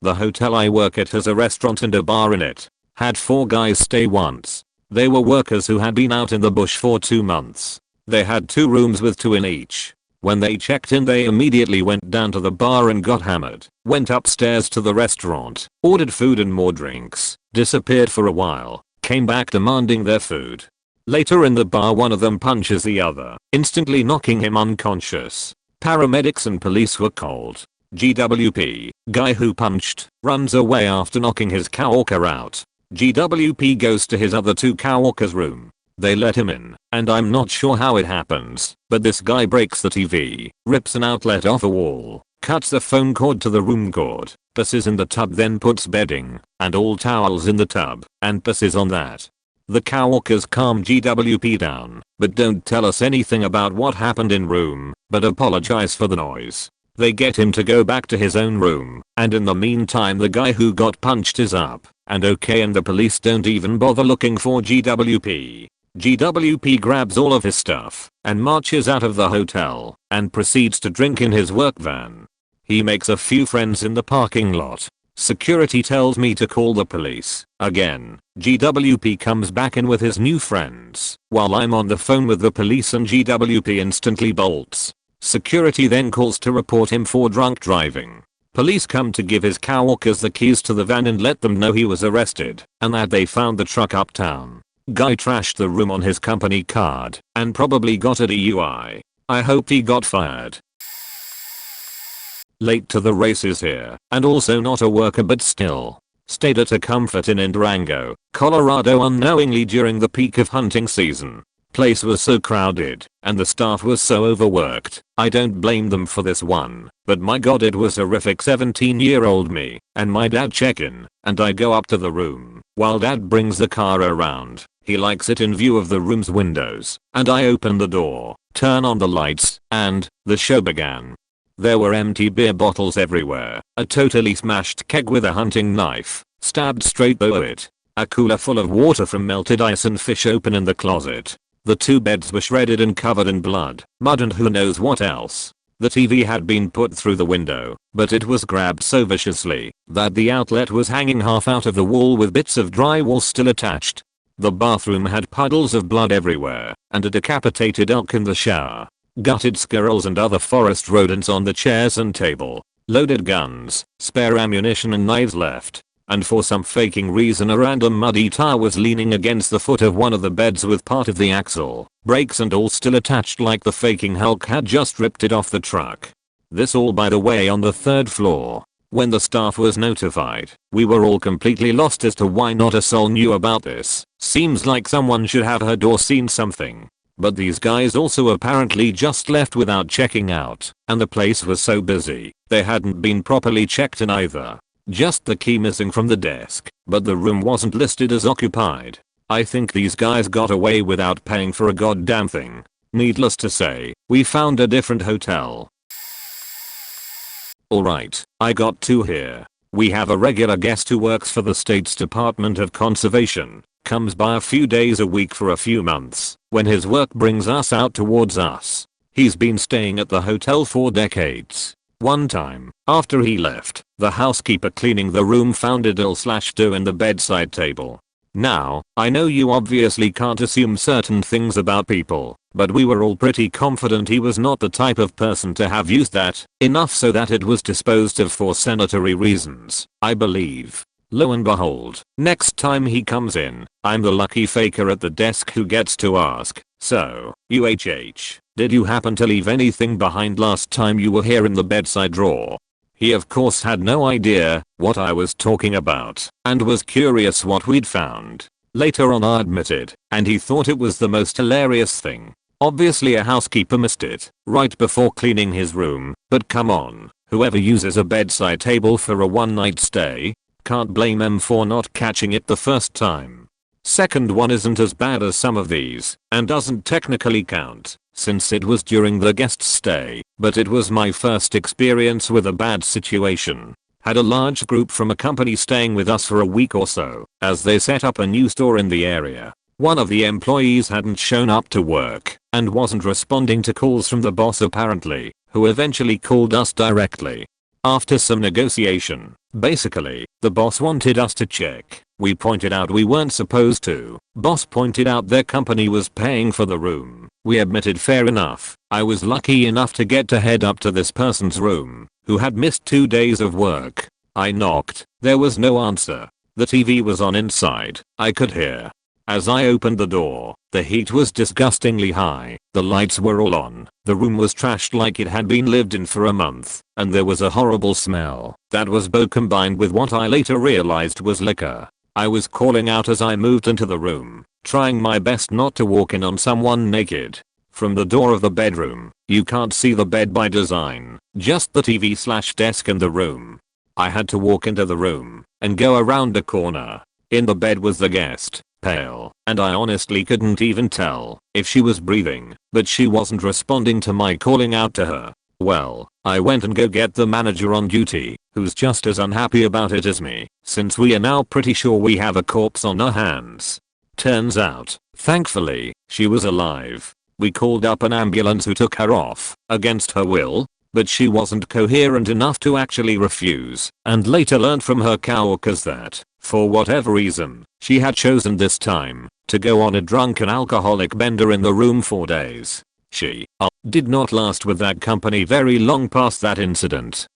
The hotel I work at has a restaurant and a bar in it. Had 4 guys stay once. They were workers who had been out in the bush for 2 months. They had 2 rooms with 2 in each. When they checked in they immediately went down to the bar and got hammered, went upstairs to the restaurant, ordered food and more drinks, disappeared for a while, came back demanding their food. Later in the bar one of them punches the other, instantly knocking him unconscious. Paramedics and police were called. GWP, guy who punched, runs away after knocking his coworker out. GWP goes to his other 2 coworkers' room. They let him in, and I'm not sure how it happens, but this guy breaks the TV, rips an outlet off a wall, cuts the phone cord to the room cord, pisses in the tub, then puts bedding and all towels in the tub and pisses on that. The coworkers calm GWP down, but don't tell us anything about what happened in room. but apologize for the noise. They get him to go back to his own room, and in the meantime the guy who got punched is up and okay, and the police don't even bother looking for GWP. GWP grabs all of his stuff and marches out of the hotel and proceeds to drink in his work van. He makes a few friends in the parking lot. Security tells me to call the police. Again, GWP comes back in with his new friends while I'm on the phone with the police, and GWP instantly bolts. Security then calls to report him for drunk driving. Police come to give his coworkers the keys to the van and let them know he was arrested and that they found the truck uptown. Guy trashed the room on his company card and probably got a DUI. I hope he got fired. Late to the races here, and also not a worker but still. Stayed at a Comfort Inn in Durango, Colorado unknowingly during the peak of hunting season. Place was so crowded, and the staff was so overworked. I don't blame them for this one, but my god, it was horrific. 17-year-old me and my dad check in, and I go up to the room while dad brings the car around. He likes it in view of the room's windows, and I open the door, turn on the lights, and the show began. There were empty beer bottles everywhere, a totally smashed keg with a hunting knife stabbed straight through it, a cooler full of water from melted ice, and fish open in the closet. The 2 beds were shredded and covered in blood, mud, and who knows what else. The TV had been put through the window, but it was grabbed so viciously that the outlet was hanging half out of the wall with bits of drywall still attached. The bathroom had puddles of blood everywhere, and a decapitated elk in the shower. Gutted squirrels and other forest rodents on the chairs and table. Loaded guns, spare ammunition and knives left. And for some faking reason a random muddy tire was leaning against the foot of one of the beds with part of the axle, brakes and all still attached, like the faking Hulk had just ripped it off the truck. This all, by the way, on the 3rd floor. When the staff was notified, we were all completely lost as to why not a soul knew about this. Seems like someone should have heard or seen something. But these guys also apparently just left without checking out, and the place was so busy, they hadn't been properly checked in either. Just the key missing from the desk, but the room wasn't listed as occupied. I think these guys got away without paying for a goddamn thing. Needless to say, we found a different hotel. Alright, I got 2 here. We have a regular guest who works for the state's Department of Conservation. Comes by a few days a week for a few months, when his work brings us out towards us. He's been staying at the hotel for decades. One time, after he left, the housekeeper cleaning the room found a dill/dough in the bedside table. Now, I know you obviously can't assume certain things about people, but we were all pretty confident he was not the type of person to have used that, enough so that it was disposed of for sanitary reasons, I believe. Lo and behold, next time he comes in, I'm the lucky faker at the desk who gets to ask, "So, UHH, did you happen to leave anything behind last time you were here in the bedside drawer?" He of course had no idea what I was talking about and was curious what we'd found. Later on I admitted, and he thought it was the most hilarious thing. Obviously a housekeeper missed it right before cleaning his room, but come on, whoever uses a bedside table for a one-night stay, can't blame them for not catching it the first time. Second one isn't as bad as some of these, and doesn't technically count, since it was during the guest's stay, but it was my first experience with a bad situation. Had a large group from a company staying with us for a week or so, as they set up a new store in the area. One of the employees hadn't shown up to work, and wasn't responding to calls from the boss apparently, who eventually called us directly. After some negotiation, basically, the boss wanted us to check. We pointed out we weren't supposed to. Boss pointed out their company was paying for the room. We admitted fair enough. I was lucky enough to get to head up to this person's room, who had missed 2 days of work. I knocked. There was no answer. The TV was on inside. I could hear. As I opened the door, the heat was disgustingly high, the lights were all on, the room was trashed like it had been lived in for a month, and there was a horrible smell that was both combined with what I later realized was liquor. I was calling out as I moved into the room, trying my best not to walk in on someone naked. From the door of the bedroom, you can't see the bed by design, just the TV/desk in the room. I had to walk into the room and go around a corner. In the bed was the guest, pale, and I honestly couldn't even tell if she was breathing, but she wasn't responding to my calling out to her. Well, I went and go get the manager on duty, who's just as unhappy about it as me, since we are now pretty sure we have a corpse on our hands. Turns out, thankfully, she was alive. We called up an ambulance who took her off, against her will, but she wasn't coherent enough to actually refuse, and later learned from her coworkers that, for whatever reason, she had chosen this time to go on a drunken alcoholic bender in the room for days. She did not last with that company very long past that incident.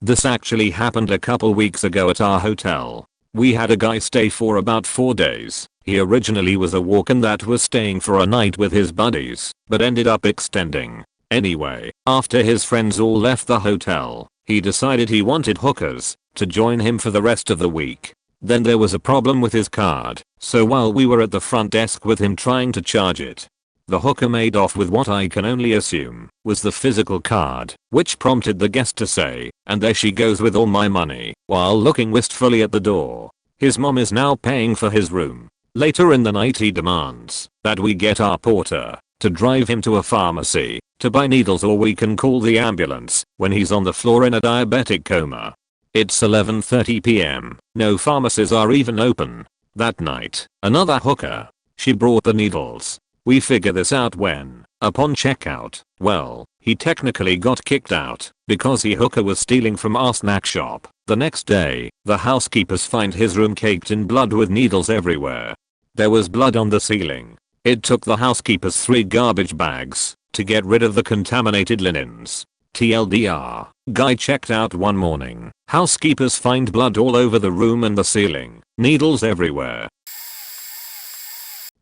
This actually happened a couple weeks ago at our hotel. We had a guy stay for about 4 days. He originally was a walk-in that was staying for a night with his buddies, but ended up extending. Anyway, after his friends all left the hotel, he decided he wanted hookers to join him for the rest of the week. Then there was a problem with his card, so while we were at the front desk with him trying to charge it, the hooker made off with what I can only assume was the physical card, which prompted the guest to say, "And there she goes with all my money," while looking wistfully at the door. His mom is now paying for his room. Later in the night he demands that we get our porter to drive him to a pharmacy to buy needles or we can call the ambulance when he's on the floor in a diabetic coma. It's 11:30 p.m. No pharmacies are even open. That night, another hooker. She brought the needles. We figure this out when, upon checkout, well, he technically got kicked out because the hooker was stealing from our snack shop. The next day, the housekeepers find his room caked in blood with needles everywhere. There was blood on the ceiling. It took the housekeepers 3 garbage bags to get rid of the contaminated linens. TLDR, guy checked out one morning. Housekeepers find blood all over the room and the ceiling. Needles everywhere.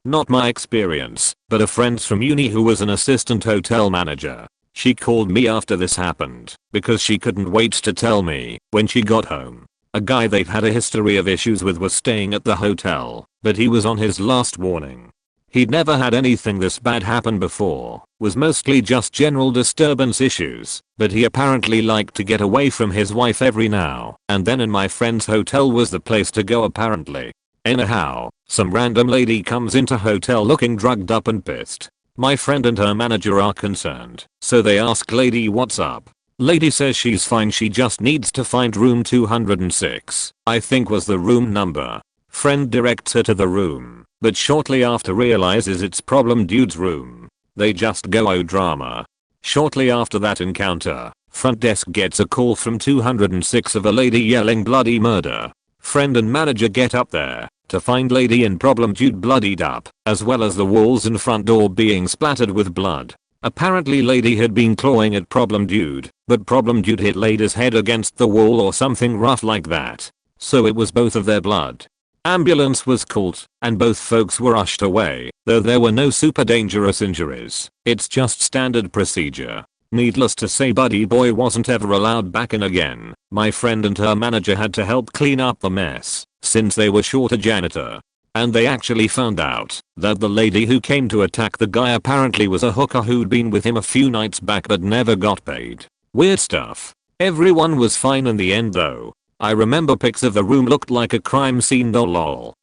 Not my experience, but a friend from uni who was an assistant hotel manager. She called me after this happened because she couldn't wait to tell me when she got home. A guy they've had a history of issues with was staying at the hotel, but he was on his last warning. He'd never had anything this bad happen before, was mostly just general disturbance issues, but he apparently liked to get away from his wife every now and then, and my friend's hotel was the place to go apparently. Anyhow, some random lady comes into hotel looking drugged up and pissed. My friend and her manager are concerned, so they ask lady what's up. Lady says she's fine, she just needs to find room 206, I think was the room number. Friend directs her to the room, but shortly after realizes it's problem dude's room. They just go oh drama. Shortly after that encounter, front desk gets a call from 206 of a lady yelling bloody murder. Friend and manager get up there to find lady in problem dude bloodied up, as well as the walls and front door being splattered with blood. Apparently lady had been clawing at problem dude, but problem dude hit lady's head against the wall or something rough like that. So it was both of their blood. Ambulance was called, and both folks were ushered away, though there were no super dangerous injuries. It's just standard procedure. Needless to say buddy boy wasn't ever allowed back in again. My friend and her manager had to help clean up the mess, since they were short a janitor. And they actually found out that the lady who came to attack the guy apparently was a hooker who'd been with him a few nights back but never got paid. Weird stuff. Everyone was fine in the end though. I remember pics of the room looked like a crime scene lol.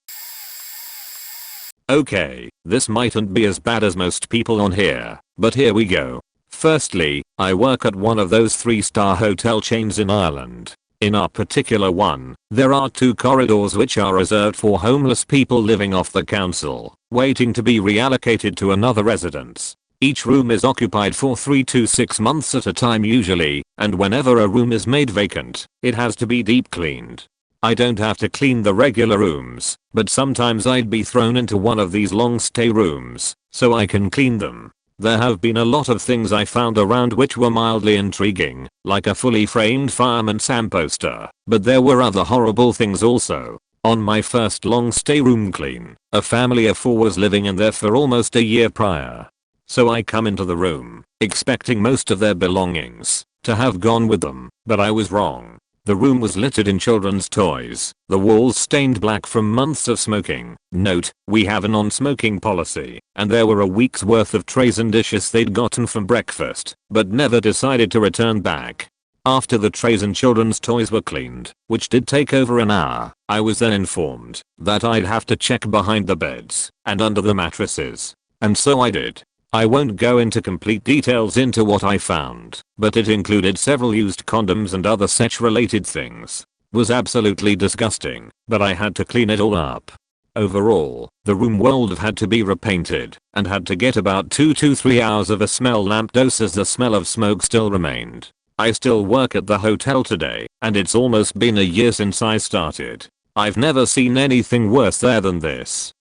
Okay, this mightn't be as bad as most people on here, but here we go. Firstly, I work at one of those 3-star hotel chains in Ireland. In our particular one, there are 2 corridors which are reserved for homeless people living off the council, waiting to be reallocated to another residence. Each room is occupied for 3 to 6 months at a time usually, and whenever a room is made vacant, it has to be deep cleaned. I don't have to clean the regular rooms, but sometimes I'd be thrown into one of these long stay rooms, so I can clean them. There have been a lot of things I found around which were mildly intriguing, like a fully framed Fireman Sam poster, but there were other horrible things also. On my first long stay room clean, a family of 4 was living in there for almost a year prior. So I come into the room, expecting most of their belongings to have gone with them, but I was wrong. The room was littered in children's toys, the walls stained black from months of smoking. Note, we have a non-smoking policy, and there were a week's worth of trays and dishes they'd gotten from breakfast, but never decided to return back. After the trays and children's toys were cleaned, which did take over an hour, I was then informed that I'd have to check behind the beds and under the mattresses. And so I did. I won't go into complete details into what I found, but it included several used condoms and other sex related things. Was absolutely disgusting, but I had to clean it all up. Overall, the room would have had to be repainted and had to get about 2 to 3 hours of a smell lamp dose as the smell of smoke still remained. I still work at the hotel today, and it's almost been a year since I started. I've never seen anything worse there than this.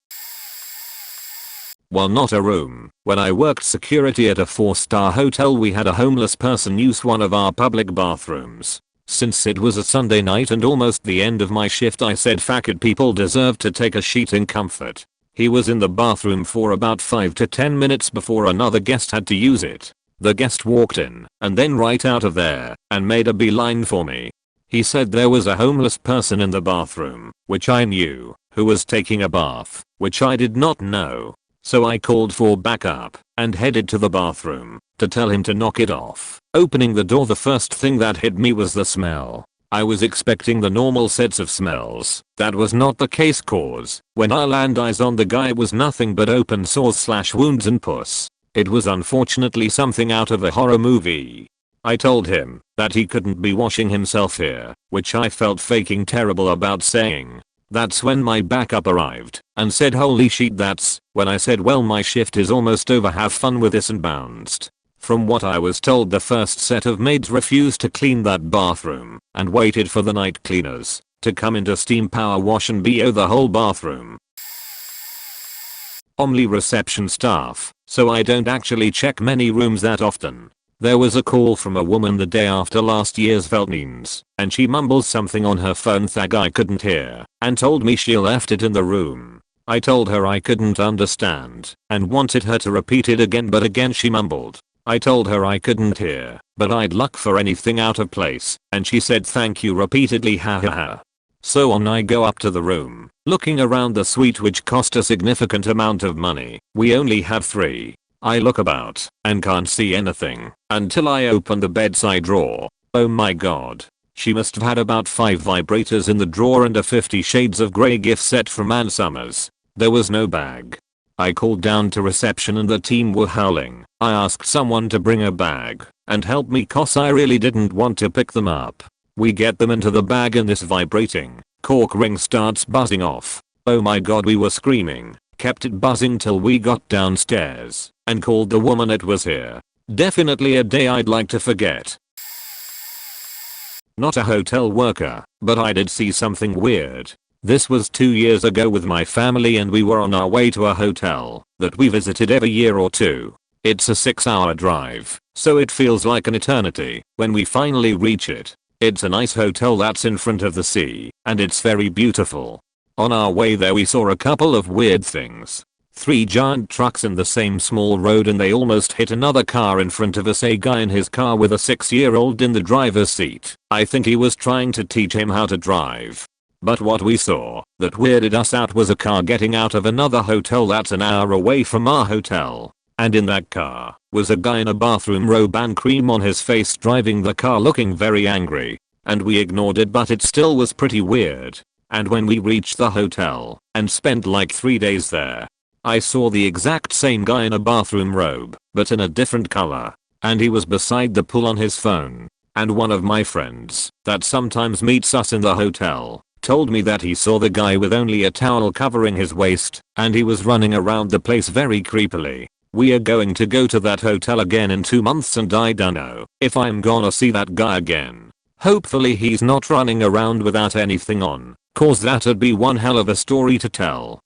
While not a room, when I worked security at a 4-star hotel, we had a homeless person use one of our public bathrooms. Since it was a Sunday night and almost the end of my shift, I said fat people deserve to take a sheet in comfort. He was in the bathroom for about 5 to 10 minutes before another guest had to use it. The guest walked in and then right out of there and made a beeline for me. He said there was a homeless person in the bathroom, which I knew, who was taking a bath, which I did not know. So I called for backup and headed to the bathroom to tell him to knock it off. Opening the door, the first thing that hit me was the smell. I was expecting the normal sets of smells. That was not the case, cause when I landed eyes on the guy, it was nothing but open sores / wounds and pus. It was unfortunately something out of a horror movie. I told him that he couldn't be washing himself here, which I felt faking terrible about saying. That's when my backup arrived and said holy shit. That's when I said, well, my shift is almost over, have fun with this, and bounced. From what I was told, the first set of maids refused to clean that bathroom and waited for the night cleaners to come in to steam power wash and BO the whole bathroom. Only reception staff, so I don't actually check many rooms that often. There was a call from a woman the day after last year's Valentine's, and she mumbled something on her phone that I couldn't hear, and told me she left it in the room. I told her I couldn't understand, and wanted her to repeat it again, but again she mumbled. I told her I couldn't hear, but I'd look for anything out of place, and she said thank you repeatedly, ha ha ha. So on I go up to the room, looking around the suite, which cost a significant amount of money. We only have 3. I look about and can't see anything until I open the bedside drawer. Oh my god. She must have had about 5 vibrators in the drawer and a 50 Shades of Grey gift set from Ann Summers. There was no bag. I called down to reception and the team were howling. I asked someone to bring a bag and help me, cause I really didn't want to pick them up. We get them into the bag and this vibrating cork ring starts buzzing off. Oh my god, we were screaming. Kept it buzzing till we got downstairs and called the woman it was here. Definitely a day I'd like to forget. Not a hotel worker, but I did see something weird. This was 2 years ago with my family, and we were on our way to a hotel that we visited every year or two. It's a 6-hour drive, so it feels like an eternity when we finally reach it. It's a nice hotel that's in front of the sea, and it's very beautiful. On our way there we saw a couple of weird things. 3 giant trucks in the same small road, and they almost hit another car in front of us. A guy in his car with a 6-year-old in the driver's seat. I think he was trying to teach him how to drive. But what we saw that weirded us out was a car getting out of another hotel that's an hour away from our hotel. And in that car was a guy in a bathroom robe and cream on his face driving the car, looking very angry. And we ignored it, but it still was pretty weird. And when we reached the hotel and spent like 3 days there, I saw the exact same guy in a bathroom robe, but in a different color. And he was beside the pool on his phone. And one of my friends that sometimes meets us in the hotel told me that he saw the guy with only a towel covering his waist, and he was running around the place very creepily. We are going to go to that hotel again in 2 months, and I don't know if I'm gonna see that guy again. Hopefully he's not running around without anything on, cause that'd be one hell of a story to tell.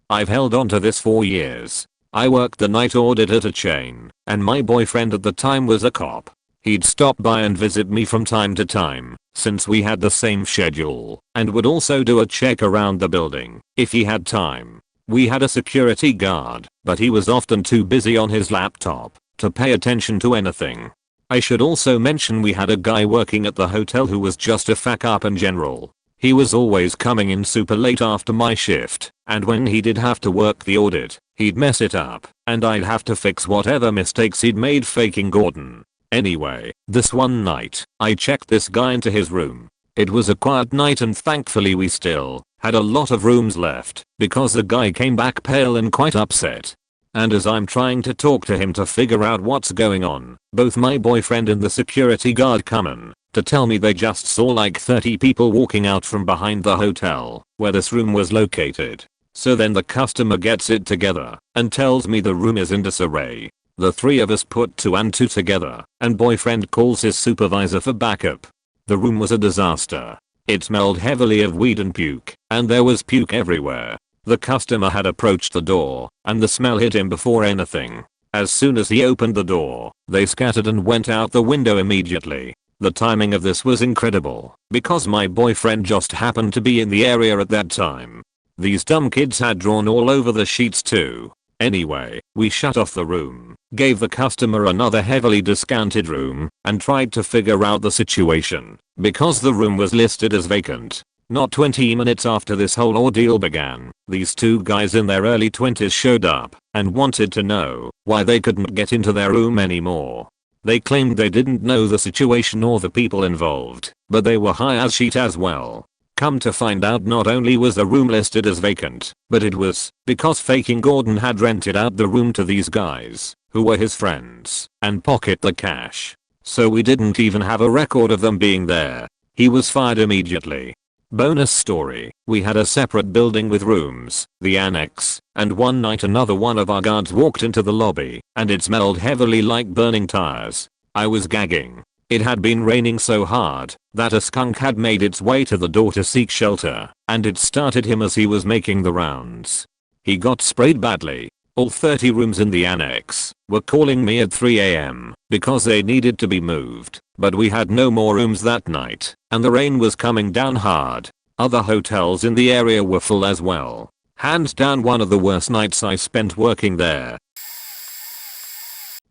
I've held on to this for years. I worked the night audit at a chain, and my boyfriend at the time was a cop. He'd stop by and visit me from time to time, since we had the same schedule, and would also do a check around the building if he had time. We had a security guard, but he was often too busy on his laptop to pay attention to anything. I should also mention we had a guy working at the hotel who was just a fuck up in general. He was always coming in super late after my shift, and when he did have to work the audit, he'd mess it up, and I'd have to fix whatever mistakes he'd made, faking Gordon. Anyway, this one night, I checked this guy into his room. It was a quiet night and thankfully we still had a lot of rooms left because the guy came back pale and quite upset. And as I'm trying to talk to him to figure out what's going on, both my boyfriend and the security guard come in to tell me they just saw like 30 people walking out from behind the hotel where this room was located. So then the customer gets it together and tells me the room is in disarray. The three of us put 2 and 2 together and boyfriend calls his supervisor for backup. The room was a disaster. It smelled heavily of weed and puke, and there was puke everywhere. The customer had approached the door, and the smell hit him before anything. As soon as he opened the door, they scattered and went out the window immediately. The timing of this was incredible, because my boyfriend just happened to be in the area at that time. These dumb kids had drawn all over the sheets too. Anyway, we shut off the room, gave the customer another heavily discounted room, and tried to figure out the situation, because the room was listed as vacant. Not 20 minutes after this whole ordeal began, these 2 guys in their early 20s showed up and wanted to know why they couldn't get into their room anymore. They claimed they didn't know the situation or the people involved, but they were high as shit as well. Come to find out, not only was the room listed as vacant, but it was because faking Gordon had rented out the room to these guys, who were his friends, and pocket the cash. So we didn't even have a record of them being there. He was fired immediately. Bonus story, we had a separate building with rooms, the annex, and one night another one of our guards walked into the lobby, and it smelled heavily like burning tires. I was gagging. It had been raining so hard that a skunk had made its way to the door to seek shelter, and it started him as he was making the rounds. He got sprayed badly. All 30 rooms in the annex were calling me at 3 AM because they needed to be moved, but we had no more rooms that night, and the rain was coming down hard. Other hotels in the area were full as well. Hands down one of the worst nights I spent working there.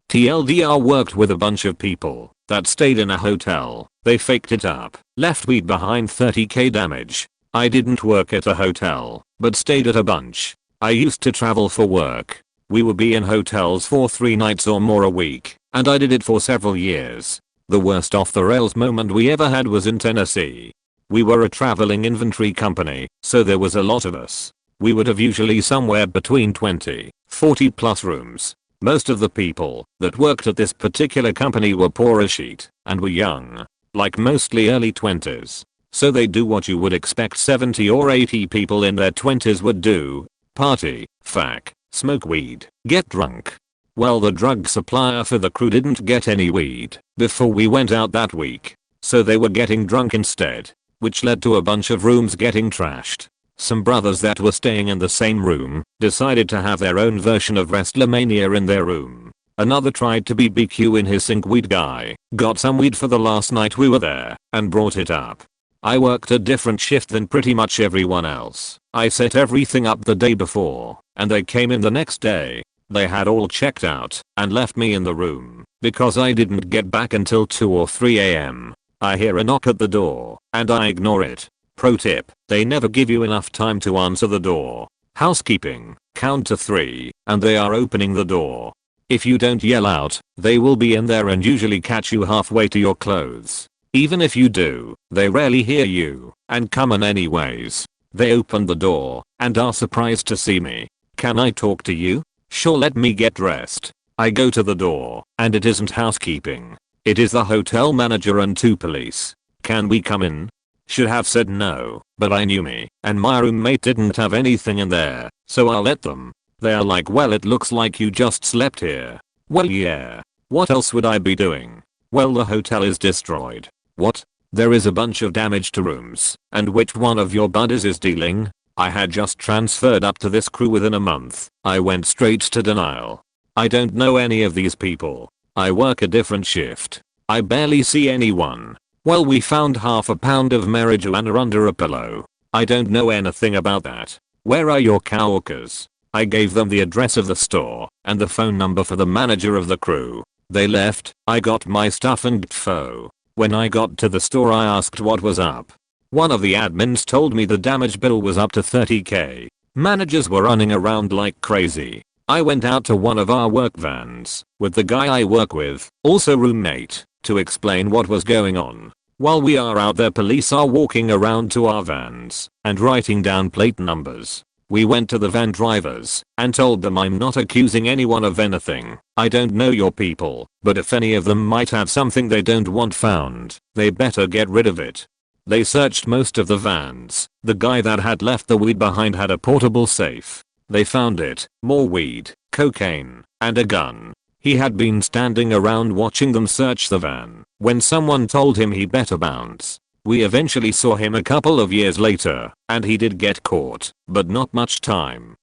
TLDR, worked with a bunch of people that stayed in a hotel. They faked it up, left weed behind, 30k damage. I didn't work at a hotel, but stayed at a bunch. I used to travel for work. We would be in hotels for 3 nights or more a week, and I did it for several years. The worst off the rails moment we ever had was in Tennessee. We were a traveling inventory company, so there was a lot of us. We would have usually somewhere between 20, 40 plus rooms. Most of the people that worked at this particular company were poor as shit and were young, like mostly early 20s. So they do what you would expect 70 or 80 people in their 20s would do: party, fuck, smoke weed, get drunk. Well, the drug supplier for the crew didn't get any weed before we went out that week, so they were getting drunk instead, which led to a bunch of rooms getting trashed. Some brothers that were staying in the same room decided to have their own version of WrestleMania in their room. Another tried to be BQ in his sink. Weed guy got some weed for the last night we were there and brought it up. I worked a different shift than pretty much everyone else. I set everything up the day before, and they came in the next day. They had all checked out and left me in the room because I didn't get back until 2 or 3 AM. I hear a knock at the door and I ignore it. Pro tip, they never give you enough time to answer the door. Housekeeping, count to 3, and they are opening the door. If you don't yell out, they will be in there and usually catch you halfway to your clothes. Even if you do, they rarely hear you and come in anyways. They open the door and are surprised to see me. Can I talk to you? Sure, let me get dressed. I go to the door and it isn't housekeeping. It is the hotel manager and 2 police. Can we come in? Should have said no, but I knew me and my roommate didn't have anything in there, so I'll let them. They are like, well, it looks like you just slept here. Well, yeah. What else would I be doing? Well, the hotel is destroyed. What? There is a bunch of damage to rooms. And which one of your buddies is dealing? I had just transferred up to this crew within a month. I went straight to denial. I don't know any of these people. I work a different shift. I barely see anyone. Well, we found half a pound of marijuana under a pillow. I don't know anything about that. Where are your coworkers? I gave them the address of the store and the phone number for the manager of the crew. They left. I got my stuff and gtfo. When I got to the store, I asked what was up. One of the admins told me the damage bill was up to 30k. Managers were running around like crazy. I went out to one of our work vans with the guy I work with, also roommate, to explain what was going on. While we are out there, police are walking around to our vans and writing down plate numbers. We went to the van drivers and told them I'm not accusing anyone of anything. I don't know your people, but if any of them might have something they don't want found, they better get rid of it. They searched most of the vans. The guy that had left the weed behind had a portable safe. They found it, more weed, cocaine, and a gun. He had been standing around watching them search the van when someone told him he better bounce. We eventually saw him a couple of years later, and he did get caught, but not much time.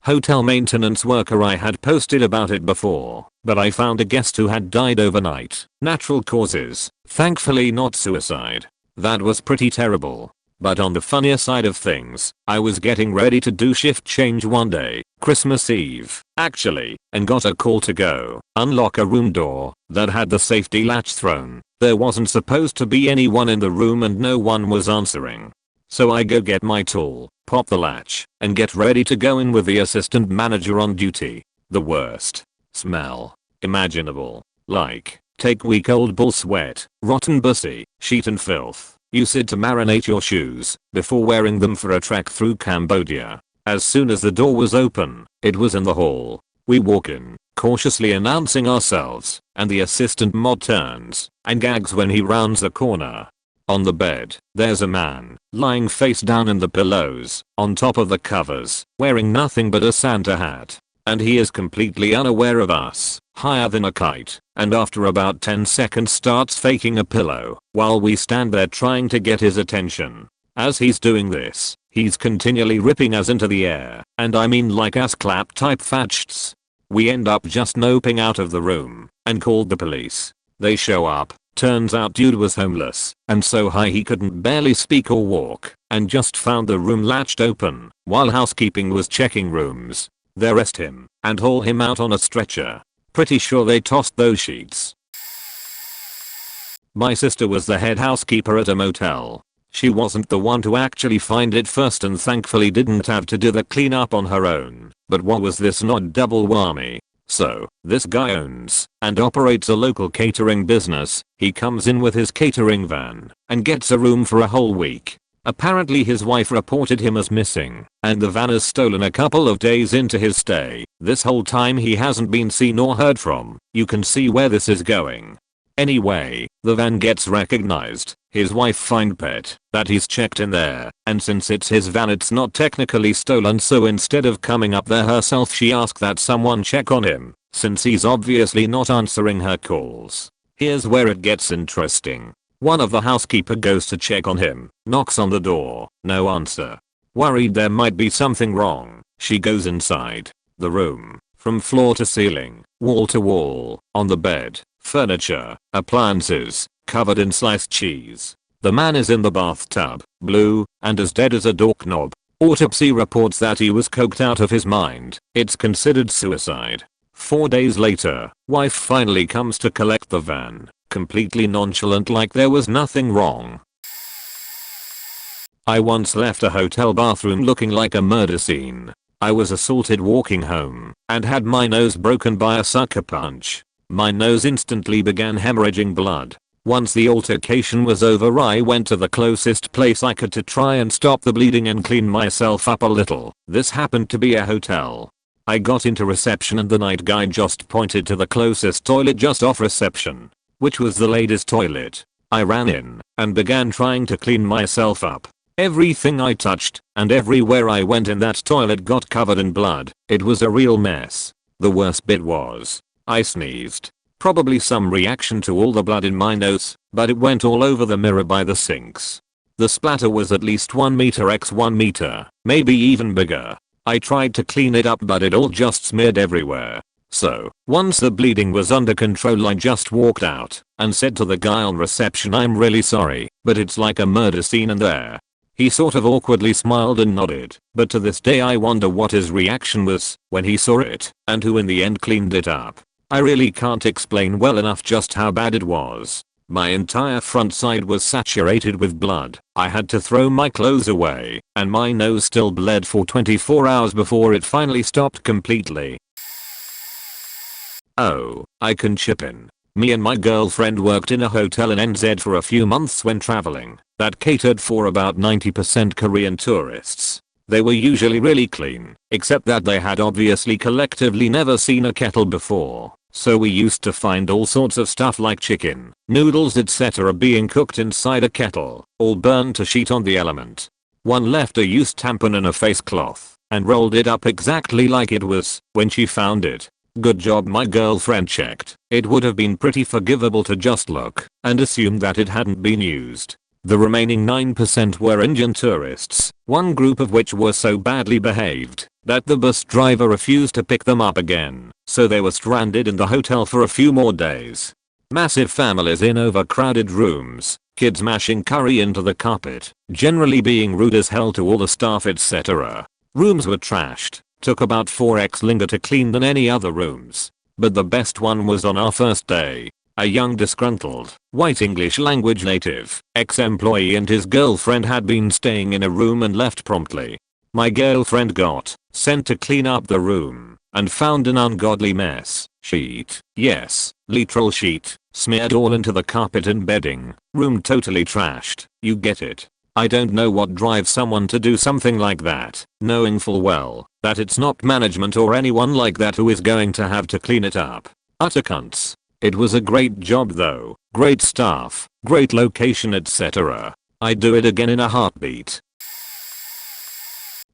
Hotel maintenance worker. I had posted about it before, but I found a guest who had died overnight. Natural causes, thankfully not suicide. That was pretty terrible. But on the funnier side of things, I was getting ready to do shift change one day, Christmas Eve, actually, and got a call to go unlock a room door that had the safety latch thrown. There wasn't supposed to be anyone in the room and no one was answering. So I go get my tool, pop the latch, and get ready to go in with the assistant manager on duty. The worst smell imaginable. Like, take week old bull sweat, rotten bussy, sheet and filth. Use it to marinate your shoes before wearing them for a trek through Cambodia. As soon as the door was open, it was in the hall. We walk in, cautiously announcing ourselves, and the assistant mod turns and gags when he rounds a corner. On the bed, there's a man, lying face down in the pillows, on top of the covers, wearing nothing but a Santa hat. And he is completely unaware of us, higher than a kite, and after about 10 seconds starts faking a pillow, while we stand there trying to get his attention. As he's doing this, he's continually ripping us into the air, and I mean like ass clap type fatchts. We end up just noping out of the room, and called the police. They show up, turns out dude was homeless, and so high he couldn't barely speak or walk, and just found the room latched open, while housekeeping was checking rooms. They arrest him and haul him out on a stretcher. Pretty sure they tossed those sheets. My sister was the head housekeeper at a motel. She wasn't the one to actually find it first and thankfully didn't have to do the cleanup on her own. But what was this not double whammy? So, this guy owns and operates a local catering business. He comes in with his catering van and gets a room for a whole week. Apparently his wife reported him as missing, and the van is stolen a couple of days into his stay. This whole time he hasn't been seen or heard from. You can see where this is going. Anyway, the van gets recognized. His wife finds pet that he's checked in there, and since it's his van it's not technically stolen, so instead of coming up there herself she asked that someone check on him, since he's obviously not answering her calls. Here's where it gets interesting. One of the housekeeper goes to check on him, knocks on the door, no answer. Worried there might be something wrong, she goes inside the room, from floor to ceiling, wall to wall, on the bed, furniture, appliances, covered in sliced cheese. The man is in the bathtub, blue, and as dead as a doorknob. Autopsy reports that he was coked out of his mind. It's considered suicide. 4 days later, wife finally comes to collect the van, completely nonchalant like there was nothing wrong. I once left a hotel bathroom looking like a murder scene. I was assaulted walking home and had my nose broken by a sucker punch. My nose instantly began hemorrhaging blood. Once the altercation was over, I went to the closest place I could to try and stop the bleeding and clean myself up a little. This happened to be a hotel. I got into reception and the night guy just pointed to the closest toilet just off reception, which was the ladies' toilet. I ran in and began trying to clean myself up. Everything I touched and everywhere I went in that toilet got covered in blood. It was a real mess. The worst bit was, I sneezed. Probably some reaction to all the blood in my nose, but it went all over the mirror by the sinks. The splatter was at least 1 meter x 1 meter, maybe even bigger. I tried to clean it up but it all just smeared everywhere. So, once the bleeding was under control I just walked out and said to the guy on reception, I'm really sorry, but it's like a murder scene in there. He sort of awkwardly smiled and nodded, but to this day I wonder what his reaction was when he saw it and who in the end cleaned it up. I really can't explain well enough just how bad it was. My entire front side was saturated with blood. I had to throw my clothes away, and my nose still bled for 24 hours before it finally stopped completely. Oh, I can chip in. Me and my girlfriend worked in a hotel in NZ for a few months when traveling that catered for about 90% Korean tourists. They were usually really clean, except that they had obviously collectively never seen a kettle before. So we used to find all sorts of stuff like chicken, noodles etc. being cooked inside a kettle, all burned to sheet on the element. One left a used tampon in a face cloth and rolled it up exactly like it was when she found it. Good job my girlfriend checked. It would have been pretty forgivable to just look and assume that it hadn't been used. The remaining 9% were Indian tourists, one group of which were so badly behaved that the bus driver refused to pick them up again, so they were stranded in the hotel for a few more days. Massive families in overcrowded rooms, kids mashing curry into the carpet, generally being rude as hell to all the staff etc. Rooms were trashed, took about 4x longer to clean than any other rooms. But the best one was on our first day. A young disgruntled, white English language native, ex-employee and his girlfriend had been staying in a room and left promptly. My girlfriend got sent to clean up the room and found an ungodly mess. Sheet, yes, literal sheet, smeared all into the carpet and bedding. Room totally trashed, you get it. I don't know what drives someone to do something like that, knowing full well that it's not management or anyone like that who is going to have to clean it up. Utter cunts. It was a great job though, great staff, great location etc. I'd do it again in a heartbeat.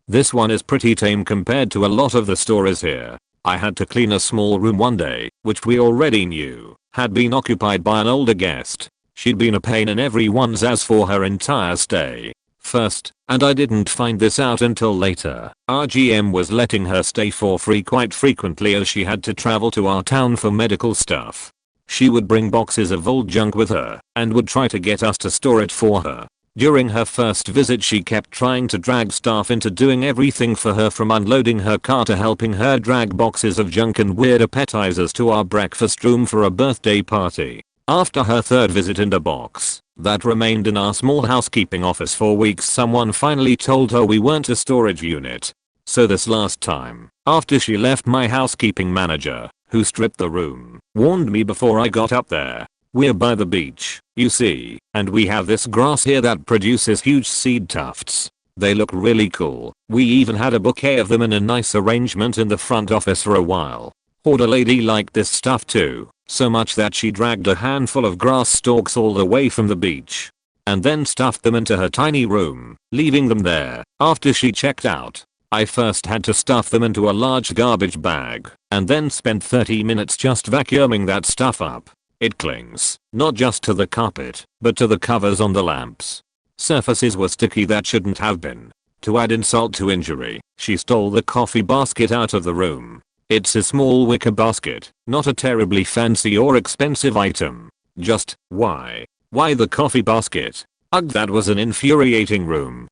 This one is pretty tame compared to a lot of the stories here. I had to clean a small room one day, which we already knew had been occupied by an older guest. She'd been a pain in everyone's ass for her entire stay. First, and I didn't find this out until later, our GM was letting her stay for free quite frequently as she had to travel to our town for medical stuff. She would bring boxes of old junk with her and would try to get us to store it for her. During her first visit she kept trying to drag staff into doing everything for her, from unloading her car to helping her drag boxes of junk and weird appetizers to our breakfast room for a birthday party. After her third visit and a box that remained in our small housekeeping office for weeks, someone finally told her we weren't a storage unit. So this last time, after she left, my housekeeping manager, who stripped the room, warned me before I got up there. We're by the beach, you see, and we have this grass here that produces huge seed tufts. They look really cool. We even had a bouquet of them in a nice arrangement in the front office for a while. Hoarder lady liked this stuff too, so much that she dragged a handful of grass stalks all the way from the beach and then stuffed them into her tiny room, leaving them there. After she checked out, I first had to stuff them into a large garbage bag and then spent 30 minutes just vacuuming that stuff up. It clings, not just to the carpet, but to the covers on the lamps. Surfaces were sticky that shouldn't have been. To add insult to injury, she stole the coffee basket out of the room. It's a small wicker basket, not a terribly fancy or expensive item. Just, why? Why the coffee basket? Ugh, that was an infuriating room.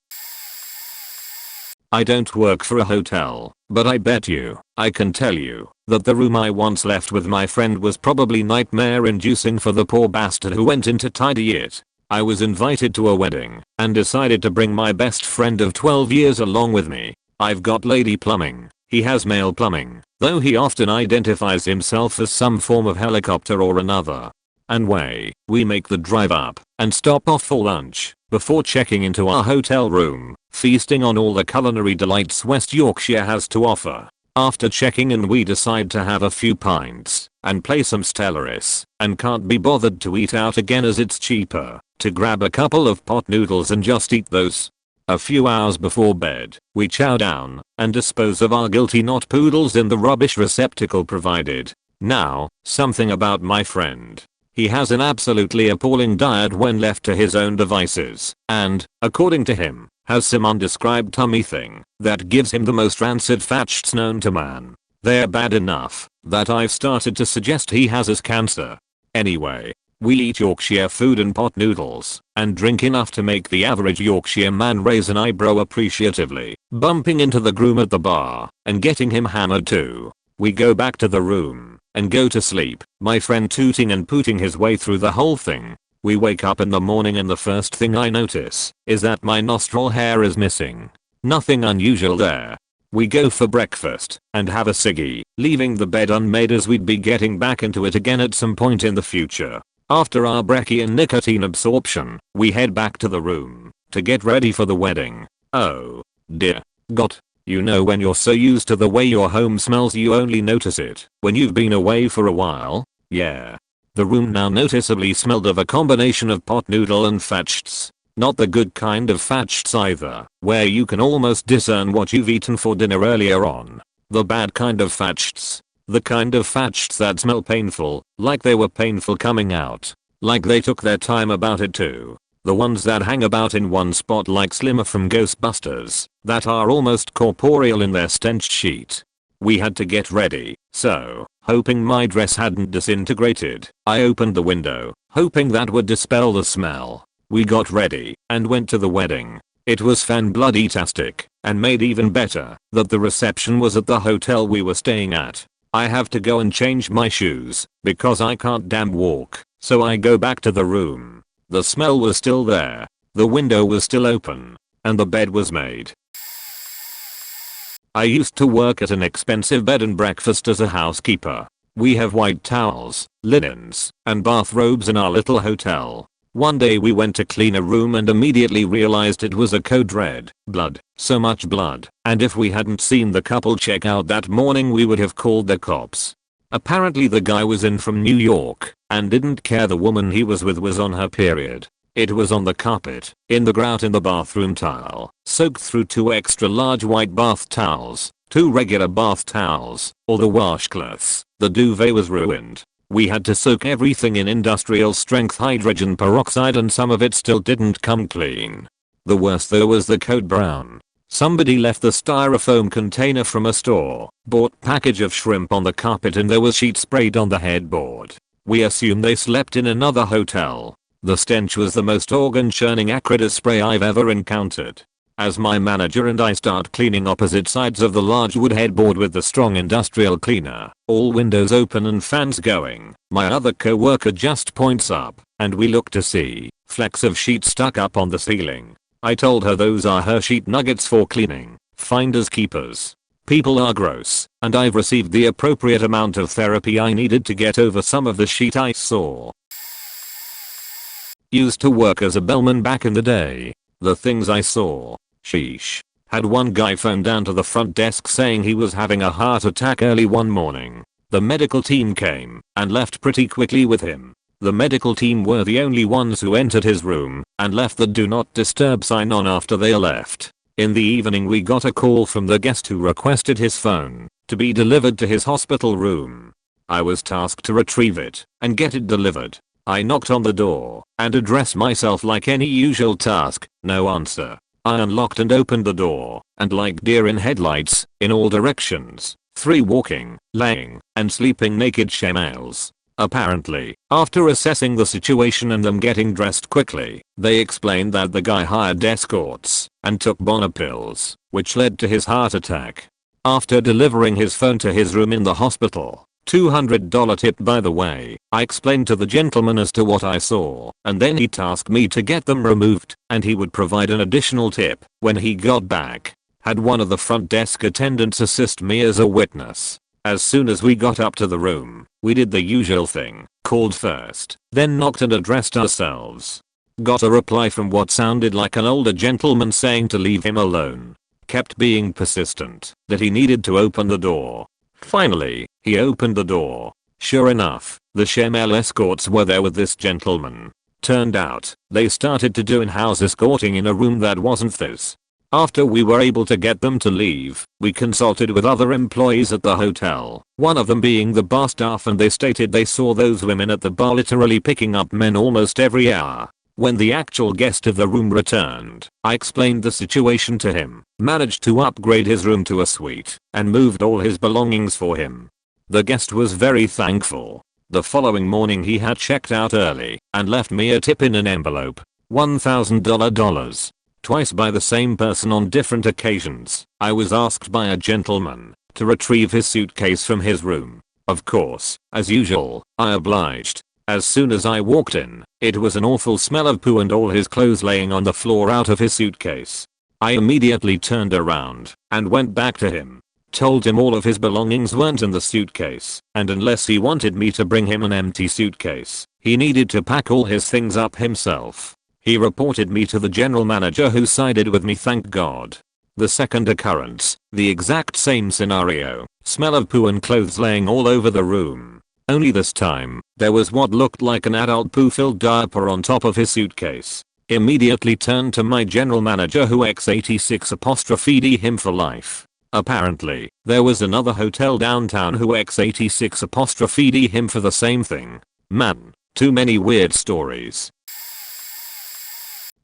I don't work for a hotel, but I bet you, I can tell you, that the room I once left with my friend was probably nightmare inducing for the poor bastard who went in to tidy it. I was invited to a wedding and decided to bring my best friend of 12 years along with me. I've got lady plumbing. He has male plumbing, though he often identifies himself as some form of helicopter or another. And we make the drive up and stop off for lunch before checking into our hotel room, feasting on all the culinary delights West Yorkshire has to offer. After checking in, we decide to have a few pints and play some Stellaris, and can't be bothered to eat out again as it's cheaper to grab a couple of pot noodles and just eat those. A few hours before bed, we chow down and dispose of our guilty not poodles in the rubbish receptacle provided. Now, something about my friend. He has an absolutely appalling diet when left to his own devices, and, according to him, has some undescribed tummy thing that gives him the most rancid fats known to man. They're bad enough that I've started to suggest he has his cancer. Anyway, we eat Yorkshire food and pot noodles and drink enough to make the average Yorkshire man raise an eyebrow appreciatively, bumping into the groom at the bar and getting him hammered too. We go back to the room and go to sleep, my friend tooting and pooting his way through the whole thing. We wake up in the morning and the first thing I notice is that my nostril hair is missing. Nothing unusual there. We go for breakfast and have a ciggy, leaving the bed unmade as we'd be getting back into it again at some point in the future. After our brekkie and nicotine absorption, we head back to the room to get ready for the wedding. Oh dear God. You know when you're so used to the way your home smells you only notice it when you've been away for a while? Yeah. The room now noticeably smelled of a combination of pot noodle and fatsts. Not the good kind of fatsts either, where you can almost discern what you've eaten for dinner earlier on. The bad kind of fatsts. The kind of fatsts that smell painful, like they were painful coming out. Like they took their time about it too. The ones that hang about in one spot like Slimmer from Ghostbusters, that are almost corporeal in their stench sheet. We had to get ready, so, hoping my dress hadn't disintegrated, I opened the window, hoping that would dispel the smell. We got ready, and went to the wedding. It was fan-bloody-tastic, and made even better, that the reception was at the hotel we were staying at. I have to go and change my shoes, because I can't damn walk, so I go back to the room. The smell was still there, the window was still open, and the bed was made. I used to work at an expensive bed and breakfast as a housekeeper. We have white towels, linens, and bathrobes in our little hotel. One day we went to clean a room and immediately realized it was a code red. Blood. So much blood. And if we hadn't seen the couple check out that morning we would have called the cops. Apparently the guy was in from New York and didn't care the woman he was with was on her period. It was on the carpet, in the grout in the bathroom tile, soaked through 2 extra large white bath towels, 2 regular bath towels, all the washcloths. The duvet was ruined. We had to soak everything in industrial strength hydrogen peroxide and some of it still didn't come clean. The worst though was the code brown. Somebody left the styrofoam container from a store-bought package of shrimp on the carpet and there was sheet sprayed on the headboard. We assume they slept in another hotel. The stench was the most organ-churning acrid spray I've ever encountered. As my manager and I start cleaning opposite sides of the large wood headboard with the strong industrial cleaner, all windows open and fans going, my other co-worker just points up, and we look to see flecks of sheet stuck up on the ceiling. I told her those are her sheet nuggets for cleaning. Finders keepers. People are gross, and I've received the appropriate amount of therapy I needed to get over some of the sheet I saw. Used to work as a bellman back in the day. The things I saw. Sheesh. Had one guy phone down to the front desk saying he was having a heart attack early one morning. The medical team came and left pretty quickly with him. The medical team were the only ones who entered his room and left the do not disturb sign on after they left. In the evening we got a call from the guest who requested his phone to be delivered to his hospital room. I was tasked to retrieve it and get it delivered. I knocked on the door and addressed myself like any usual task. No answer. I unlocked and opened the door, and like deer in headlights, in all directions, 3 walking, laying, and sleeping naked shemales. Apparently, after assessing the situation and them getting dressed quickly, they explained that the guy hired escorts and took Bonner pills, which led to his heart attack. After delivering his phone to his room in the hospital, $200 tip by the way, I explained to the gentleman as to what I saw, and then he tasked me to get them removed, and he would provide an additional tip when he got back. Had one of the front desk attendants assist me as a witness. As soon as we got up to the room, we did the usual thing, called first, then knocked and addressed ourselves. Got a reply from what sounded like an older gentleman saying to leave him alone. Kept being persistent that he needed to open the door. Finally, he opened the door. Sure enough, the shemale escorts were there with this gentleman. Turned out, they started to do in-house escorting in a room that wasn't theirs. After we were able to get them to leave, we consulted with other employees at the hotel, one of them being the bar staff, and they stated they saw those women at the bar literally picking up men almost every hour. When the actual guest of the room returned, I explained the situation to him, managed to upgrade his room to a suite, and moved all his belongings for him. The guest was very thankful. The following morning he had checked out early and left me a tip in an envelope. $1,000. Twice by the same person on different occasions. I was asked by a gentleman to retrieve his suitcase from his room. Of course, as usual, I obliged. As soon as I walked in, it was an awful smell of poo and all his clothes laying on the floor out of his suitcase. I immediately turned around and went back to him. Told him all of his belongings weren't in the suitcase, and unless he wanted me to bring him an empty suitcase, he needed to pack all his things up himself. He reported me to the general manager, who sided with me, thank God. The second occurrence, the exact same scenario, smell of poo and clothes laying all over the room. Only this time, there was what looked like an adult poo-filled diaper on top of his suitcase. Immediately turned to my general manager, who x86'd him for life. Apparently, there was another hotel downtown who x86'd him for the same thing. Man, too many weird stories.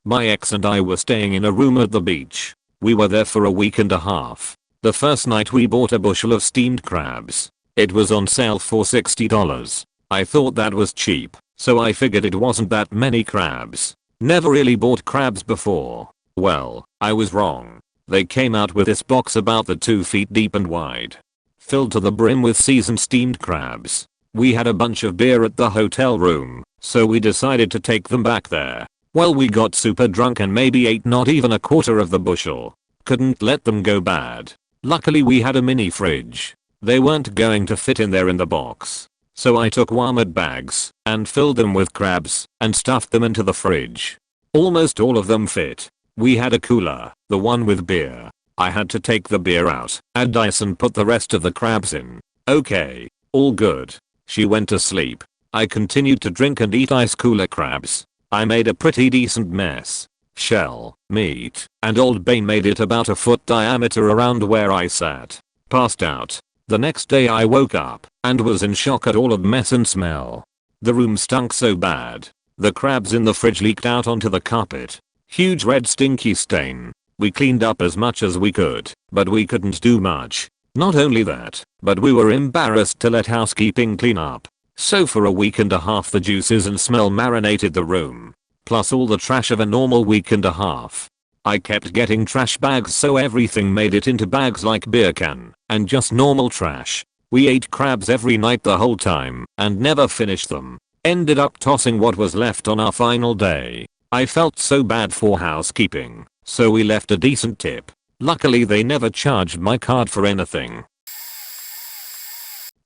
My ex and I were staying in a room at the beach. We were there for a week and a half. The first night we bought a bushel of steamed crabs. It was on sale for $60. I thought that was cheap, so I figured it wasn't that many crabs. Never really bought crabs before. Well, I was wrong. They came out with this box about the 2 feet deep and wide, filled to the brim with seasoned steamed crabs. We had a bunch of beer at the hotel room, so we decided to take them back there. Well, we got super drunk and maybe ate not even a quarter of the bushel. Couldn't let them go bad. Luckily we had a mini fridge. They weren't going to fit in there in the box. So I took warmed bags and filled them with crabs and stuffed them into the fridge. Almost all of them fit. We had a cooler, the one with beer. I had to take the beer out, add ice and put the rest of the crabs in. Okay, all good. She went to sleep. I continued to drink and eat ice cooler crabs. I made a pretty decent mess. Shell, meat, and Old Bay made it about a foot diameter around where I sat. Passed out. The next day I woke up and was in shock at all of the mess and smell. The room stunk so bad. The crabs in the fridge leaked out onto the carpet. Huge red stinky stain. We cleaned up as much as we could, but we couldn't do much. Not only that, but we were embarrassed to let housekeeping clean up. So for a week and a half the juices and smell marinated the room. Plus all the trash of a normal week and a half. I kept getting trash bags, so everything made it into bags like beer can, and just normal trash. We ate crabs every night the whole time, and never finished them. Ended up tossing what was left on our final day. I felt so bad for housekeeping, so we left a decent tip. Luckily they never charged my card for anything.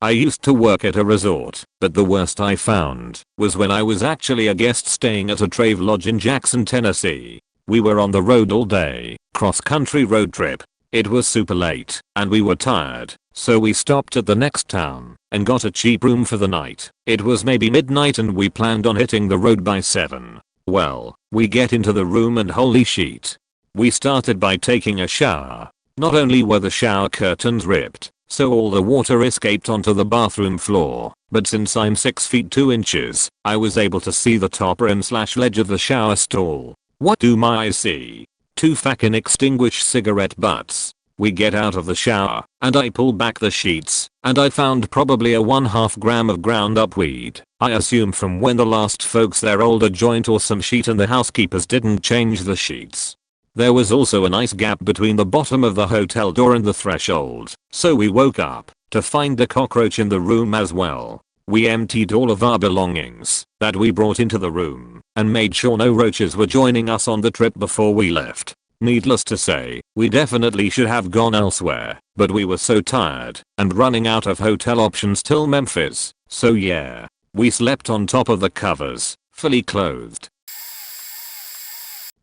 I used to work at a resort, but the worst I found was when I was actually a guest staying at a Trave Lodge in Jackson, Tennessee. We were on the road all day, cross-country road trip. It was super late, and we were tired, so we stopped at the next town and got a cheap room for the night. It was maybe midnight and we planned on hitting the road by 7. Well, we get into the room and holy shit. We started by taking a shower. Not only were the shower curtains ripped, so all the water escaped onto the bathroom floor, but since I'm 6 feet 2 inches, I was able to see the top rim/ledge of the shower stall. What do my eyes see? 2 fucking extinguished cigarette butts. We get out of the shower, and I pull back the sheets, and I found probably a 1/2 gram of ground up weed. I assume from when the last folks there rolled a joint or some sheet and the housekeepers didn't change the sheets. There was also a nice gap between the bottom of the hotel door and the threshold, so we woke up to find a cockroach in the room as well. We emptied all of our belongings that we brought into the room and made sure no roaches were joining us on the trip before we left. Needless to say, we definitely should have gone elsewhere, but we were so tired and running out of hotel options till Memphis, so yeah, we slept on top of the covers, fully clothed.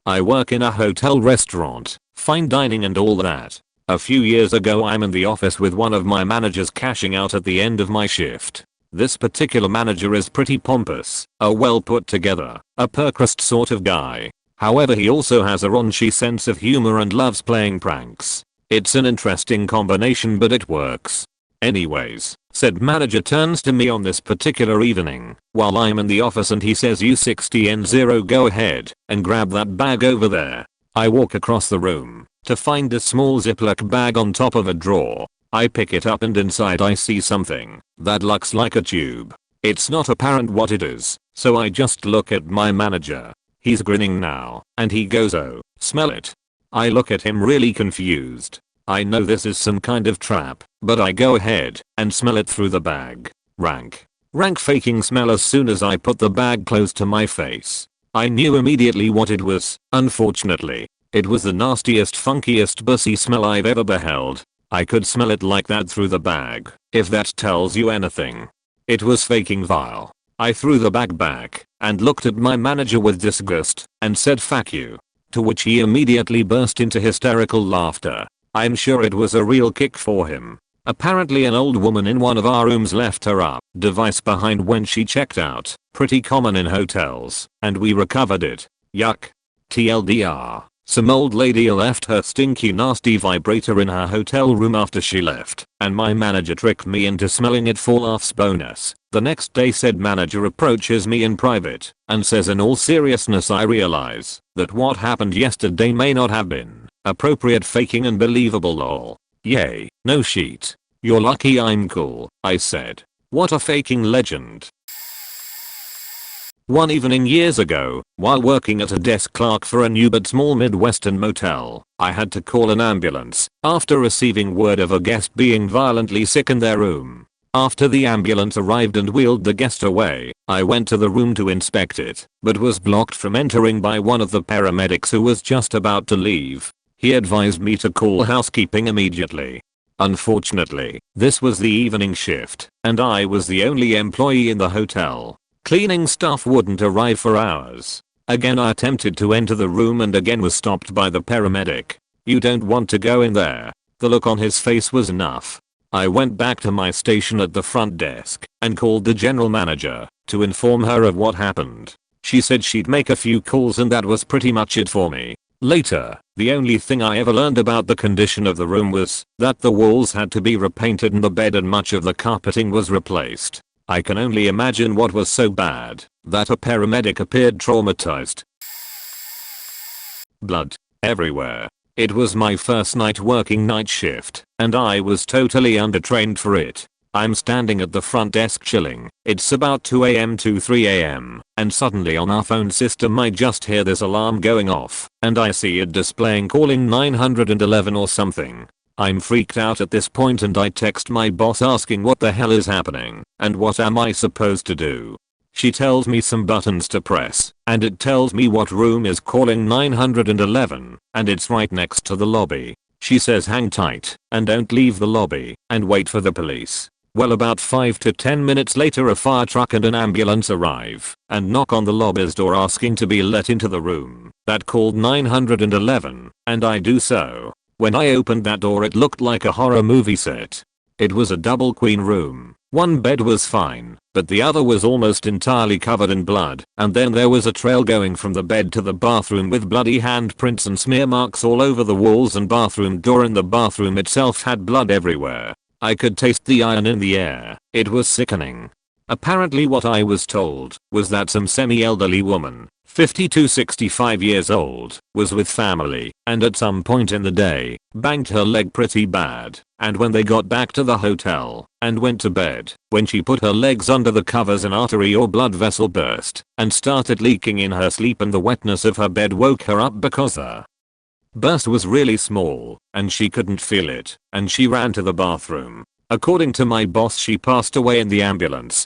I work in a hotel restaurant, fine dining and all that. A few years ago I'm in the office with one of my managers cashing out at the end of my shift. This particular manager is pretty pompous, a well put together, upper crust sort of guy. However, he also has a raunchy sense of humor and loves playing pranks. It's an interesting combination, but it works. Anyways, said manager turns to me on this particular evening while I'm in the office and he says, "You 60N0, go ahead and grab that bag over there." I walk across the room to find a small Ziploc bag on top of a drawer. I pick it up and inside I see something that looks like a tube. It's not apparent what it is, so I just look at my manager. He's grinning now, and he goes, "Oh, smell it." I look at him really confused. I know this is some kind of trap, but I go ahead and smell it through the bag. Rank. Rank faking smell as soon as I put the bag close to my face. I knew immediately what it was, unfortunately. It was the nastiest, funkiest bussy smell I've ever beheld. I could smell it like that through the bag, if that tells you anything. It was faking vile. I threw the bag back and looked at my manager with disgust and said "fuck you." To which he immediately burst into hysterical laughter. I'm sure it was a real kick for him. Apparently an old woman in one of our rooms left her up device behind when she checked out, pretty common in hotels, and we recovered it. Yuck. TLDR. Some old lady left her stinky nasty vibrator in her hotel room after she left, and my manager tricked me into smelling it for laughs bonus. The next day said manager approaches me in private and says, in all seriousness, I realize that what happened yesterday may not have been appropriate faking and believable lol. Yay, no shit. You're lucky I'm cool, I said. What a faking legend. One evening years ago, while working at a desk clerk for a new but small Midwestern motel, I had to call an ambulance after receiving word of a guest being violently sick in their room. After the ambulance arrived and wheeled the guest away, I went to the room to inspect it, but was blocked from entering by one of the paramedics who was just about to leave. He advised me to call housekeeping immediately. Unfortunately, this was the evening shift, and I was the only employee in the hotel. Cleaning staff wouldn't arrive for hours. Again I attempted to enter the room and again was stopped by the paramedic. You don't want to go in there. The look on his face was enough. I went back to my station at the front desk and called the general manager to inform her of what happened. She said she'd make a few calls and that was pretty much it for me. Later, the only thing I ever learned about the condition of the room was that the walls had to be repainted and the bed and much of the carpeting was replaced. I can only imagine what was so bad that a paramedic appeared traumatized. Blood everywhere. It was my first night working night shift, and I was totally undertrained for it. I'm standing at the front desk chilling. It's about 2 AM to 3 AM, and suddenly on our phone system I just hear this alarm going off, and I see it displaying calling 911 or something. I'm freaked out at this point and I text my boss asking what the hell is happening and what am I supposed to do. She tells me some buttons to press and it tells me what room is calling 911 and it's right next to the lobby. She says hang tight and don't leave the lobby and wait for the police. Well, about 5 to 10 minutes later a fire truck and an ambulance arrive and knock on the lobby's door asking to be let into the room that called 911 and I do so. When I opened that door it looked like a horror movie set. It was a double queen room. One bed was fine, but the other was almost entirely covered in blood, and then there was a trail going from the bed to the bathroom with bloody handprints and smear marks all over the walls and bathroom door, and the bathroom itself had blood everywhere. I could taste the iron in the air. It was sickening. Apparently what I was told was that some semi-elderly woman, 50 to 65 years old, was with family and at some point in the day banged her leg pretty bad, and when they got back to the hotel and went to bed, when she put her legs under the covers an artery or blood vessel burst and started leaking in her sleep, and the wetness of her bed woke her up because the burst was really small and she couldn't feel it, and she ran to the bathroom. According to my boss she passed away in the ambulance.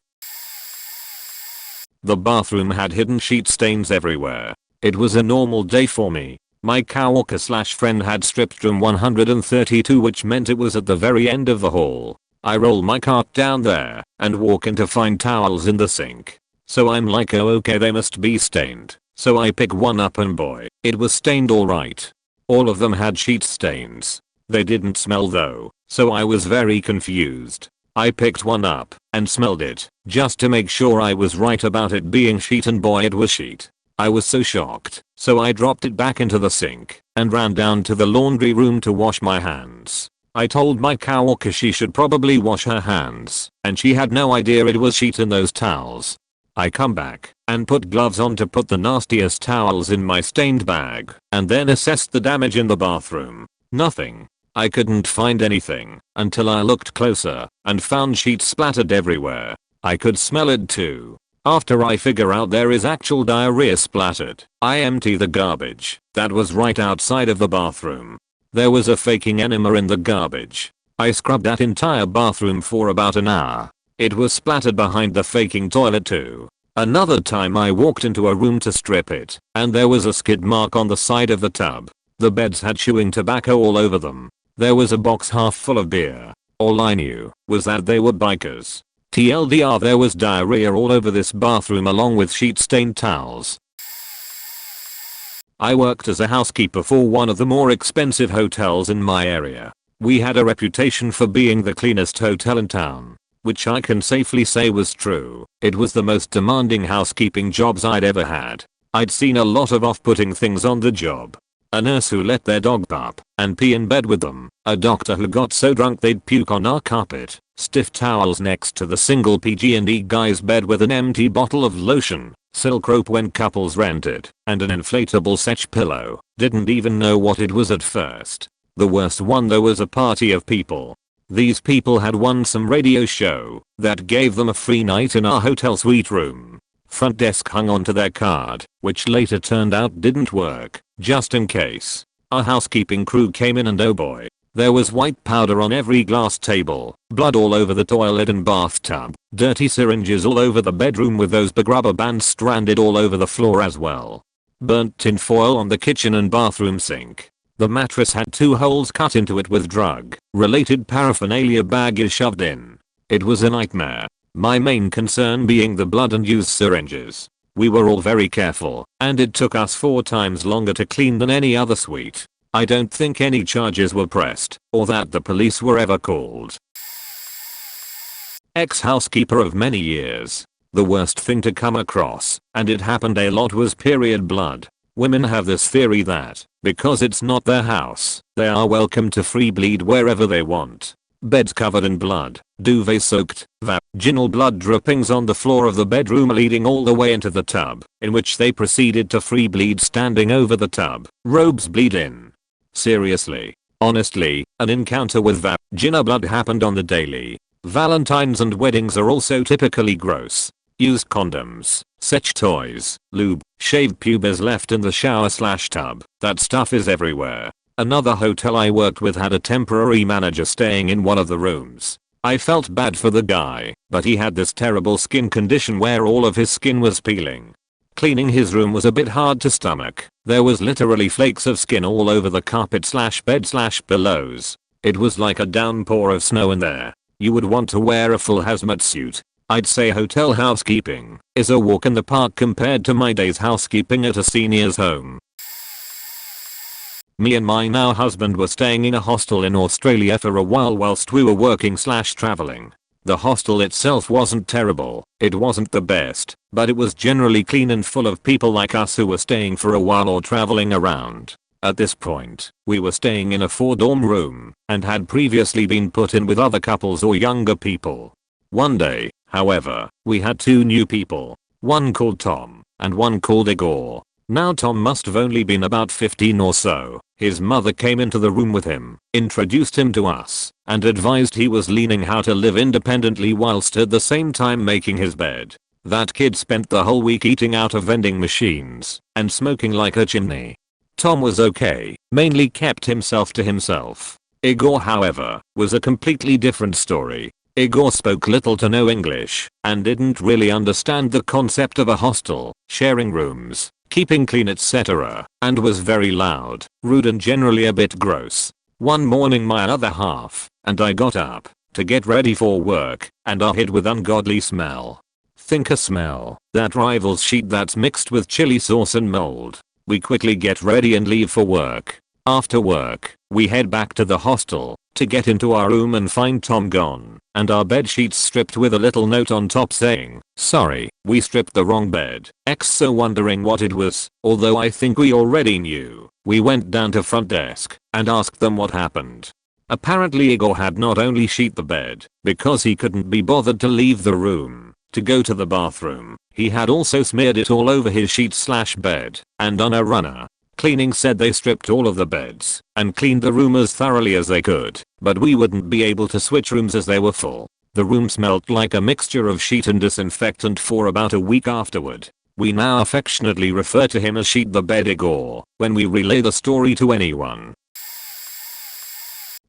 The bathroom had hidden sheet stains everywhere. It was a normal day for me. My coworker/friend had stripped room 132, which meant it was at the very end of the hall. I roll my cart down there and walk in to find towels in the sink. So I'm like, oh okay, they must be stained. So I pick one up and boy, it was stained alright. All of them had sheet stains. They didn't smell though, so I was very confused. I picked one up and smelled it just to make sure I was right about it being sheet, and boy it was sheet. I was so shocked, so I dropped it back into the sink and ran down to the laundry room to wash my hands. I told my coworker she should probably wash her hands, and she had no idea it was sheet in those towels. I come back and put gloves on to put the nastiest towels in my stained bag and then assessed the damage in the bathroom. Nothing. I couldn't find anything until I looked closer and found sheets splattered everywhere. I could smell it too. After I figure out there is actual diarrhea splattered, I empty the garbage that was right outside of the bathroom. There was a faking enema in the garbage. I scrubbed that entire bathroom for about an hour. It was splattered behind the faking toilet too. Another time I walked into a room to strip it, and there was a skid mark on the side of the tub. The beds had chewing tobacco all over them. There was a box half full of beer. All I knew was that they were bikers. TLDR, there was diarrhea all over this bathroom along with sheet-stained towels. I worked as a housekeeper for one of the more expensive hotels in my area. We had a reputation for being the cleanest hotel in town, which I can safely say was true. It was the most demanding housekeeping jobs I'd ever had. I'd seen a lot of off-putting things on the job. A nurse who let their dog pup and pee in bed with them. A doctor who got so drunk they'd puke on our carpet. Stiff towels next to the single PG&E guy's bed with an empty bottle of lotion. Silk rope when couples rented. And an inflatable Setch pillow. Didn't even know what it was at first. The worst one though was a party of people. These people had won some radio show that gave them a free night in our hotel suite room. Front desk hung onto their card, which later turned out didn't work, just in case. Our housekeeping crew came in and oh boy, there was white powder on every glass table, blood all over the toilet and bathtub, dirty syringes all over the bedroom with those big rubber bands stranded all over the floor as well. Burnt tin foil on the kitchen and bathroom sink. The mattress had 2 holes cut into it with drug-related paraphernalia baggage shoved in. It was a nightmare. My main concern being the blood and used syringes. We were all very careful, and it took us 4 times longer to clean than any other suite. I don't think any charges were pressed, or that the police were ever called. Ex-housekeeper of many years. The worst thing to come across, and it happened a lot, was period blood. Women have this theory that, because it's not their house, they are welcome to free bleed wherever they want. Beds covered in blood, duvet soaked, vaginal blood drippings on the floor of the bedroom leading all the way into the tub, in which they proceeded to free bleed standing over the tub, robes bleed in. Seriously, honestly, an encounter with vagina blood happened on the daily. Valentines and weddings are also typically gross. Used condoms, Setch toys, lube, shaved pubes left in the shower/tub, that stuff is everywhere. Another hotel I worked with had a temporary manager staying in one of the rooms. I felt bad for the guy, but he had this terrible skin condition where all of his skin was peeling. Cleaning his room was a bit hard to stomach. There was literally flakes of skin all over the carpet/bed/pillows. It was like a downpour of snow in there. You would want to wear a full hazmat suit. I'd say hotel housekeeping is a walk in the park compared to my days housekeeping at a senior's home. Me and my now husband were staying in a hostel in Australia for a while whilst we were working/traveling. The hostel itself wasn't terrible, it wasn't the best, but it was generally clean and full of people like us who were staying for a while or traveling around. At this point, we were staying in a 4-dorm room and had previously been put in with other couples or younger people. One day, however, we had 2 new people, one called Tom and one called Igor. Now Tom must have only been about 15 or so. His mother came into the room with him, introduced him to us, and advised he was learning how to live independently whilst at the same time making his bed. That kid spent the whole week eating out of vending machines and smoking like a chimney. Tom was okay, mainly kept himself to himself. Igor, however, was a completely different story. Igor spoke little to no English and didn't really understand the concept of a hostel, sharing rooms, keeping clean, etc., and was very loud, rude and generally a bit gross. One morning my other half and I got up to get ready for work and are hit with ungodly smell. Think a smell that rivals sheet that's mixed with chili sauce and mold. We quickly get ready and leave for work. After work, we head back to the hostel to get into our room and find Tom gone and our bed sheets stripped with a little note on top saying, "Sorry, we stripped the wrong bed." So wondering what it was, although I think we already knew, we went down to front desk and asked them what happened. Apparently Igor had not only sheet the bed because he couldn't be bothered to leave the room to go to the bathroom, he had also smeared it all over his sheets/bed and on a runner. Cleaning said they stripped all of the beds and cleaned the room as thoroughly as they could, but we wouldn't be able to switch rooms as they were full. The room smelled like a mixture of sheet and disinfectant for about a week afterward. We now affectionately refer to him as Sheet the Bed Igor when we relay the story to anyone.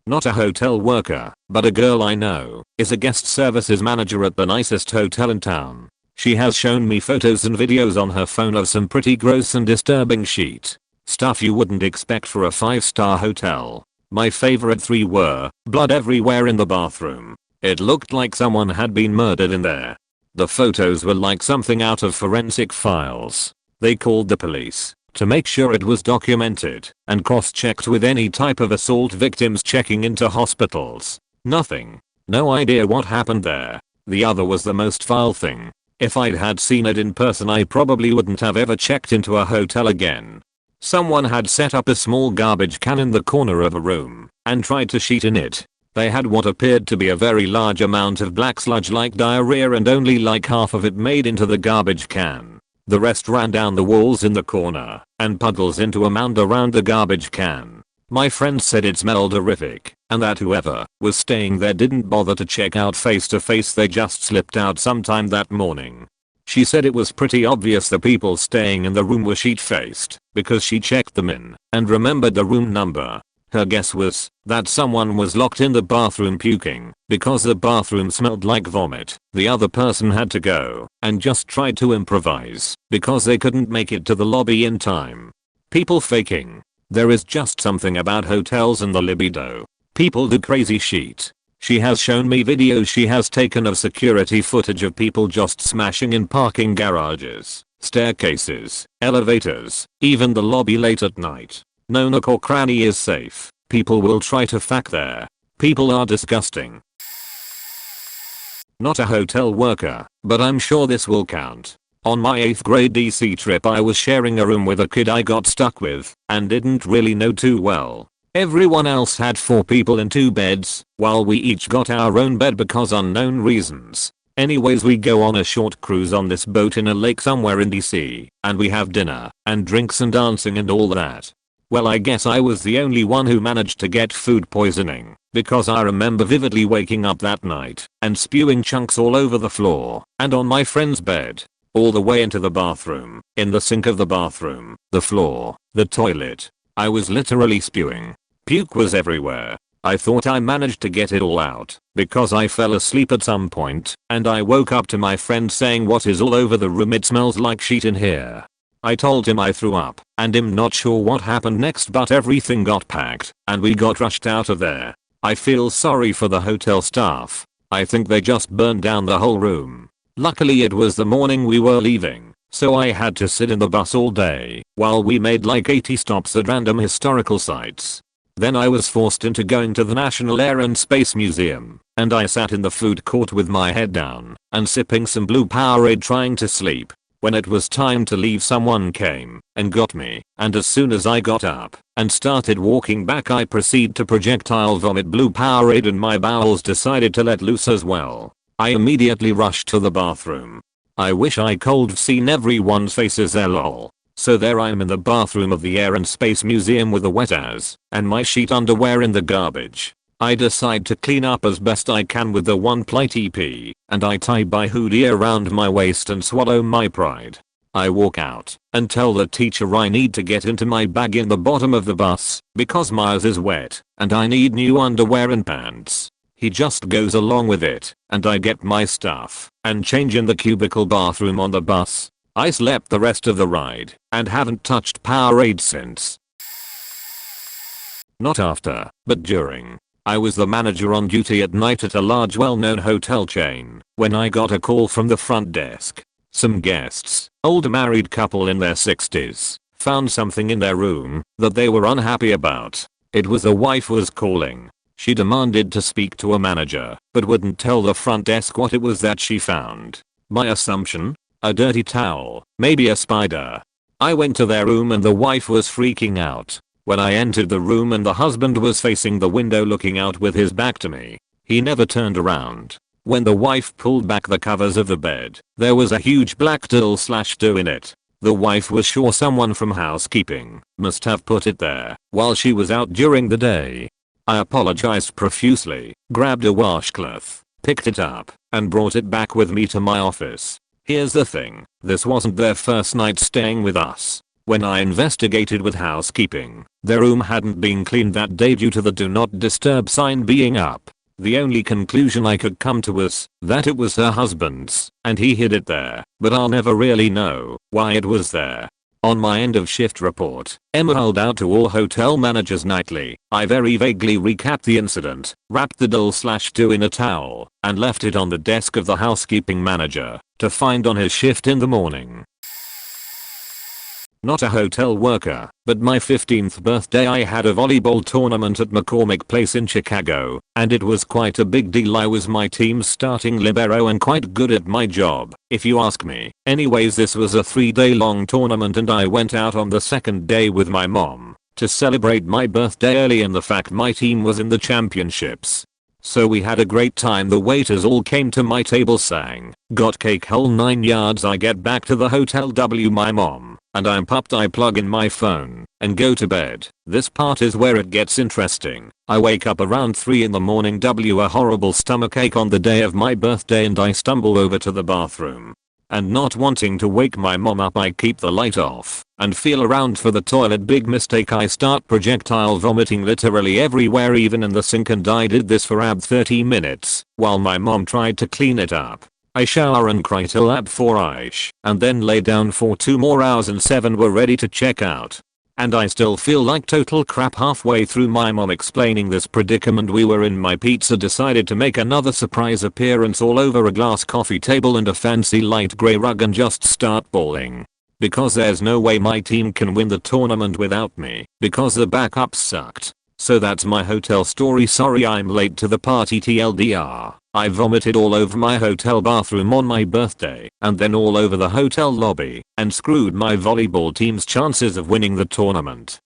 Not a hotel worker, but a girl I know is a guest services manager at the nicest hotel in town. She has shown me photos and videos on her phone of some pretty gross and disturbing shit stuff you wouldn't expect for a 5-star hotel. My favorite 3 were blood everywhere in the bathroom. It looked like someone had been murdered in there. The photos were like something out of forensic files. They called the police to make sure it was documented and cross-checked with any type of assault victims checking into hospitals. Nothing. No idea what happened there. The other was the most foul thing. If I'd had seen it in person I probably wouldn't have ever checked into a hotel again. Someone had set up a small garbage can in the corner of a room and tried to shit in it. They had what appeared to be a very large amount of black sludge like diarrhea and only like half of it made into the garbage can. The rest ran down the walls in the corner and puddles into a mound around the garbage can. My friend said it smelled horrific and that whoever was staying there didn't bother to check out face to face, they just slipped out sometime that morning. She said it was pretty obvious the people staying in the room were sheet-faced because she checked them in and remembered the room number. Her guess was that someone was locked in the bathroom puking because the bathroom smelled like vomit. The other person had to go and just tried to improvise because they couldn't make it to the lobby in time. People faking. There is just something about hotels and the libido. People do crazy shit. She has shown me videos she has taken of security footage of people just smashing in parking garages, staircases, elevators, even the lobby late at night. No nook or cranny is safe. People will try to fuck there. People are disgusting. Not a hotel worker, but I'm sure this will count. On my 8th grade DC trip I was sharing a room with a kid I got stuck with and didn't really know too well. Everyone else had 4 people in 2 beds, while we each got our own bed because unknown reasons. Anyways, we go on a short cruise on this boat in a lake somewhere in DC, and we have dinner and drinks and dancing and all that. Well, I guess I was the only one who managed to get food poisoning because I remember vividly waking up that night and spewing chunks all over the floor and on my friend's bed, all the way into the bathroom, in the sink of the bathroom, the floor, the toilet. I was literally spewing. Puke was everywhere. I thought I managed to get it all out because I fell asleep at some point and I woke up to my friend saying, "What is all over the room? It smells like shit in here." I told him I threw up and I'm not sure what happened next, but everything got packed and we got rushed out of there. I feel sorry for the hotel staff. I think they just burned down the whole room. Luckily it was the morning we were leaving, so I had to sit in the bus all day while we made like 80 stops at random historical sites. Then I was forced into going to the National Air and Space Museum, and I sat in the food court with my head down and sipping some blue Powerade trying to sleep. When it was time to leave, someone came and got me, and as soon as I got up and started walking back I proceeded to projectile vomit blue Powerade and my bowels decided to let loose as well. I immediately rushed to the bathroom. I wish I could've seen everyone's faces there, lol. So there I am in the bathroom of the Air and Space Museum with a wet ass and my sheet underwear in the garbage. I decide to clean up as best I can with the one ply TP, and I tie my hoodie around my waist and swallow my pride. I walk out and tell the teacher I need to get into my bag in the bottom of the bus because my ass is wet and I need new underwear and pants. He just goes along with it and I get my stuff and change in the cubicle bathroom on the bus. I slept the rest of the ride and haven't touched Powerade since. Not after, but during. I was the manager on duty at night at a large well-known hotel chain when I got a call from the front desk. Some guests, older married couple in their 60s, found something in their room that they were unhappy about. It was the wife was calling. She demanded to speak to a manager but wouldn't tell the front desk what it was that she found. My assumption? A dirty towel, maybe a spider. I went to their room and the wife was freaking out. When I entered the room and the husband was facing the window looking out with his back to me, he never turned around. When the wife pulled back the covers of the bed, there was a huge black dill/do in it. The wife was sure someone from housekeeping must have put it there while she was out during the day. I apologized profusely, grabbed a washcloth, picked it up, and brought it back with me to my office. Here's the thing, this wasn't their first night staying with us. When I investigated with housekeeping, their room hadn't been cleaned that day due to the do not disturb sign being up. The only conclusion I could come to was that it was her husband's and he hid it there, but I'll never really know why it was there. On my end of shift report, emailed out to all hotel managers nightly, I very vaguely recapped the incident, wrapped the doll/do in a towel, and left it on the desk of the housekeeping manager to find on his shift in the morning. Not a hotel worker, but my 15th birthday I had a volleyball tournament at McCormick Place in Chicago, and it was quite a big deal. I was my team's starting libero and quite good at my job, if you ask me. Anyways, this was a 3-day long tournament and I went out on the second day with my mom to celebrate my birthday early in the fact my team was in the championships. So we had a great time. The waiters all came to my table sang, got cake whole 9 yards. I get back to the hotel my mom, and I'm pumped. I plug in my phone and go to bed. This part is where it gets interesting. I wake up around 3 in the morning, a horrible stomachache on the day of my birthday, and I stumble over to the bathroom. And not wanting to wake my mom up, I keep the light off and feel around for the toilet. Big mistake. I start projectile vomiting literally everywhere, even in the sink, and I did this for 30 minutes while my mom tried to clean it up. I shower and cry till 4ish and then lay down for 2 more hours, and 7 were ready to check out. And I still feel like total crap halfway through my mom explaining this predicament we were in. My pizza decided to make another surprise appearance all over a glass coffee table and a fancy light grey rug and just start bawling. Because there's no way my team can win the tournament without me, because the backups sucked. So that's my hotel story. Sorry I'm late to the party. TLDR. I vomited all over my hotel bathroom on my birthday and then all over the hotel lobby and screwed my volleyball team's chances of winning the tournament.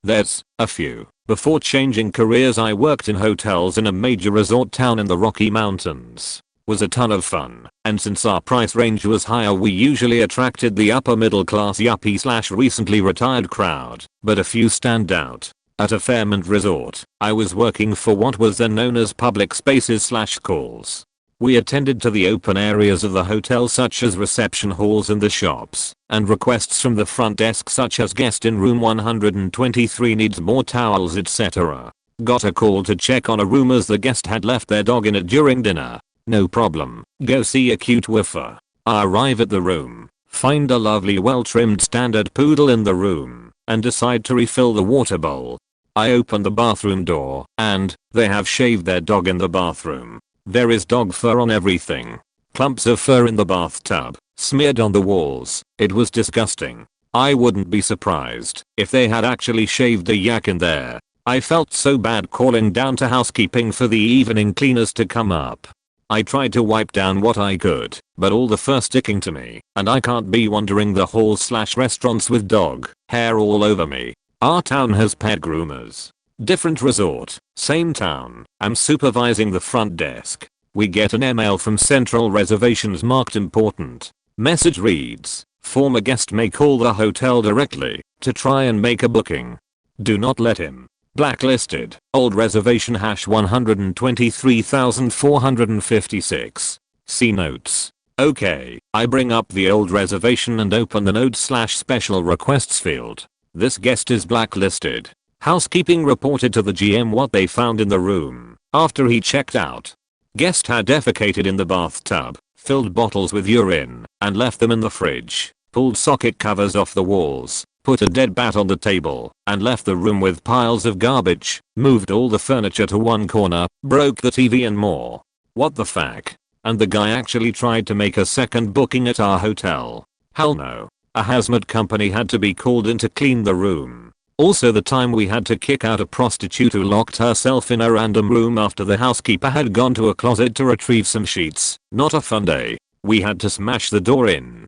There's a few. Before changing careers, I worked in hotels in a major resort town in the Rocky Mountains. Was a ton of fun, and since our price range was higher, we usually attracted the upper middle class yuppie/recently retired crowd, but a few stand out. At a Fairmont resort, I was working for what was then known as public spaces/calls. We attended to the open areas of the hotel such as reception halls and the shops, and requests from the front desk such as guest in room 123 needs more towels, etc. Got a call to check on a room as the guest had left their dog in it during dinner. No problem, go see a cute woofer. I arrive at the room, find a lovely well-trimmed standard poodle in the room, and decide to refill the water bowl. I open the bathroom door, and they have shaved their dog in the bathroom. There is dog fur on everything. Clumps of fur in the bathtub, smeared on the walls. It was disgusting. I wouldn't be surprised if they had actually shaved a yak in there. I felt so bad calling down to housekeeping for the evening cleaners to come up. I tried to wipe down what I could, but all the fur sticking to me, and I can't be wandering the halls/restaurants with dog hair all over me. Our town has pet groomers. Different resort, same town. I'm supervising the front desk. We get an email from Central Reservations marked important. Message reads, former guest may call the hotel directly to try and make a booking. Do not let him. Blacklisted. Old reservation #123,456. See notes. Okay, I bring up the old reservation and open the notes/special requests field. This guest is blacklisted. Housekeeping reported to the GM what they found in the room after he checked out. Guest had defecated in the bathtub, filled bottles with urine, and left them in the fridge, pulled socket covers off the walls, put a dead bat on the table, and left the room with piles of garbage, moved all the furniture to one corner, broke the TV and more. What the fuck? And the guy actually tried to make a second booking at our hotel. Hell no. A hazmat company had to be called in to clean the room. Also the time we had to kick out a prostitute who locked herself in a random room after the housekeeper had gone to a closet to retrieve some sheets. Not a fun day. We had to smash the door in.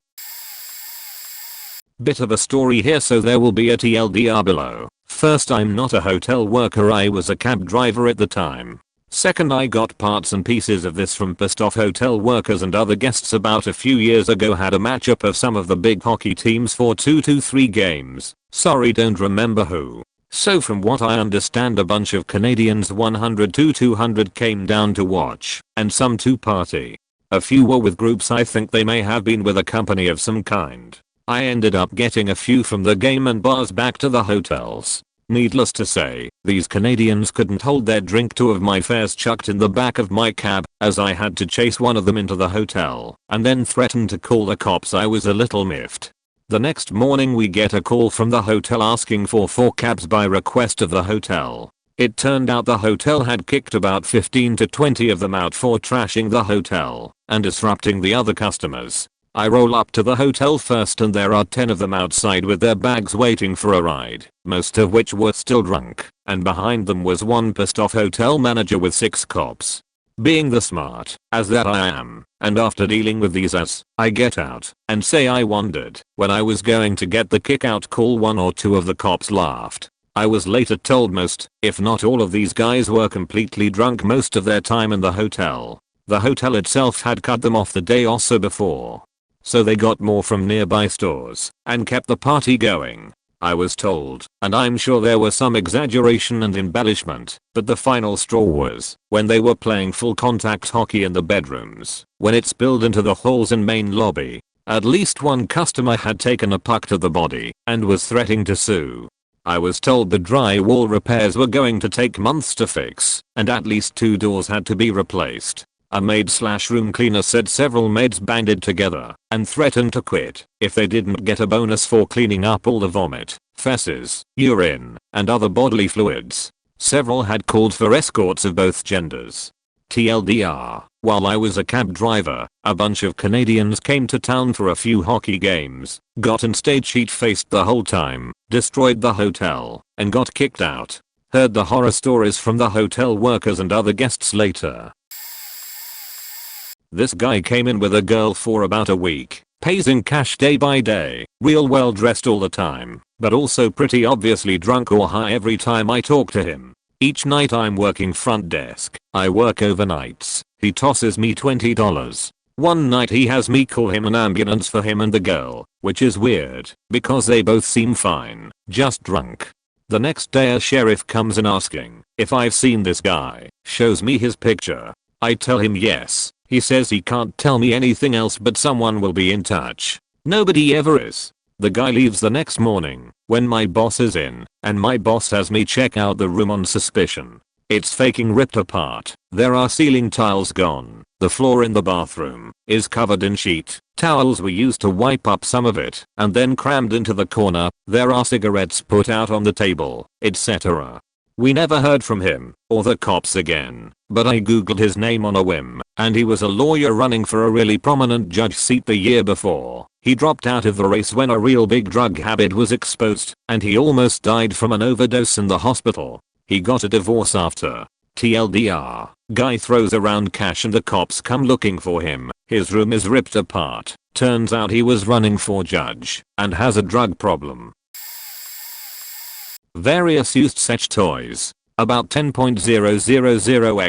Bit of a story here, so there will be a TLDR below. First, I'm not a hotel worker, I was a cab driver at the time. Second, I got parts and pieces of this from pissed off hotel workers and other guests about a few years ago. Had a matchup of some of the big hockey teams for 2-3 games. Sorry, don't remember who. So from what I understand, a bunch of Canadians 100-200 came down to watch, and some to party. A few were with groups. I think they may have been with a company of some kind. I ended up getting a few from the game and bars back to the hotels. Needless to say, these Canadians couldn't hold their drink. Two of my fares chucked in the back of my cab, as I had to chase one of them into the hotel, and then threaten to call the cops. I was a little miffed. The next morning we get a call from the hotel asking for 4 cabs by request of the hotel. It turned out the hotel had kicked about 15 to 20 of them out for trashing the hotel and disrupting the other customers. I roll up to the hotel first and there are 10 of them outside with their bags waiting for a ride, most of which were still drunk, and behind them was one pissed off hotel manager with 6 cops. Being the smart as that I am, and after dealing with these I get out and say I wondered when I was going to get the kick out call. 1 or 2 of the cops laughed. I was later told most, if not all of these guys were completely drunk most of their time in the hotel. The hotel itself had cut them off the day or so before, so they got more from nearby stores and kept the party going. I was told, and I'm sure there was some exaggeration and embellishment, but the final straw was when they were playing full contact hockey in the bedrooms, when it spilled into the halls and main lobby. At least one customer had taken a puck to the body and was threatening to sue. I was told the drywall repairs were going to take months to fix, and at least 2 doors had to be replaced. A maid/room cleaner said several maids banded together and threatened to quit if they didn't get a bonus for cleaning up all the vomit, feces, urine, and other bodily fluids. Several had called for escorts of both genders. TLDR, while I was a cab driver, a bunch of Canadians came to town for a few hockey games, got and stayed sheet-faced the whole time, destroyed the hotel, and got kicked out. Heard the horror stories from the hotel workers and other guests later. This guy came in with a girl for about a week, pays in cash day by day, real well dressed all the time, but also pretty obviously drunk or high every time I talk to him. Each night I'm working front desk, I work overnights, he tosses me $20. One night he has me call him an ambulance for him and the girl, which is weird, because they both seem fine, just drunk. The next day a sheriff comes in asking if I've seen this guy, shows me his picture. I tell him yes. He says he can't tell me anything else but someone will be in touch. Nobody ever is. The guy leaves the next morning when my boss is in, and my boss has me check out the room on suspicion. It's faking ripped apart. There are ceiling tiles gone. The floor in the bathroom is covered in sheet. Towels were used to wipe up some of it and then crammed into the corner. There are cigarettes put out on the table, etc. We never heard from him or the cops again, but I googled his name on a whim, and he was a lawyer running for a really prominent judge seat the year before. He dropped out of the race when a real big drug habit was exposed, and he almost died from an overdose in the hospital. He got a divorce after. TLDR, guy throws around cash and the cops come looking for him. His room is ripped apart. Turns out he was running for judge and has a drug problem. Various used such toys. About 10.000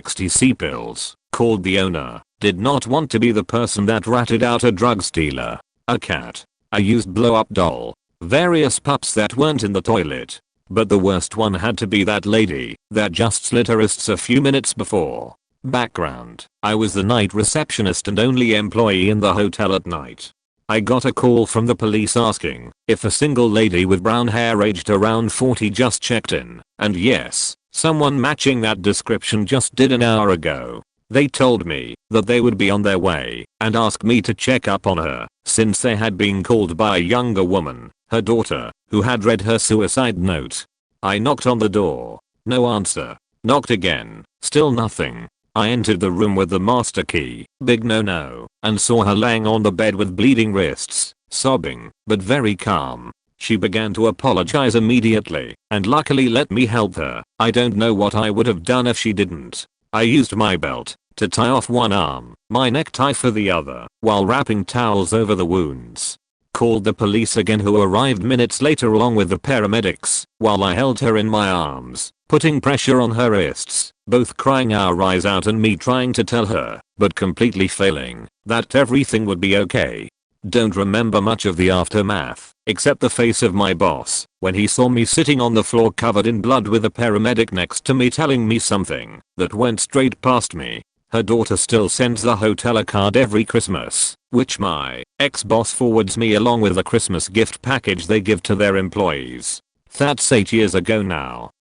XTC pills. Called the owner. Did not want to be the person that ratted out a drug stealer. A cat. A used blow up doll. Various pups that weren't in the toilet. But the worst one had to be that lady that just slit her wrists a few minutes before. Background. I was the night receptionist and only employee in the hotel at night. I got a call from the police asking if a single lady with brown hair aged around 40 just checked in, and yes, someone matching that description just did an hour ago. They told me that they would be on their way and asked me to check up on her since they had been called by a younger woman, her daughter, who had read her suicide note. I knocked on the door. No answer. Knocked again. Still nothing. I entered the room with the master key, big no, and saw her laying on the bed with bleeding wrists, sobbing, but very calm. She began to apologize immediately, and luckily let me help her. I don't know what I would have done if she didn't. I used my belt to tie off one arm, my necktie for the other, while wrapping towels over the wounds. Called the police again, who arrived minutes later along with the paramedics, while I held her in my arms, putting pressure on her wrists, both crying our eyes out and me trying to tell her, but completely failing, that everything would be okay. Don't remember much of the aftermath, except the face of my boss when he saw me sitting on the floor covered in blood with a paramedic next to me telling me something that went straight past me. Her daughter still sends the hotel a card every Christmas, which my ex-boss forwards me along with a Christmas gift package they give to their employees. That's 8 years ago now.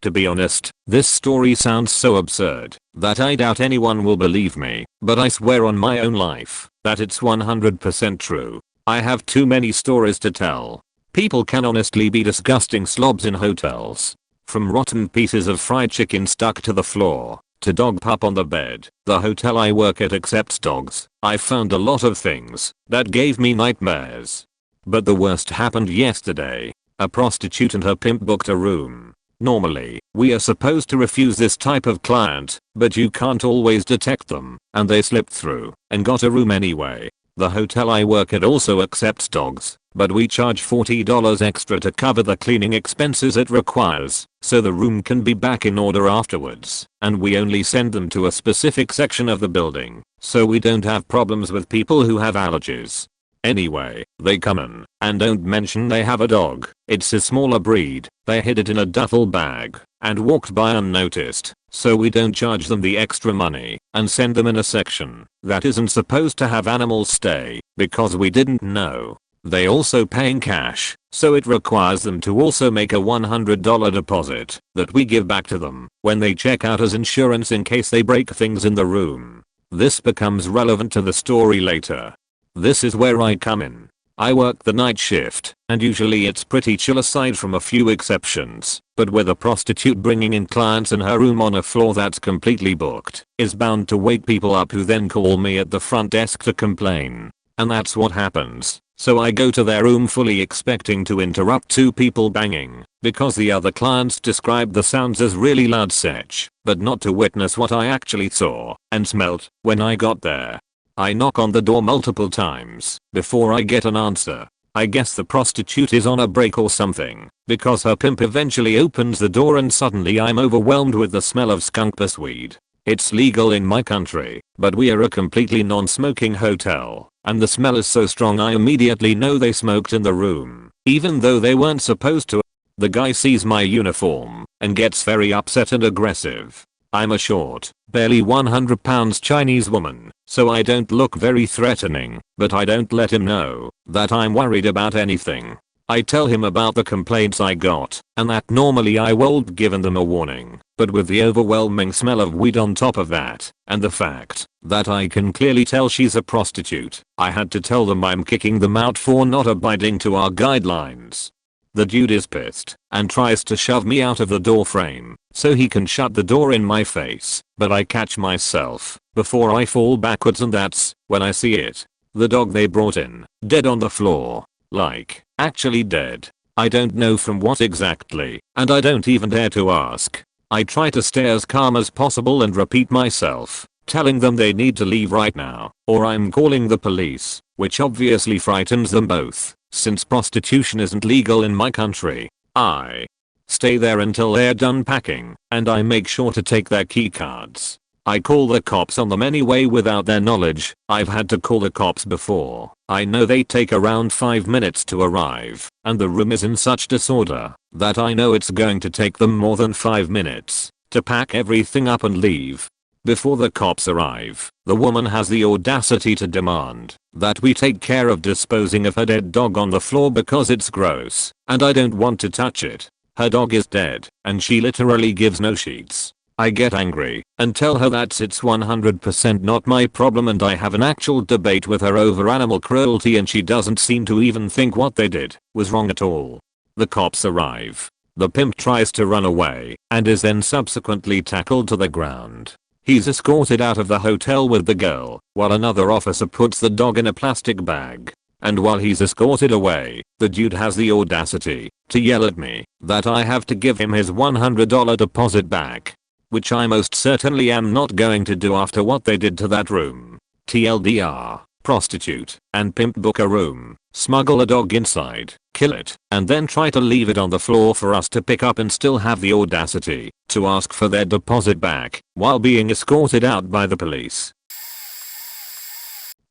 To be honest, this story sounds so absurd that I doubt anyone will believe me, but I swear on my own life that it's 100% true. I have too many stories to tell. People can honestly be disgusting slobs in hotels. From rotten pieces of fried chicken stuck to the floor, to dog poop on the bed. The hotel I work at accepts dogs. I found a lot of things that gave me nightmares. But the worst happened yesterday. A prostitute and her pimp booked a room. Normally, we are supposed to refuse this type of client, but you can't always detect them, and they slipped through and got a room anyway. The hotel I work at also accepts dogs, but we charge $40 extra to cover the cleaning expenses it requires, so the room can be back in order afterwards, and we only send them to a specific section of the building, so we don't have problems with people who have allergies. Anyway, they come in and don't mention they have a dog. It's a smaller breed. They hid it in a duffel bag and walked by unnoticed, so we don't charge them the extra money and send them in a section that isn't supposed to have animals stay because we didn't know. They also paying cash, so it requires them to also make a $100 deposit that we give back to them when they check out as insurance in case they break things in the room. This becomes relevant to the story later. This is where I come in. I work the night shift, and usually it's pretty chill aside from a few exceptions, but with a prostitute bringing in clients in her room on a floor that's completely booked is bound to wake people up who then call me at the front desk to complain. And that's what happens. So I go to their room fully expecting to interrupt two people banging, because the other clients described the sounds as really loud such, but not to witness what I actually saw and smelt when I got there. I knock on the door multiple times before I get an answer. I guess the prostitute is on a break or something, because her pimp eventually opens the door and suddenly I'm overwhelmed with the smell of skunk piss weed. It's legal in my country, but we are a completely non-smoking hotel, and the smell is so strong I immediately know they smoked in the room, even though they weren't supposed to. The guy sees my uniform and gets very upset and aggressive. I'm a short, barely 100 pounds Chinese woman, so I don't look very threatening, but I don't let him know that I'm worried about anything. I tell him about the complaints I got, and that normally I would given them a warning, but with the overwhelming smell of weed on top of that, and the fact that I can clearly tell she's a prostitute, I had to tell them I'm kicking them out for not abiding to our guidelines. The dude is pissed and tries to shove me out of the door frame so he can shut the door in my face, but I catch myself before I fall backwards, and that's when I see it. The dog they brought in, dead on the floor. Like, actually dead. I don't know from what exactly, and I don't even dare to ask. I try to stay as calm as possible and repeat myself, telling them they need to leave right now, or I'm calling the police, which obviously frightens them both, since prostitution isn't legal in my country. I stay there until they're done packing, and I make sure to take their key cards. I call the cops on them anyway without their knowledge. I've had to call the cops before. I know they take around 5 minutes to arrive, and the room is in such disorder that I know it's going to take them more than 5 minutes to pack everything up and leave. Before the cops arrive, the woman has the audacity to demand that we take care of disposing of her dead dog on the floor because it's gross, and I don't want to touch it. Her dog is dead, and she literally gives no sheets. I get angry and tell her that it's 100% not my problem, and I have an actual debate with her over animal cruelty, and she doesn't seem to even think what they did was wrong at all. The cops arrive. The pimp tries to run away and is then subsequently tackled to the ground. He's escorted out of the hotel with the girl, while another officer puts the dog in a plastic bag. And while he's escorted away, the dude has the audacity to yell at me that I have to give him his $100 deposit back, which I most certainly am not going to do after what they did to that room. TLDR, prostitute and pimp book a room, smuggle a dog inside, kill it, and then try to leave it on the floor for us to pick up, and still have the audacity to ask for their deposit back while being escorted out by the police.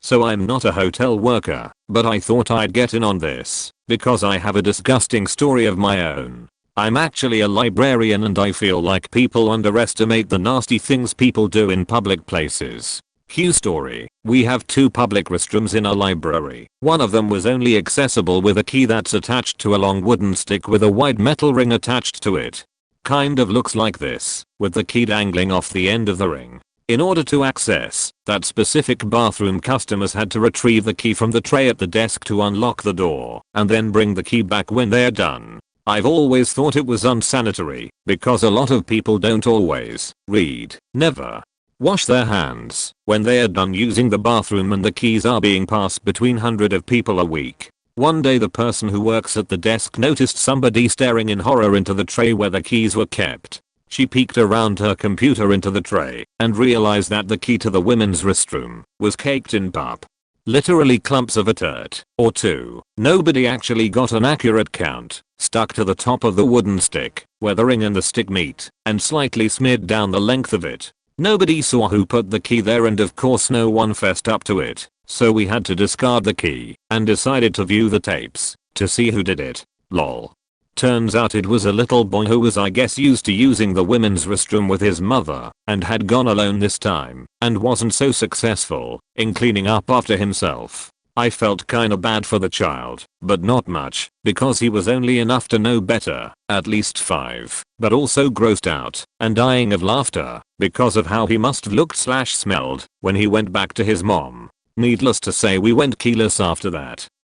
So I'm not a hotel worker, but I thought I'd get in on this because I have a disgusting story of my own. I'm actually a librarian and I feel like people underestimate the nasty things people do in public places. Q story. We have 2 public restrooms in our library. One of them was only accessible with a key that's attached to a long wooden stick with a wide metal ring attached to it. Kind of looks like this, with the key dangling off the end of the ring. In order to access that specific bathroom, customers had to retrieve the key from the tray at the desk to unlock the door, and then bring the key back when they're done. I've always thought it was unsanitary, because a lot of people don't always never wash their hands when they are done using the bathroom, and the keys are being passed between hundreds of people a week. One day the person who works at the desk noticed somebody staring in horror into the tray where the keys were kept. She peeked around her computer into the tray and realized that the key to the women's restroom was caked in pup. Literally clumps of a turd or 2. Nobody actually got an accurate count, stuck to the top of the wooden stick where the ring and the stick meet, and slightly smeared down the length of it. Nobody saw who put the key there, and of course no one fessed up to it, so we had to discard the key and decided to view the tapes to see who did it. Lol. Turns out it was a little boy who was, I guess, used to using the women's restroom with his mother and had gone alone this time and wasn't so successful in cleaning up after himself. I felt kinda bad for the child, but not much, because he was only enough to know better, at least 5, but also grossed out and dying of laughter because of how he must have looked/smelled when he went back to his mom. Needless to say, we went keyless after that.